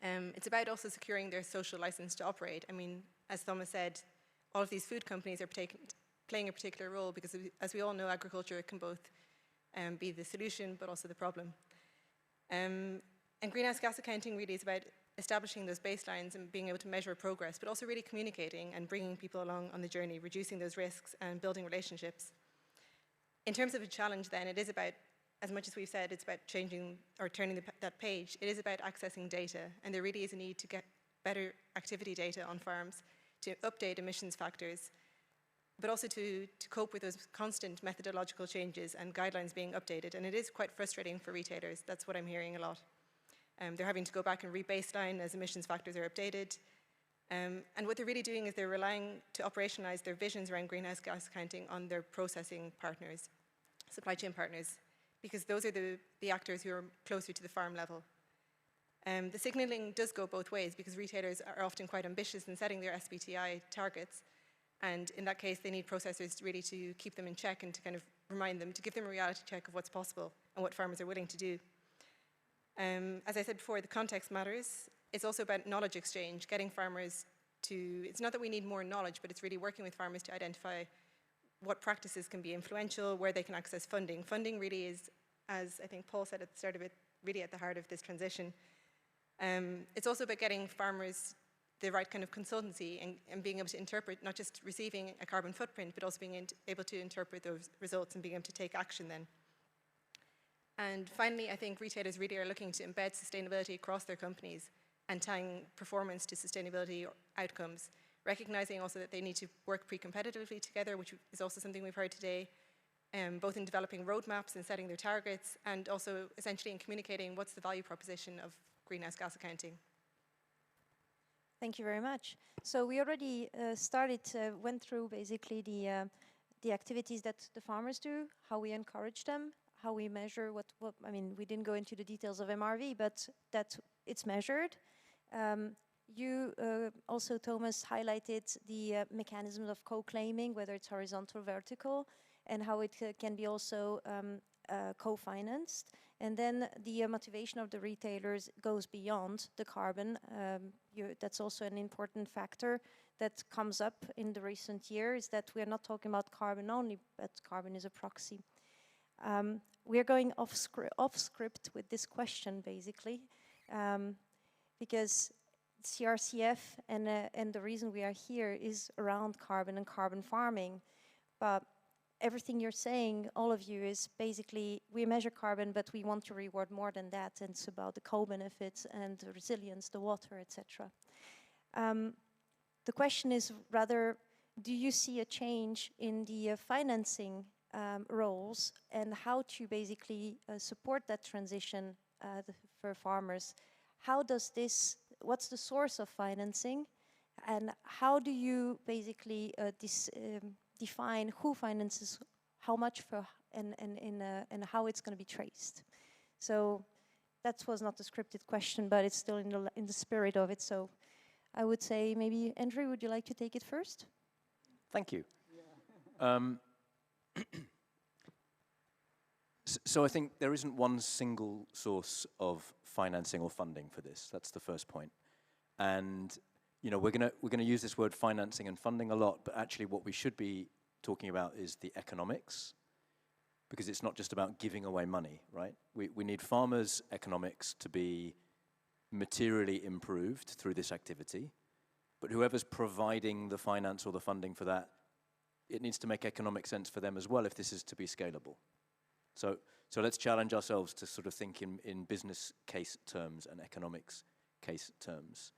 It's about also securing their social license to operate. I mean, as Thomas said, all of these food companies are playing a particular role because, as we all know, agriculture can both be the solution, but also the problem. And greenhouse gas accounting really is about establishing those baselines and being able to measure progress, but also really communicating and bringing people along on the journey, reducing those risks and building relationships. In terms of a challenge then, it is about, as much as we've said, it's about changing or turning that page, it is about accessing data, and there really is a need to get better activity data on farms, to update emissions factors, but also to cope with those constant methodological changes and guidelines being updated. And it is quite frustrating for retailers. That's what I'm hearing a lot. They're having to go back and re-baseline as emissions factors are updated. And what they're really doing is they're relying to operationalize their visions around greenhouse gas accounting on their processing partners, supply chain partners, because those are the actors who are closer to the farm level. The signaling does go both ways because retailers are often quite ambitious in setting their SBTI targets. And in that case, they need processors really to keep them in check and to kind of remind them, to give them a reality check of what's possible and what farmers are willing to do. As I said before, the context matters. It's also about knowledge exchange, getting farmers to, it's not that we need more knowledge, but it's really working with farmers to identify what practices can be influential, where they can access funding. Funding really is, as I think Paul said at the start of it, really at the heart of this transition. It's also about getting farmers the right kind of consultancy and being able to interpret, not just receiving a carbon footprint, but also being able to interpret those results and being able to take action then. And finally, I think retailers really are looking to embed sustainability across their companies and tying performance to sustainability outcomes, recognizing also that they need to work pre-competitively together, which is also something we've heard today, both in developing roadmaps and setting their targets, and also essentially in communicating what's the value proposition of greenhouse gas accounting. Thank you very much. So we already went through basically the activities that the farmers do, how we encourage them, how we measure I mean, we didn't go into the details of MRV, but that it's measured. You also, Thomas, highlighted the mechanisms of co-claiming, whether it's horizontal or vertical, and how it can be also co-financed. And then the motivation of the retailers goes beyond the carbon. That's also an important factor that comes up in the recent years, that we're not talking about carbon only, but carbon is a proxy. We're going off script with this question, basically, because CRCF and the reason we are here is around carbon and carbon farming. But everything you're saying, all of you, is basically we measure carbon, but we want to reward more than that. And it's about the co-benefits and the resilience, the water, etc. The question is rather, do you see a change in the financing roles and how to basically support that transition for farmers. How does this, what's the source of financing, and how do you basically define who finances how much for and how it's going to be traced? So that was not a scripted question, but it's still in the spirit of it. So I would say maybe, Andrew, would you like to take it first? Thank you. So I think there isn't one single source of financing or funding for this. That's the first point. And you know, we're gonna use this word financing and funding a lot, but actually what we should be talking about is the economics, because it's not just about giving away money, right? We need farmers' economics to be materially improved through this activity, but whoever's providing the finance or the funding for that, it needs to make economic sense for them as well if this is to be scalable. So let's challenge ourselves to sort of think in business case terms and economics case terms.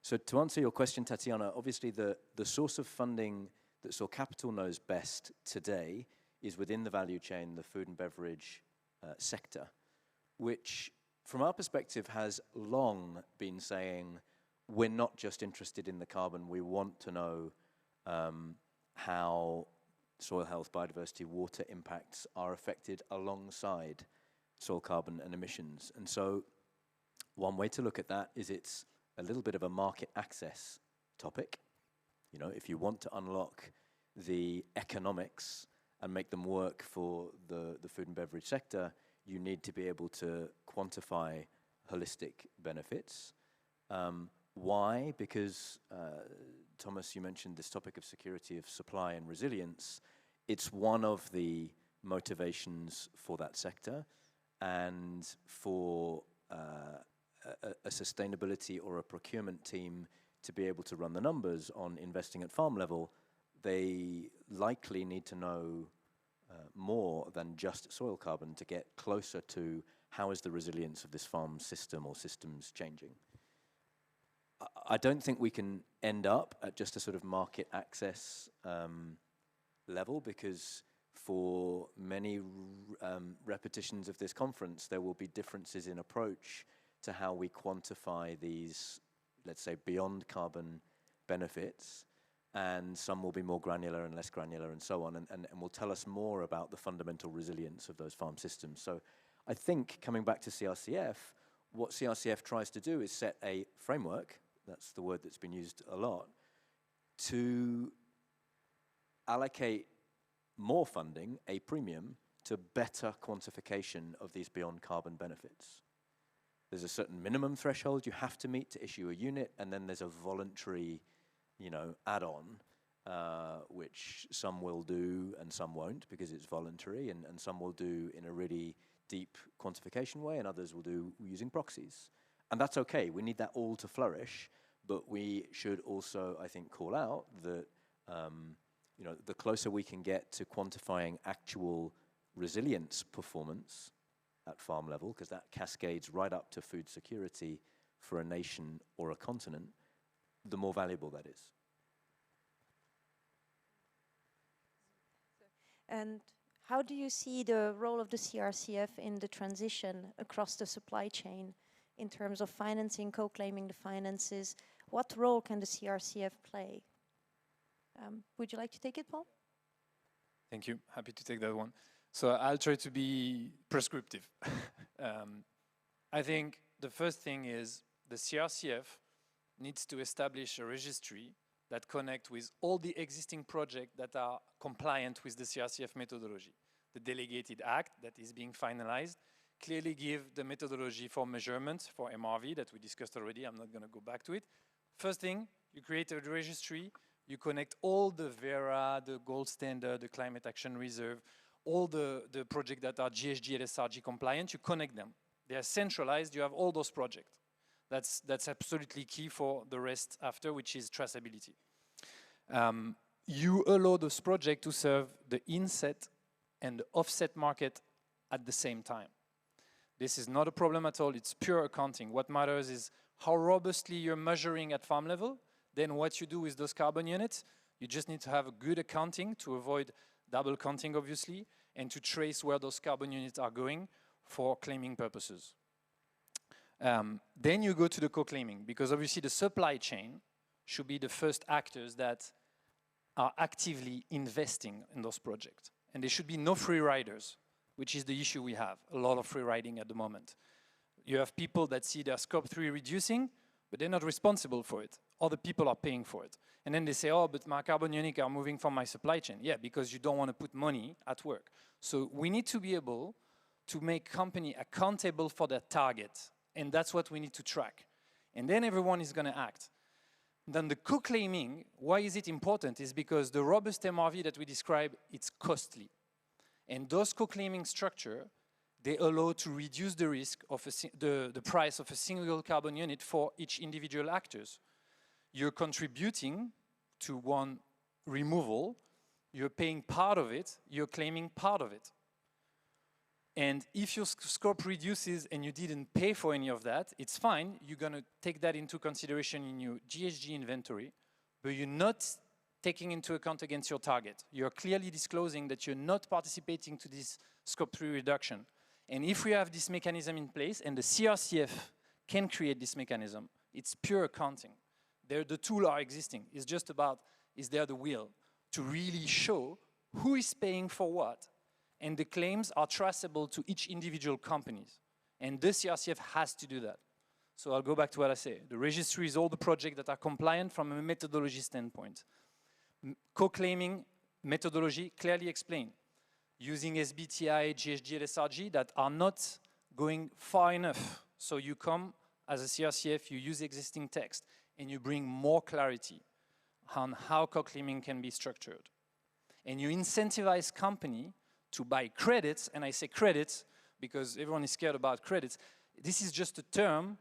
So to answer your question, Tatiana, obviously the source of funding that Soil Capital knows best today is within the value chain, the food and beverage sector, which from our perspective has long been saying, we're not just interested in the carbon, we want to know how soil health, biodiversity, water impacts are affected alongside soil carbon and emissions. And so one way to look at that is it's a little bit of a market access topic. You know, if you want to unlock the economics and make them work for the food and beverage sector, you need to be able to quantify holistic benefits. Why? Because, Thomas, you mentioned this topic of security of supply and resilience. It's one of the motivations for that sector, and for a sustainability or a procurement team to be able to run the numbers on investing at farm level, they likely need to know more than just soil carbon to get closer to how is the resilience of this farm system or systems changing. I don't think we can end up at just a sort of market access level, because for many repetitions of this conference, there will be differences in approach to how we quantify these, let's say, beyond carbon benefits, and some will be more granular and less granular and so on, and will tell us more about the fundamental resilience of those farm systems. So I think, coming back to CRCF, what CRCF tries to do is set a framework, that's the word that's been used a lot, to allocate more funding, a premium, to better quantification of these beyond carbon benefits. There's a certain minimum threshold you have to meet to issue a unit, and then there's a voluntary, you know, add-on, which some will do and some won't because it's voluntary, and some will do in a really deep quantification way, and others will do using proxies. And that's okay, we need that all to flourish, but we should also, I think, call out that you know, the closer we can get to quantifying actual resilience performance at farm level, because that cascades right up to food security for a nation or a continent, the more valuable that is. And how do you see the role of the CRCF in the transition across the supply chain in terms of financing, co-claiming the finances? What role can the CRCF play? Would you like to take it, Paul? Thank you. Happy to take that one. So I'll try to be prescriptive. I think the first thing is the CRCF needs to establish a registry that connects with all the existing projects that are compliant with the CRCF methodology. The delegated act that is being finalized clearly give the methodology for measurement for MRV that we discussed already. I'm not going to go back to it. First thing, you create a registry, you connect all the Vera, the Gold Standard, the Climate Action Reserve, all the projects that are GHG, LSRG compliant, you connect them. They are centralized, you have all those projects. That's absolutely key for the rest after, which is traceability. You allow those projects to serve the inset and the offset market at the same time. This is not a problem at all, it's pure accounting. What matters is how robustly you're measuring at farm level, then what you do with those carbon units. You just need to have a good accounting to avoid double counting obviously, and to trace where those carbon units are going for claiming purposes. Then you go to the co-claiming, because obviously the supply chain should be the first actors that are actively investing in those projects. And there should be no free riders, which is the issue we have, a lot of free riding at the moment. You have people that see their scope 3 reducing, but they're not responsible for it. Other people are paying for it. And then they say, oh, but my carbon units are moving from my supply chain. Yeah, because you don't want to put money at work. So we need to be able to make company accountable for their target. And that's what we need to track. And then everyone is going to act. Then the co-claiming, why is it important? Is because the robust MRV that we describe, it's costly. And those co-claiming structure, they allow to reduce the risk of the price of a single carbon unit for each individual actors. You're contributing to one removal, you're paying part of it, you're claiming part of it. And if your scope reduces and you didn't pay for any of that, it's fine. You're going to take that into consideration in your GHG inventory, but you're not taking into account against your target. You're clearly disclosing that you're not participating to this scope 3 reduction. And if we have this mechanism in place, and the CRCF can create this mechanism, it's pure accounting. The tools are existing. It's just about, is there the will to really show who is paying for what? And the claims are traceable to each individual companies. And the CRCF has to do that. So I'll go back to what I say. The registry is all the projects that are compliant from a methodology standpoint. Co-claiming methodology clearly explained. Using SBTi, GHG, LSRG that are not going far enough. So you come as a CRCF, you use existing text, and you bring more clarity on how co-claiming can be structured. And you incentivize company to buy credits, and I say credits because everyone is scared about credits. This is just a term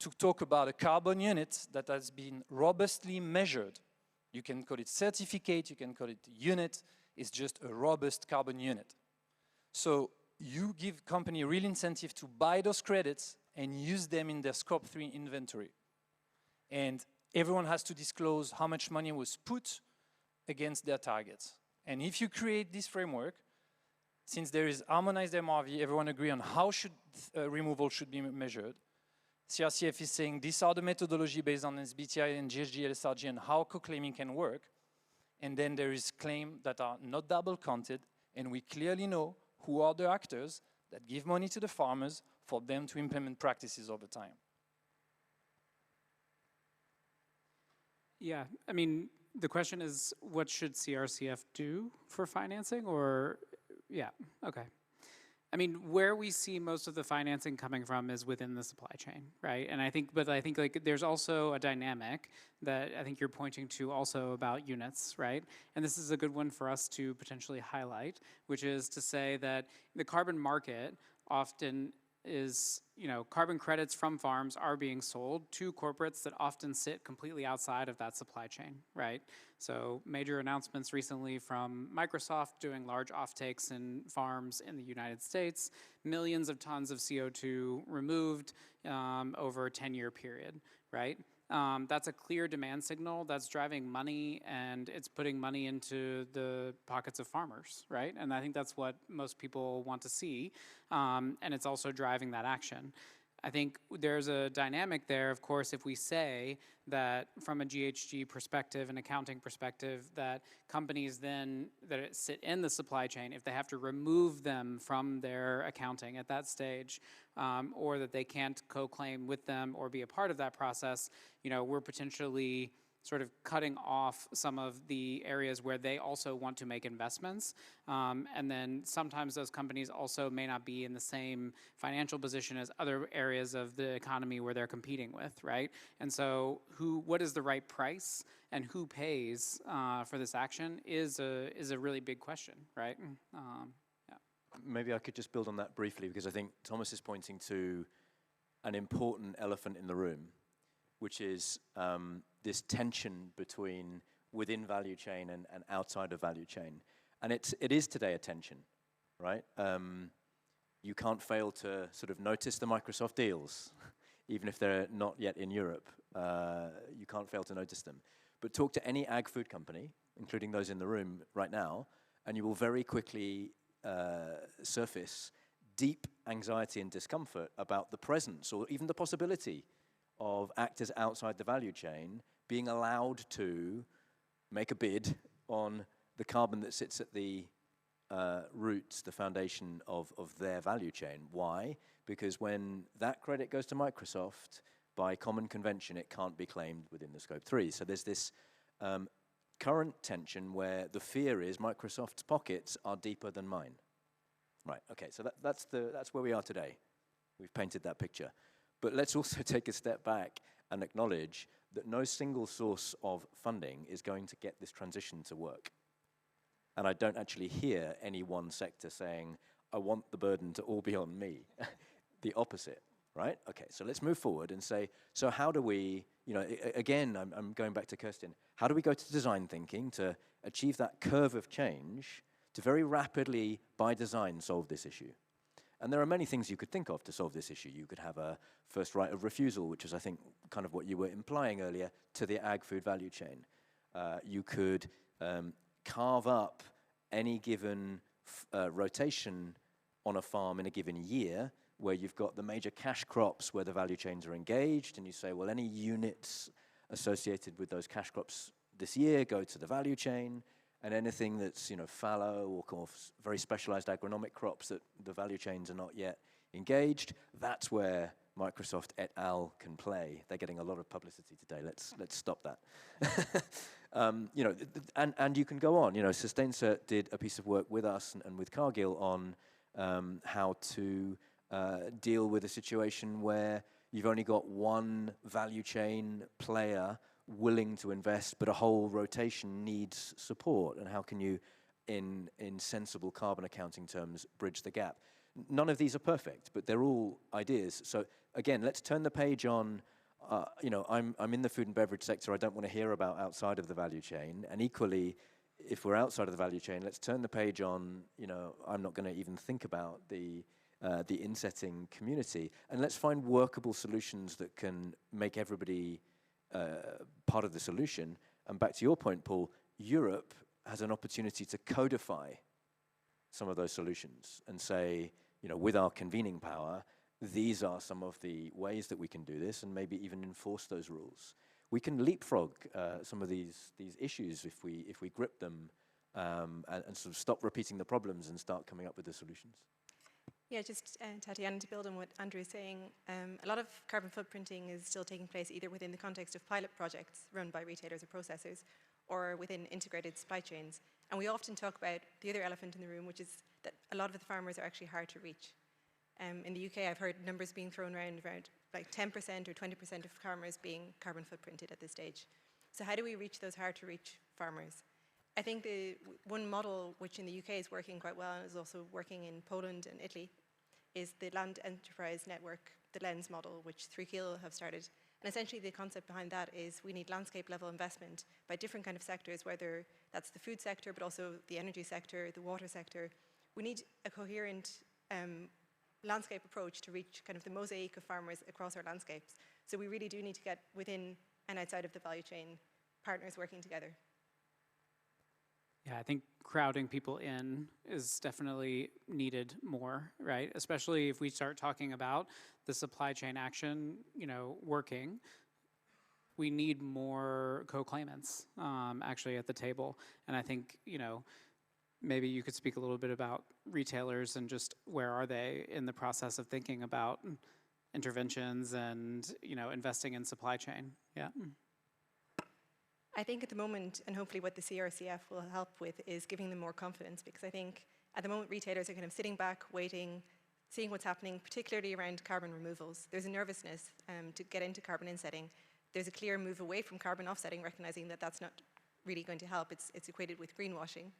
to talk about a carbon unit that has been robustly measured. You can call it certificate, you can call it unit, it's just a robust carbon unit. So you give company real incentive to buy those credits and use them in their scope 3 inventory. And everyone has to disclose how much money was put against their targets. And if you create this framework, since there is harmonized MRV, everyone agree on how removal should be measured. CRCF is saying these are the methodology based on SBTi and GHG, LSRG and how co-claiming can work. And then there is claims that are not double counted, and we clearly know who are the actors that give money to the farmers for them to implement practices over time. Yeah, I mean, the question is, what should CRCF do for financing, or, yeah, okay. I mean, where we see most of the financing coming from is within the supply chain, right? And I think like there's also a dynamic that I think you're pointing to also about units, right? And this is a good one for us to potentially highlight, which is to say that the carbon market often is, you know, carbon credits from farms are being sold to corporates that often sit completely outside of that supply chain, right? So major announcements recently from Microsoft doing large offtakes in farms in the United States, millions of tons of CO2 removed over a 10-year period, right? That's a clear demand signal that's driving money, and it's putting money into the pockets of farmers, right? And I think that's what most people want to see, and it's also driving that action. I think there's a dynamic there, of course, if we say that from a GHG perspective and accounting perspective, that companies then that sit in the supply chain, if they have to remove them from their accounting at that stage, or that they can't co-claim with them or be a part of that process, you know, we're potentially sort of cutting off some of the areas where they also want to make investments. And then sometimes those companies also may not be in the same financial position as other areas of the economy where they're competing with, right? And so what is the right price and who pays for this action is a really big question, right? Yeah. Maybe I could just build on that briefly, because I think Thomas is pointing to an important elephant in the room, which is this tension between within value chain and outside of value chain. And it is today a tension, right? You can't fail to sort of notice the Microsoft deals, even if they're not yet in Europe. You can't fail to notice them. But talk to any ag food company, including those in the room right now, and you will very quickly surface deep anxiety and discomfort about the presence or even the possibility of actors outside the value chain being allowed to make a bid on the carbon that sits at the roots, the foundation of their value chain. Why? Because when that credit goes to Microsoft, by common convention, it can't be claimed within the scope 3. So there's this current tension where the fear is Microsoft's pockets are deeper than mine. Right, okay, so that's where we are today. We've painted that picture. But let's also take a step back and acknowledge that no single source of funding is going to get this transition to work. And I don't actually hear any one sector saying, I want the burden to all be on me. The opposite, right? Okay, so let's move forward and say, so how do we, again, I'm going back to Kirsten, how do we go to design thinking to achieve that curve of change to very rapidly, by design, solve this issue? And there are many things you could think of to solve this issue. You could have a first right of refusal, which is, I think, kind of what you were implying earlier, to the ag-food value chain. You could carve up any given rotation on a farm in a given year where you've got the major cash crops where the value chains are engaged, and you say, well, any units associated with those cash crops this year go to the value chain, and anything that's fallow or very specialized agronomic crops that the value chains are not yet engaged, that's where Microsoft et al. Can play. They're getting a lot of publicity today. Let's stop that. And you can go on. Sustainsa did a piece of work with us and with Cargill on how to deal with a situation where you've only got one value chain player willing to invest, but a whole rotation needs support. And how can you, in sensible carbon accounting terms, bridge the gap? None of these are perfect, but they're all ideas. So again, let's turn the page on. I'm in the food and beverage sector. I don't want to hear about outside of the value chain. And equally, if we're outside of the value chain, let's turn the page on. I'm not going to even think about the insetting community, and let's find workable solutions that can make everybody part of the solution. And back to your point, Paul, Europe has an opportunity to codify some of those solutions and say, with our convening power, these are some of the ways that we can do this, and maybe even enforce those rules. We can leapfrog some of these issues if we grip them and sort of stop repeating the problems and start coming up with the solutions. Yeah, just Tatiana, to build on what Andrew is saying, a lot of carbon footprinting is still taking place either within the context of pilot projects run by retailers or processors, or within integrated supply chains. And we often talk about the other elephant in the room, which is that a lot of the farmers are actually hard to reach. In the UK, I've heard numbers being thrown around like 10% or 20% of farmers being carbon footprinted at this stage. So how do we reach those hard to reach farmers? I think the one model which in the UK is working quite well and is also working in Poland and Italy is the Land Enterprise Network, the LENS model, which 3Keel have started. And essentially the concept behind that is we need landscape level investment by different kind of sectors, whether that's the food sector, but also the energy sector, the water sector. We need a coherent landscape approach to reach kind of the mosaic of farmers across our landscapes. So we really do need to get within and outside of the value chain partners working together. Yeah, I think crowding people in is definitely needed more, right? Especially if we start talking about the supply chain action, working. We need more co-claimants actually at the table. And I think, maybe you could speak a little bit about retailers and just where are they in the process of thinking about interventions and, investing in supply chain. Yeah. I think at the moment, and hopefully what the CRCF will help with, is giving them more confidence, because I think at the moment retailers are kind of sitting back, waiting, seeing what's happening, particularly around carbon removals. There's a nervousness to get into carbon insetting. There's a clear move away from carbon offsetting, recognizing that that's not really going to help. It's equated with greenwashing.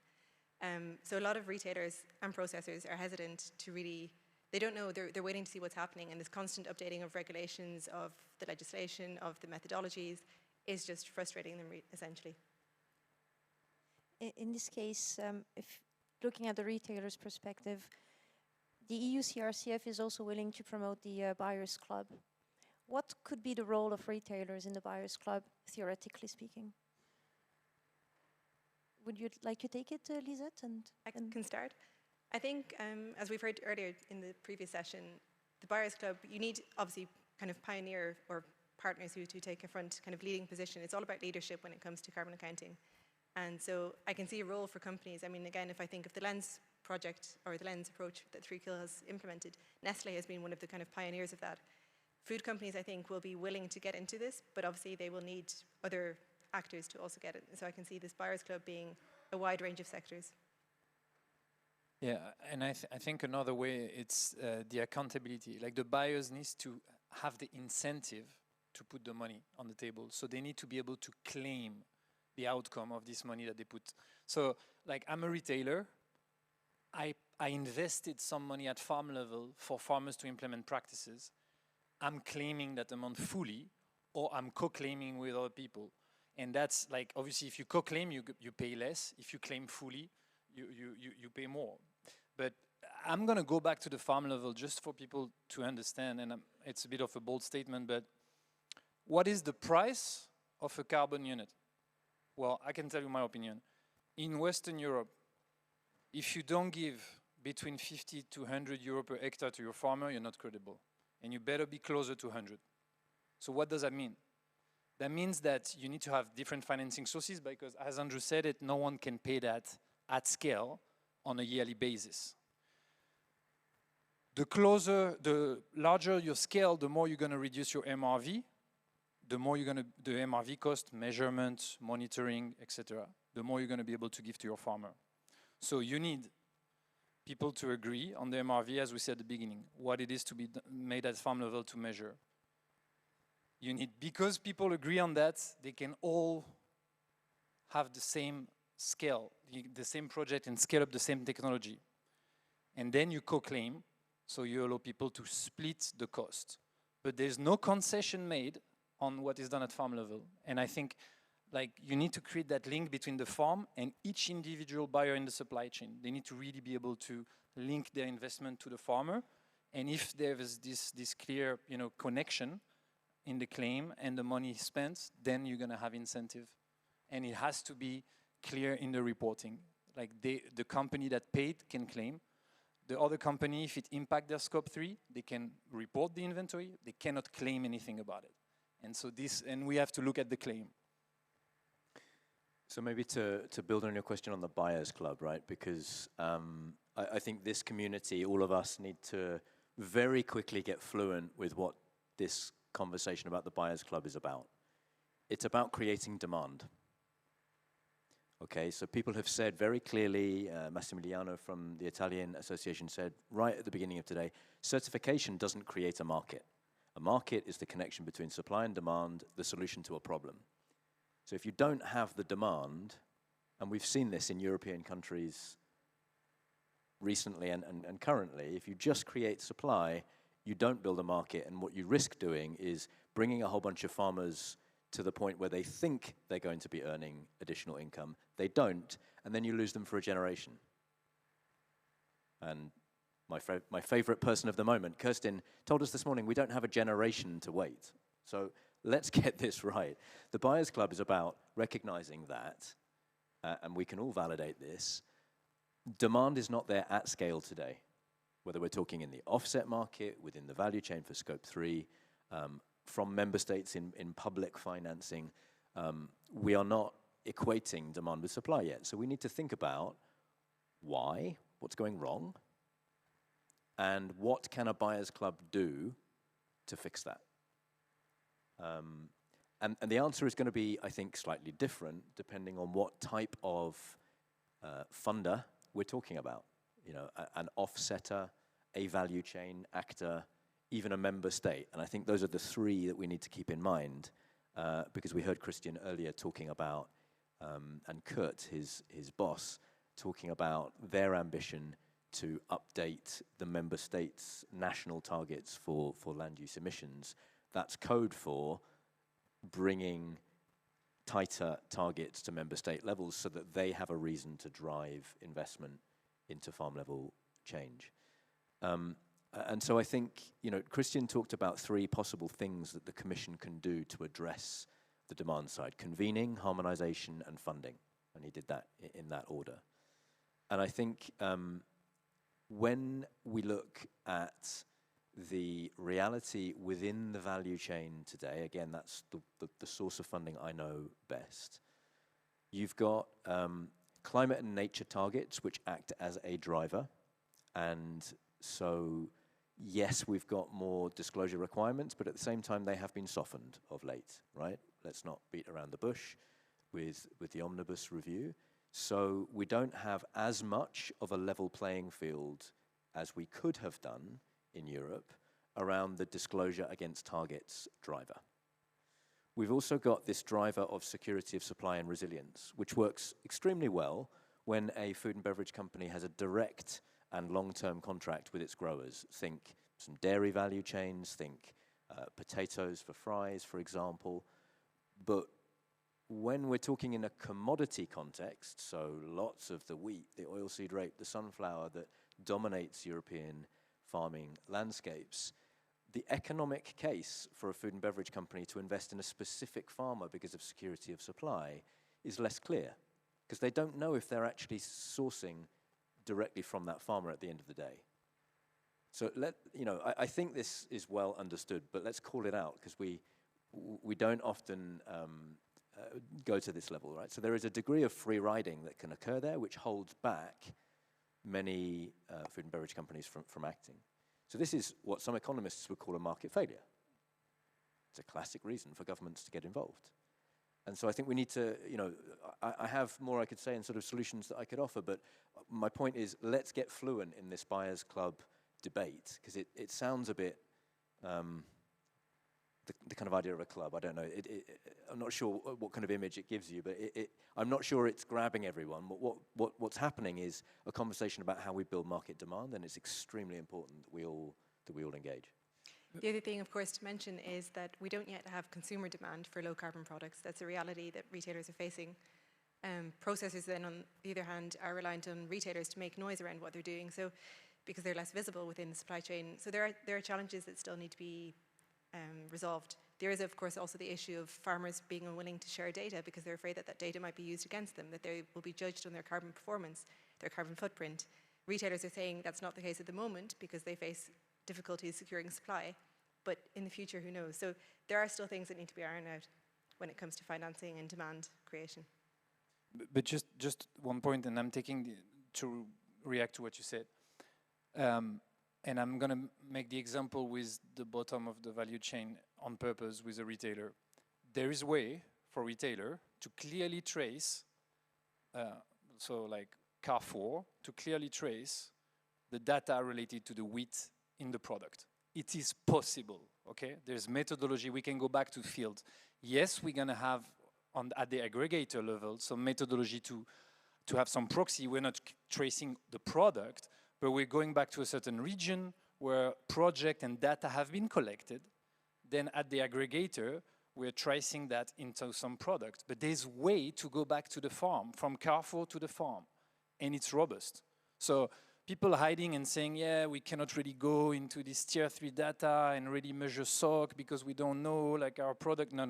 So a lot of retailers and processors are hesitant to really, they don't know, they're waiting to see what's happening, and this constant updating of regulations, of the legislation, of the methodologies, is just frustrating them, essentially. In this case, if looking at the retailer's perspective, the EU CRCF is also willing to promote the Buyers Club. What could be the role of retailers in the Buyers Club, theoretically speaking? would you like to take it, Lisette? I can start. I think, as we've heard earlier in the previous session, the Buyers Club, you need obviously kind of pioneer or partners who take a front kind of leading position. It's all about leadership when it comes to carbon accounting. And so I can see a role for companies. I mean, again, if I think of the Lens project or the Lens approach that 3Kill has implemented, Nestle has been one of the kind of pioneers of that. Food companies, I think, will be willing to get into this, but obviously they will need other actors to also get it. So I can see this Buyers Club being a wide range of sectors. Yeah, and I think another way, it's the accountability. Like the buyers need to have the incentive to put the money on the table. So they need to be able to claim the outcome of this money that they put. So like I'm a retailer, I invested some money at farm level for farmers to implement practices. I'm claiming that amount fully, or I'm co-claiming with other people. And that's like, obviously if you co-claim, you pay less. If you claim fully, you pay more. But I'm gonna go back to the farm level just for people to understand, and it's a bit of a bold statement, but what is the price of a carbon unit? Well, I can tell you my opinion. In Western Europe, if you don't give between 50 to 100 euro per hectare to your farmer, you're not credible. And you better be closer to 100. So what does that mean? That means that you need to have different financing sources because, as Andrew said it, no one can pay that at scale on a yearly basis. The larger your scale, the more you're going to reduce your MRV, the more the MRV cost, measurement, monitoring, etc., the more you're going to be able to give to your farmer. So you need people to agree on the MRV, as we said at the beginning, what it is to be made at farm level to measure. You need, because people agree on that, they can all have the same scale, the same project and scale up the same technology. And then you co-claim, so you allow people to split the cost. But there's no concession made on what is done at farm level. And I think like you need to create that link between the farm and each individual buyer in the supply chain. They need to really be able to link their investment to the farmer. And if there is this clear, connection in the claim and the money spent, then you're gonna have incentive. And it has to be clear in the reporting. Like the company that paid can claim. The other company, if it impacts their scope 3, they can report the inventory. They cannot claim anything about it. And so and we have to look at the claim. So maybe to build on your question on the Buyers Club, right? Because I think this community, all of us need to very quickly get fluent with what this conversation about the Buyers Club is about. It's about creating demand. Okay, so people have said very clearly, Massimiliano from the Italian Association said right at the beginning of today, certification doesn't create a market. A market is the connection between supply and demand, the solution to a problem. So if you don't have the demand, and we've seen this in European countries recently and currently, if you just create supply, you don't build a market, and what you risk doing is bringing a whole bunch of farmers to the point where they think they're going to be earning additional income. They don't, and then you lose them for a generation. And my favorite person of the moment, Kirsten, told us this morning, we don't have a generation to wait. So let's get this right. The Buyers Club is about recognizing that, and we can all validate this. Demand is not there at scale today, whether we're talking in the offset market, within the value chain for scope 3, from member states in public financing. We are not equating demand with supply yet. So we need to think about why, what's going wrong, and what can a Buyers Club do to fix that? And the answer is going to be, I think, slightly different depending on what type of funder we're talking about. An offsetter, a value chain actor, even a member state. And I think those are the three that we need to keep in mind because we heard Christian earlier talking about, and Kurt, his boss, talking about their ambition to update the member states' national targets for land use emissions. That's code for bringing tighter targets to member state levels so that they have a reason to drive investment into farm level change. And so I think, Christian talked about 3 possible things that the Commission can do to address the demand side: convening, harmonization, and funding. and he did that in that order. And I think when we look at the reality within the value chain today, again, that's the source of funding I know best. You've got climate and nature targets, which act as a driver. And so, yes, we've got more disclosure requirements, but at the same time, they have been softened of late, right? Let's not beat around the bush with the omnibus review. So we don't have as much of a level playing field as we could have done in Europe around the disclosure against targets driver. We've also got this driver of security of supply and resilience, which works extremely well when a food and beverage company has a direct and long-term contract with its growers. Think some dairy value chains, think potatoes for fries, for example. But when we're talking in a commodity context, so lots of the wheat, the oilseed rape, the sunflower that dominates European farming landscapes, the economic case for a food and beverage company to invest in a specific farmer because of security of supply is less clear, because they don't know if they're actually sourcing directly from that farmer at the end of the day. So I think this is well understood, but let's call it out, because we don't often go to this level, right? So there is a degree of free riding that can occur there, which holds back many food and beverage companies from acting. So this is what some economists would call a market failure. It's a classic reason for governments to get involved. And so I think we need to, I have more I could say in sort of solutions that I could offer, but my point is, let's get fluent in this buyers club debate, because it sounds a bit the kind of idea of a club. I don't know. I'm not sure what kind of image it gives you, but I'm not sure it's grabbing everyone. What's happening is a conversation about how we build market demand, and it's extremely important that we all engage. The other thing, of course, to mention is that we don't yet have consumer demand for low-carbon products. That's a reality that retailers are facing. Processors then, on the other hand, are reliant on retailers to make noise around what they're doing, so because they're less visible within the supply chain. So there are challenges that still need to be resolved. There is, of course, also the issue of farmers being unwilling to share data because they're afraid that that data might be used against them, that they will be judged on their carbon performance, their carbon footprint. Retailers are saying that's not the case at the moment because they face difficulties securing supply, but in the future, who knows? So there are still things that need to be ironed out when it comes to financing and demand creation. But just one point, and I'm taking to react to what you said. And I'm going to make the example with the bottom of the value chain on purpose with a retailer. There is a way for a retailer to clearly trace, so like Carrefour, to clearly trace the data related to the wheat in the product. It is possible, okay? There's methodology. We can go back to field. Yes, we're going to have at the aggregator level some methodology to have some proxy. We're not tracing the product, but we're going back to a certain region where project and data have been collected. Then at the aggregator, we're tracing that into some product. But there's a way to go back to the farm, from Carrefour to the farm, and it's robust. So people hiding and saying, yeah, we cannot really go into this tier 3 data and really measure SOC because we don't know like our product. No.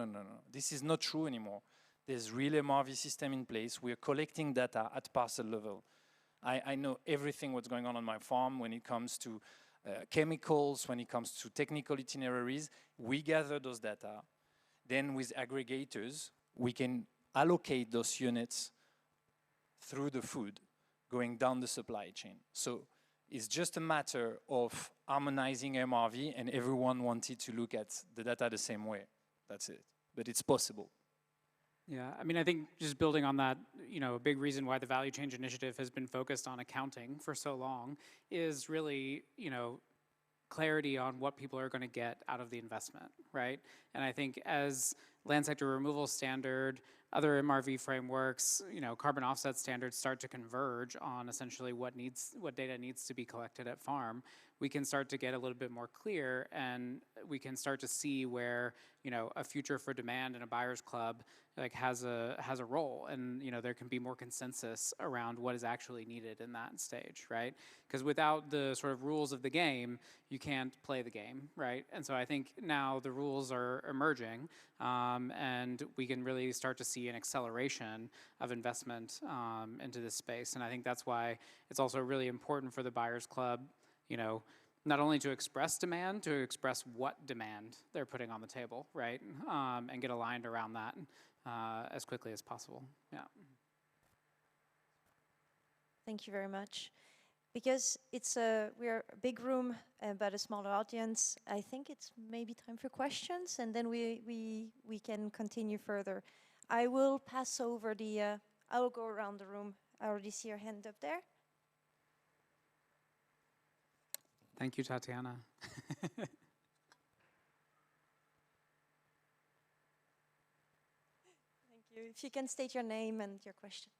This is not true anymore. There's really a MRV system in place. We're collecting data at parcel level. I know everything what's going on my farm when it comes to chemicals, when it comes to technical itineraries. We gather those data. Then with aggregators, we can allocate those units through the food, going down the supply chain. So it's just a matter of harmonizing MRV, and everyone wanted to look at the data the same way. That's it. But it's possible. Yeah, I mean, I think just building on that, a big reason why the Value Change Initiative has been focused on accounting for so long is really, clarity on what people are going to get out of the investment, right? And I think as land sector removal standard, other MRV frameworks, carbon offset standards start to converge on essentially what data needs to be collected at farm, we can start to get a little bit more clear, and we can start to see where a future for demand in a buyer's club has a role, and there can be more consensus around what is actually needed in that stage, right? Because without the sort of rules of the game, you can't play the game, right? And so I think now the rules are emerging, and we can really start to see see an acceleration of investment into this space. And I think that's why it's also really important for the Buyers Club, you know, not only to express demand, to express what demand they're putting on the table, right? And get aligned around that as quickly as possible, yeah. Thank you very much. Because we're a big room but a smaller audience, I think it's maybe time for questions, and then we can continue further. I will pass over I will go around the room. I already see your hand up there. Thank you, Tatiana. Thank you. If you can state your name and your question.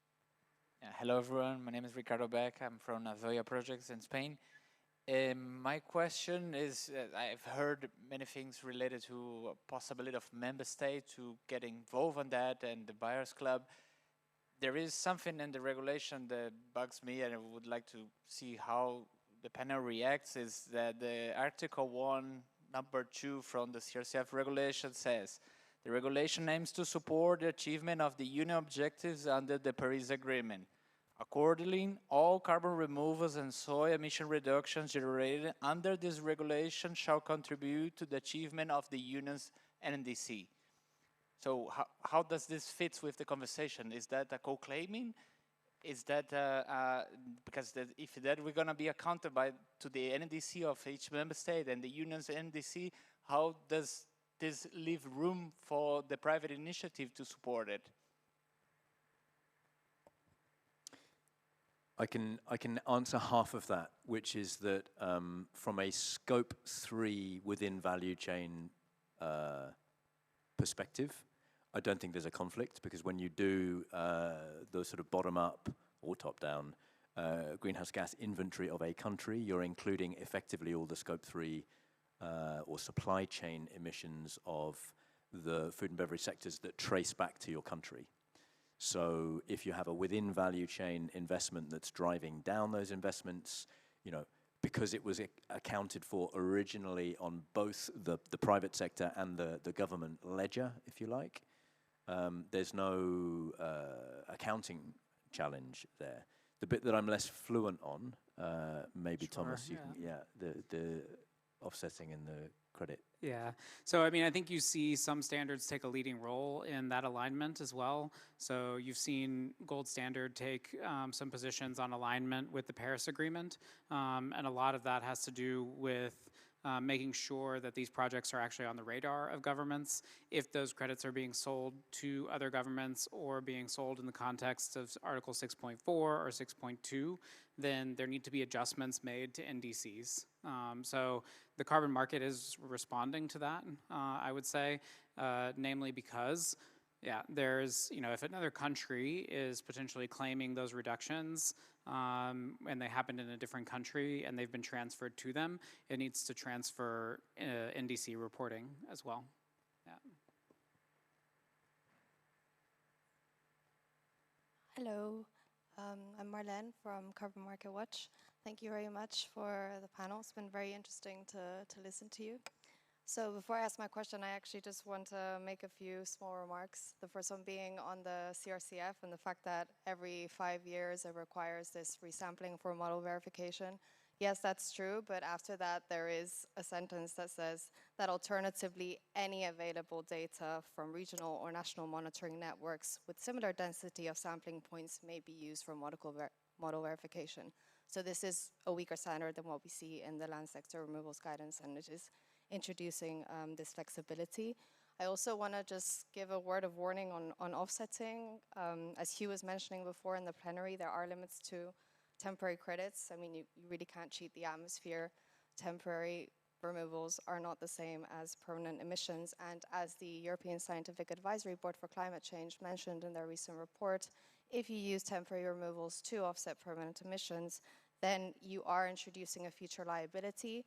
Hello everyone, my name is Ricardo Beck. I'm from Nazoya Projects in Spain. My question is, I've heard many things related to a possibility of member states to get involved in that and the Buyers Club. There is something in the regulation that bugs me, and I would like to see how the panel reacts, is that the Article 1, number 2 from the CRCF regulation says, the regulation aims to support the achievement of the Union objectives under the Paris Agreement. Accordingly, all carbon removals and soil emission reductions generated under this regulation shall contribute to the achievement of the Union's NDC. So how does this fit with the conversation? Is that a co-claiming? Is that, because if that we're going to be accountable to the NDC of each member state and the Union's NDC, how does this leave room for the private initiative to support it? I can answer half of that, which is that from a scope 3 within value chain perspective, I don't think there's a conflict, because when you do the sort of bottom-up or top-down greenhouse gas inventory of a country, you're including effectively all the scope 3 or supply chain emissions of the food and beverage sectors that trace back to your country. So if you have a within value chain investment that's driving down those investments, you know, because it was accounted for originally on both the private sector and the government ledger, if you like, there's no accounting challenge there. The bit that I'm less fluent on, maybe sure, Thomas, you can, the offsetting in the credit. Yeah, so I mean, I think you see some standards take a leading role in that alignment as well. So you've seen Gold Standard take some positions on alignment with the Paris Agreement, and a lot of that has to do with making sure that these projects are actually on the radar of governments. If those credits are being sold to other governments or being sold in the context of Article 6.4 or 6.2, then there need to be adjustments made to NDCs. So the carbon market is responding to that, I would say, namely because, yeah, there's, you know, if another country is potentially claiming those reductions and they happened in a different country and they've been transferred to them, it needs to transfer NDC reporting as well. Yeah. Hello, I'm Marlene from Carbon Market Watch. Thank you very much for the panel. It's been very interesting to listen to you. So before I ask my question, I actually just want to make a few small remarks. The first one being on the CRCF and the fact that every 5 years it requires this resampling for model verification. Yes, that's true, but after that there is a sentence that says that alternatively any available data from regional or national monitoring networks with similar density of sampling points may be used for model verification. So this is a weaker standard than what we see in the land sector removals guidance, and it is introducing this flexibility. I also want to just give a word of warning on offsetting. As Hugh was mentioning before in the plenary, there are limits to temporary credits. I mean, you really can't cheat the atmosphere. Temporary removals are not the same as permanent emissions. And as the European Scientific Advisory Board for Climate Change mentioned in their recent report, if you use temporary removals to offset permanent emissions, then you are introducing a future liability.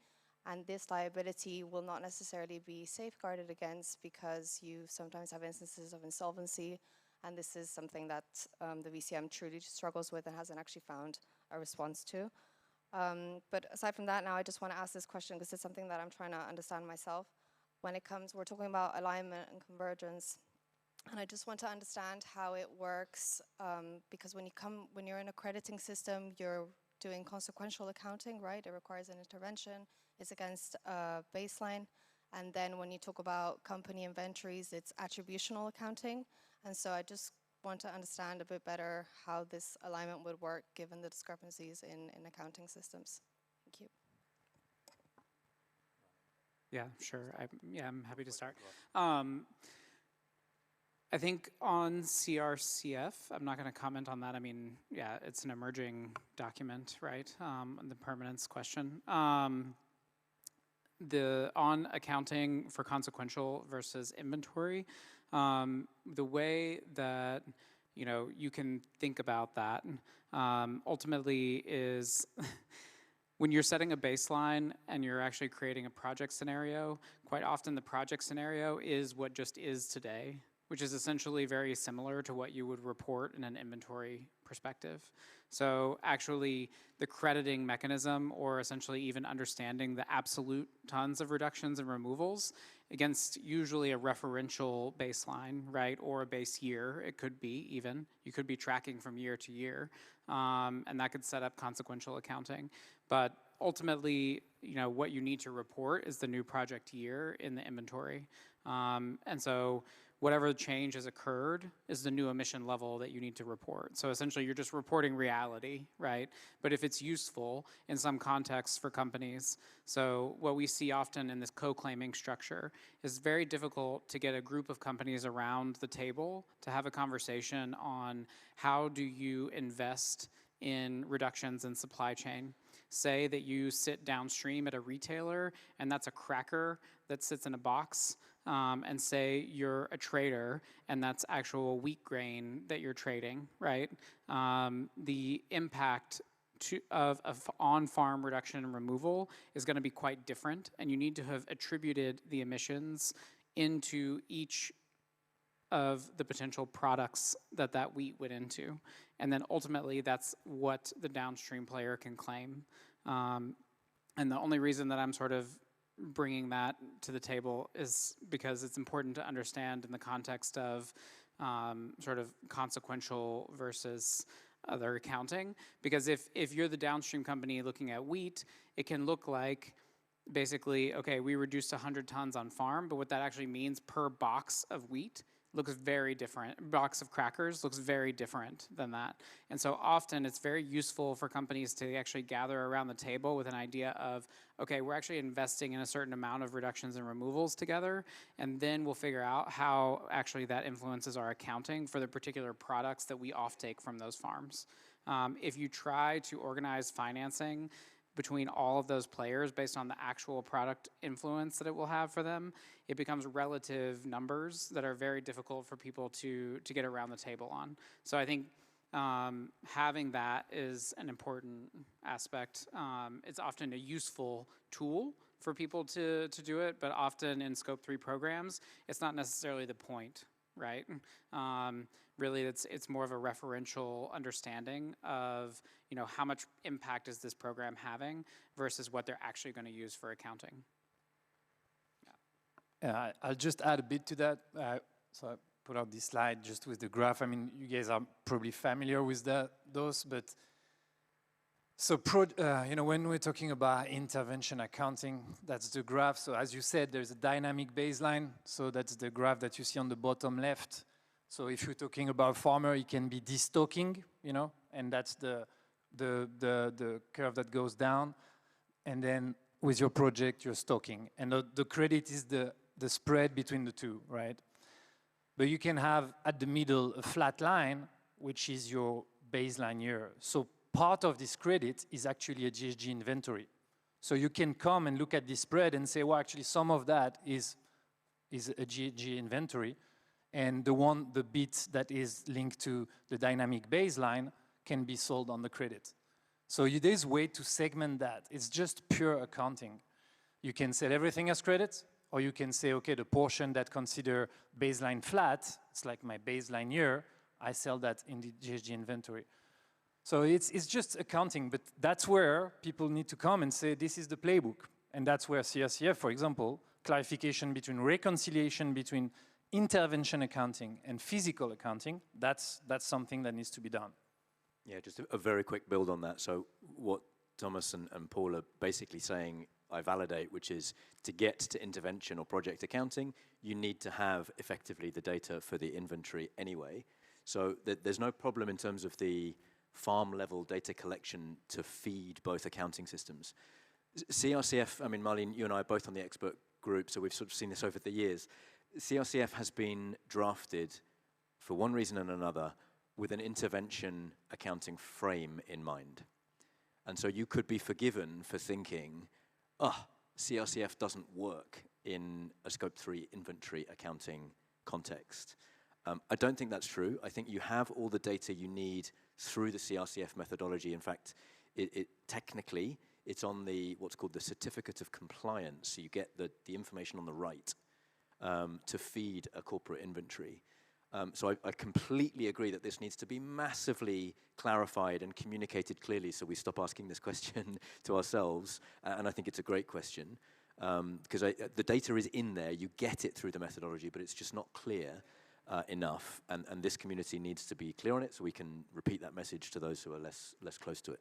And this liability will not necessarily be safeguarded against because you sometimes have instances of insolvency. And this is something that the VCM truly struggles with and hasn't actually found a response to. But aside from that, now I just want to ask this question because it's something that I'm trying to understand myself. When it comes, we're talking about alignment and convergence. And I just want to understand how it works, because when you're in a crediting system, you're doing consequential accounting, right? It requires an intervention. It's against a baseline. And then when you talk about company inventories, it's attributional accounting. And so I just want to understand a bit better how this alignment would work given the discrepancies in accounting systems. Thank you. Yeah, sure. I'm happy to start. I think on CRCF, I'm not going to comment on that. I mean, yeah, it's an emerging document, right? The permanence question. On accounting for consequential versus inventory, the way that you can think about that ultimately is when you're setting a baseline and you're actually creating a project scenario, quite often the project scenario is what just is today, which is essentially very similar to what you would report in an inventory perspective. So actually the crediting mechanism, or essentially even understanding the absolute tons of reductions and removals against usually a referential baseline, right, or a base year, it could be even. You could be tracking from year to year, and that could set up consequential accounting. But ultimately, what you need to report is the new project year in the inventory. And so whatever change has occurred is the new emission level that you need to report. So essentially, you're just reporting reality, right? But if it's useful in some contexts for companies, so what we see often in this co-claiming structure is very difficult to get a group of companies around the table to have a conversation on how do you invest in reductions in supply chain. Say that you sit downstream at a retailer and that's a cracker that sits in a box, and say you're a trader and that's actual wheat grain that you're trading, right? The impact of on-farm reduction and removal is going to be quite different, and you need to have attributed the emissions into each of the potential products that wheat went into. And then ultimately, that's what the downstream player can claim. And the only reason that I'm sort of bringing that to the table is because it's important to understand in the context of sort of consequential versus other accounting. Because if you're the downstream company looking at wheat, it can look like basically, okay, we reduced 100 tons on farm, but what that actually means per box of wheat looks very different. Box of crackers looks very different than that. And so often it's very useful for companies to actually gather around the table with an idea of, okay, we're actually investing in a certain amount of reductions and removals together, and then we'll figure out how actually that influences our accounting for the particular products that we offtake from those farms. If you try to organize financing between all of those players based on the actual product influence that it will have for them, it becomes relative numbers that are very difficult for people to get around the table on. So I think having that is an important aspect. It's often a useful tool for people to do it, but often in Scope 3 programs, it's not necessarily the point, right? Really, it's more of a referential understanding of how much impact is this program having versus what they're actually going to use for accounting. Yeah, I'll just add a bit to that. So I put out this slide just with the graph. I mean, you guys are probably familiar with those, but so when we're talking about intervention accounting, that's the graph. So as you said, there's a dynamic baseline. So that's the graph that you see on the bottom left. So if you're talking about farmer, it can be destocking, and that's the curve that goes down. And then with your project, you're stocking. And the credit is the spread between the two, right? But you can have at the middle a flat line, which is your baseline year. So part of this credit is actually a GHG inventory. So you can come and look at this spread and say, well, actually some of that is a GHG inventory. And the bit that is linked to the dynamic baseline can be sold on the credit. So there's a way to segment that. It's just pure accounting. You can sell everything as credit, or you can say, okay, the portion that consider baseline flat, it's like my baseline year, I sell that in the GHG inventory. So it's just accounting, but that's where people need to come and say, this is the playbook. And that's where CRCF, for example, clarification between reconciliation between intervention accounting and physical accounting, that's something that needs to be done. Yeah, just a very quick build on that. So what Thomas and Paul are basically saying, I validate, which is to get to intervention or project accounting, you need to have effectively the data for the inventory anyway. So there's no problem in terms of the farm level data collection to feed both accounting systems. CRCF, I mean, Marlene, you and I are both on the expert group, so we've sort of seen this over the years. CRCF has been drafted for one reason and another with an intervention accounting frame in mind. And so you could be forgiven for thinking, CRCF doesn't work in a Scope 3 inventory accounting context. I don't think that's true. I think you have all the data you need through the CRCF methodology. In fact, technically, it's on what's called the certificate of compliance. So you get the information on the right to feed a corporate inventory. So I completely agree that this needs to be massively clarified and communicated clearly so we stop asking this question to ourselves. And I think it's a great question because the data is in there. You get it through the methodology, but it's just not clear enough. And this community needs to be clear on it so we can repeat that message to those who are less close to it.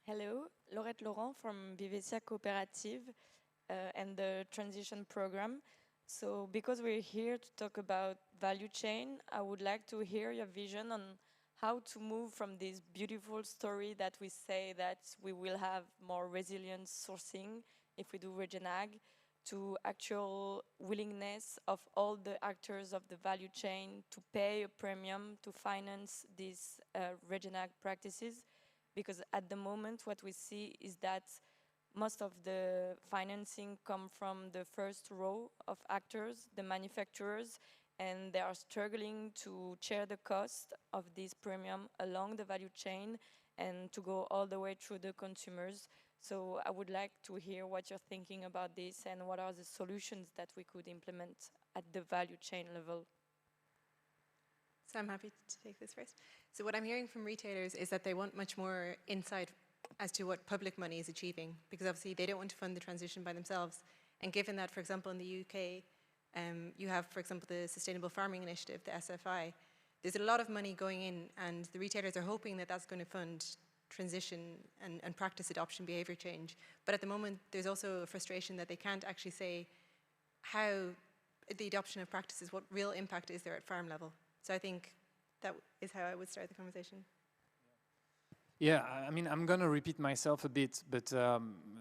Hello, Laurette Laurent from Vivesia Cooperative and the Transition Program. So because we're here to talk about value chain, I would like to hear your vision on how to move from this beautiful story that we say that we will have more resilient sourcing if we do Regen Ag, to actual willingness of all the actors of the value chain to pay a premium to finance these Regen Ag practices. Because at the moment what we see is that most of the financing come from the first row of actors, the manufacturers, and they are struggling to share the cost of this premium along the value chain and to go all the way through the consumers. So I would like to hear what you're thinking about this and what are the solutions that we could implement at the value chain level. So I'm happy to take this first. So what I'm hearing from retailers is that they want much more insight as to what public money is achieving, because obviously they don't want to fund the transition by themselves. And given that, for example, in the UK, you have, for example, the Sustainable Farming Initiative, the SFI, there's a lot of money going in, and the retailers are hoping that that's going to fund transition and practice adoption behavior change. But at the moment, there's also a frustration that they can't actually say how the adoption of practices, what real impact is there at farm level. So I think that is how I would start the conversation. Yeah, I mean, I'm going to repeat myself a bit, but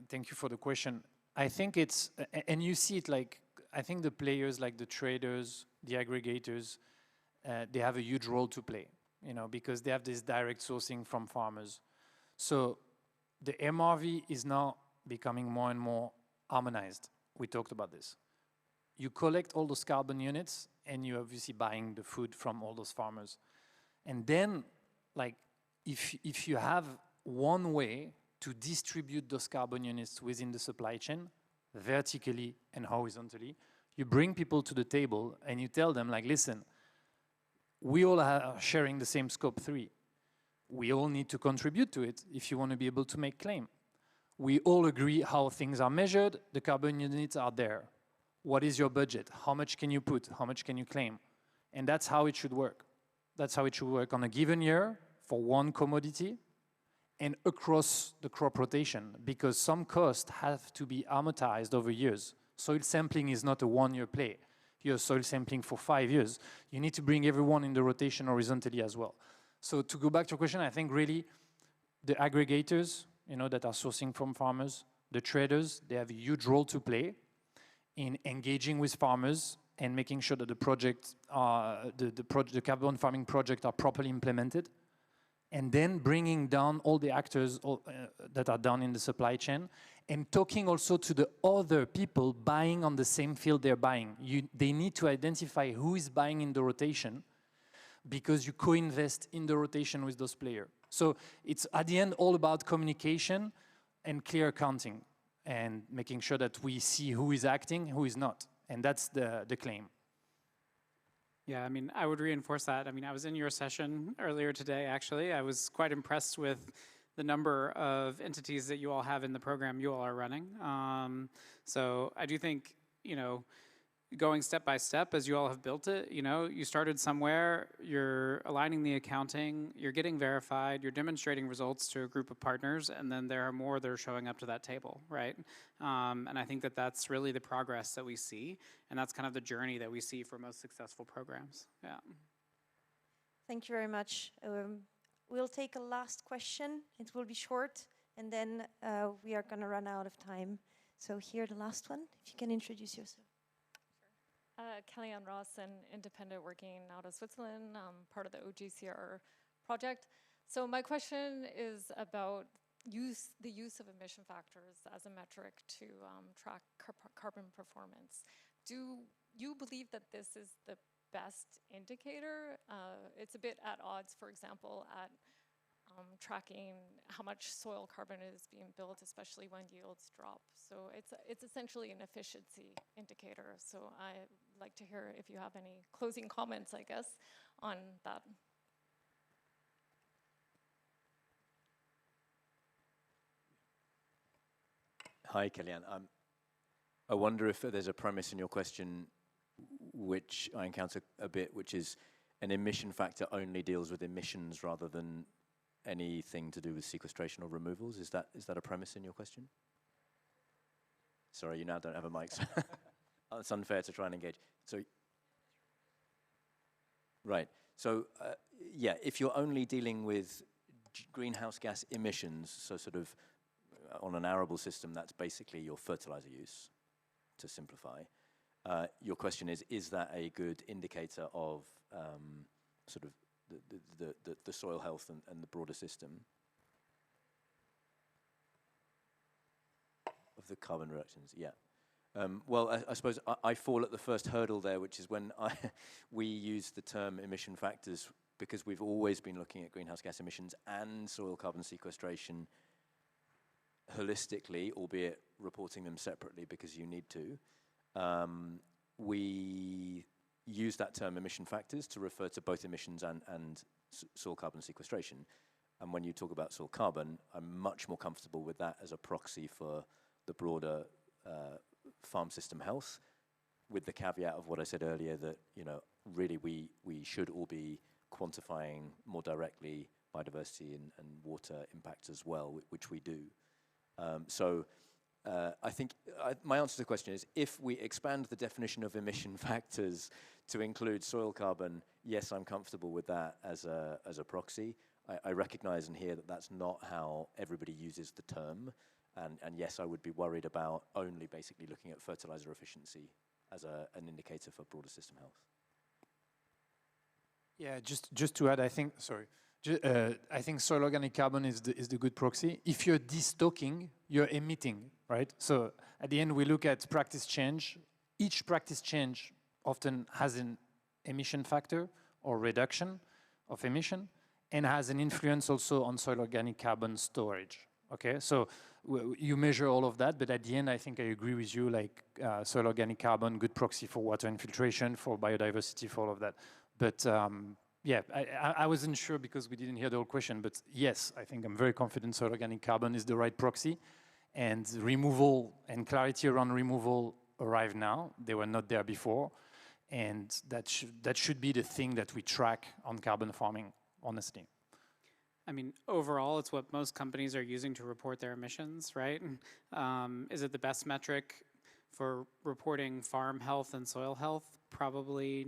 thank you for the question. I think it's, and you see it like, I think the players like the traders, the aggregators, they have a huge role to play, you know, because they have this direct sourcing from farmers. So the MRV is now becoming more and more harmonized. We talked about this. You collect all those carbon units and you're obviously buying the food from all those farmers. And then, like, if you have one way to distribute those carbon units within the supply chain, vertically and horizontally, you bring people to the table and you tell them, like, listen, we all are sharing the same Scope 3. We all need to contribute to it if you want to be able to make claim. We all agree how things are measured, the carbon units are there. What is your budget? How much can you put? How much can you claim? And that's how it should work. That's how it should work on a given year for one commodity and across the crop rotation, because some costs have to be amortized over years. Soil sampling is not a one-year play. You're soil sampling for 5 years. You need to bring everyone in the rotation horizontally as well. So to go back to your question, I think really the aggregators, you know, that are sourcing from farmers, the traders, they have a huge role to play in engaging with farmers and making sure that the project, the carbon farming project are properly implemented, and then bringing down all the actors that are down in the supply chain, and talking also to the other people buying on the same field they're buying. They need to identify who is buying in the rotation, because you co-invest in the rotation with those players. So it's at the end all about communication and clear accounting, and making sure that we see who is acting, who is not. And that's the claim. Yeah, I mean, I would reinforce that. I mean, I was in your session earlier today, actually. I was quite impressed with the number of entities that you all have in the program you all are running. So I do think you know, going step by step as you all have built it. You know, you started somewhere, you're aligning the accounting, you're getting verified, you're demonstrating results to a group of partners, and then there are more that are showing up to that table, right? And I think that that's really the progress that we see, and that's kind of the journey that we see for most successful programs. Yeah. Thank you very much. We'll take a last question. It will be short, and then we are going to run out of time. So here, the last one, if you can introduce yourself. Kellyanne Ross, an independent working out of Switzerland, part of the OGCR project. So my question is about the use of emission factors as a metric to track carbon performance. Do you believe that this is the best indicator? It's a bit at odds, for example, at tracking how much soil carbon is being built, especially when yields drop. So it's essentially an efficiency indicator. So I'd like to hear if you have any closing comments, I guess, on that. Hi, Kellyanne. I wonder if there's a premise in your question which I encounter a bit, which is an emission factor only deals with emissions rather than anything to do with sequestration or removals. Is that a premise in your question? Sorry, you now don't have a mic. So it's unfair to try and engage. So, right. So, yeah, if you're only dealing with greenhouse gas emissions, so sort of on an arable system, that's basically your fertilizer use, to simplify. Your question is that a good indicator of sort of the soil health and the broader system of the carbon reductions? Yeah. Well, I suppose I fall at the first hurdle there, which is when we use the term emission factors, because we've always been looking at greenhouse gas emissions and soil carbon sequestration holistically, albeit reporting them separately because you need to. We use that term emission factors to refer to both emissions and soil carbon sequestration. And when you talk about soil carbon, I'm much more comfortable with that as a proxy for the broader farm system health, with the caveat of what I said earlier that, you know, really we should all be quantifying more directly biodiversity and water impacts as well, which we do. I think my answer to the question is, if we expand the definition of emission factors to include soil carbon, yes, I'm comfortable with that as a proxy. I recognize and hear that that's not how everybody uses the term. And yes, I would be worried about only basically looking at fertilizer efficiency as an indicator for broader system health. Yeah, just to add, I think, sorry. I think soil organic carbon is the good proxy. If you're destocking, you're emitting, right? So at the end, we look at practice change. Each practice change often has an emission factor or reduction of emission and has an influence also on soil organic carbon storage, okay? So you measure all of that, but at the end, I think I agree with you, like soil organic carbon, good proxy for water infiltration, for biodiversity, for all of that. But yeah, I wasn't sure because we didn't hear the whole question, but yes, I think I'm very confident soil organic carbon is the right proxy, and removal and clarity around removal arrive now. They were not there before, and that should be the thing that we track on carbon farming, honestly. I mean, overall, it's what most companies are using to report their emissions, right? Is it the best metric for reporting farm health and soil health? Probably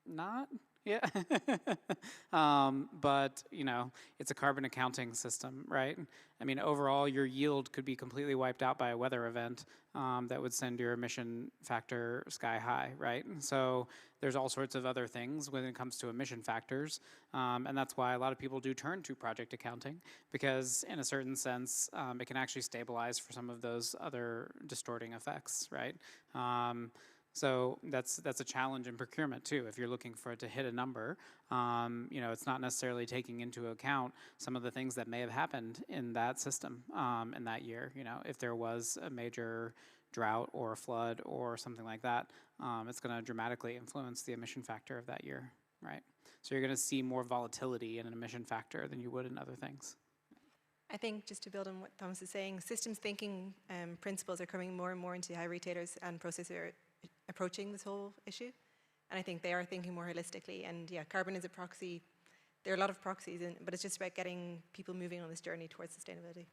not. Yeah, but you know, it's a carbon accounting system, right? I mean, overall, your yield could be completely wiped out by a weather event that would send your emission factor sky high, right? So there's all sorts of other things when it comes to emission factors, and that's why a lot of people do turn to project accounting, because in a certain sense, it can actually stabilize for some of those other distorting effects, right? So that's a challenge in procurement too. If you're looking for it to hit a number, you know, it's not necessarily taking into account some of the things that may have happened in that system in that year. You know, if there was a major drought or a flood or something like that, it's going to dramatically influence the emission factor of that year, right? So you're going to see more volatility in an emission factor than you would in other things. I think, just to build on what Thomas is saying, systems thinking principles are coming more and more into how retailers and processors are approaching this whole issue. And I think they are thinking more holistically. And yeah, carbon is a proxy. There are a lot of proxies, but it's just about getting people moving on this journey towards sustainability.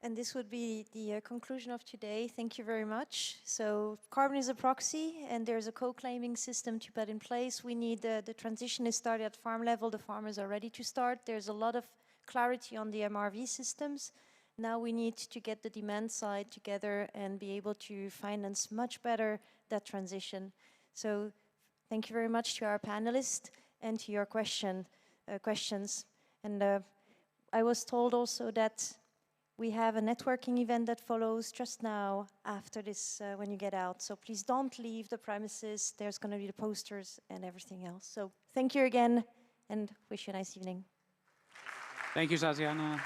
And this would be the conclusion of today. Thank you very much. So carbon is a proxy, and there's a co-claiming system to put in place. We need the transition is started at farm level. The farmers are ready to start. There's a lot of clarity on the MRV systems. Now we need to get the demand side together and be able to finance much better that transition. So thank you very much to our panelists and to your questions. And I was told also that we have a networking event that follows just now after this when you get out. So please don't leave the premises. There's going to be the posters and everything else. So thank you again and wish you a nice evening. Thank you, Tatiana.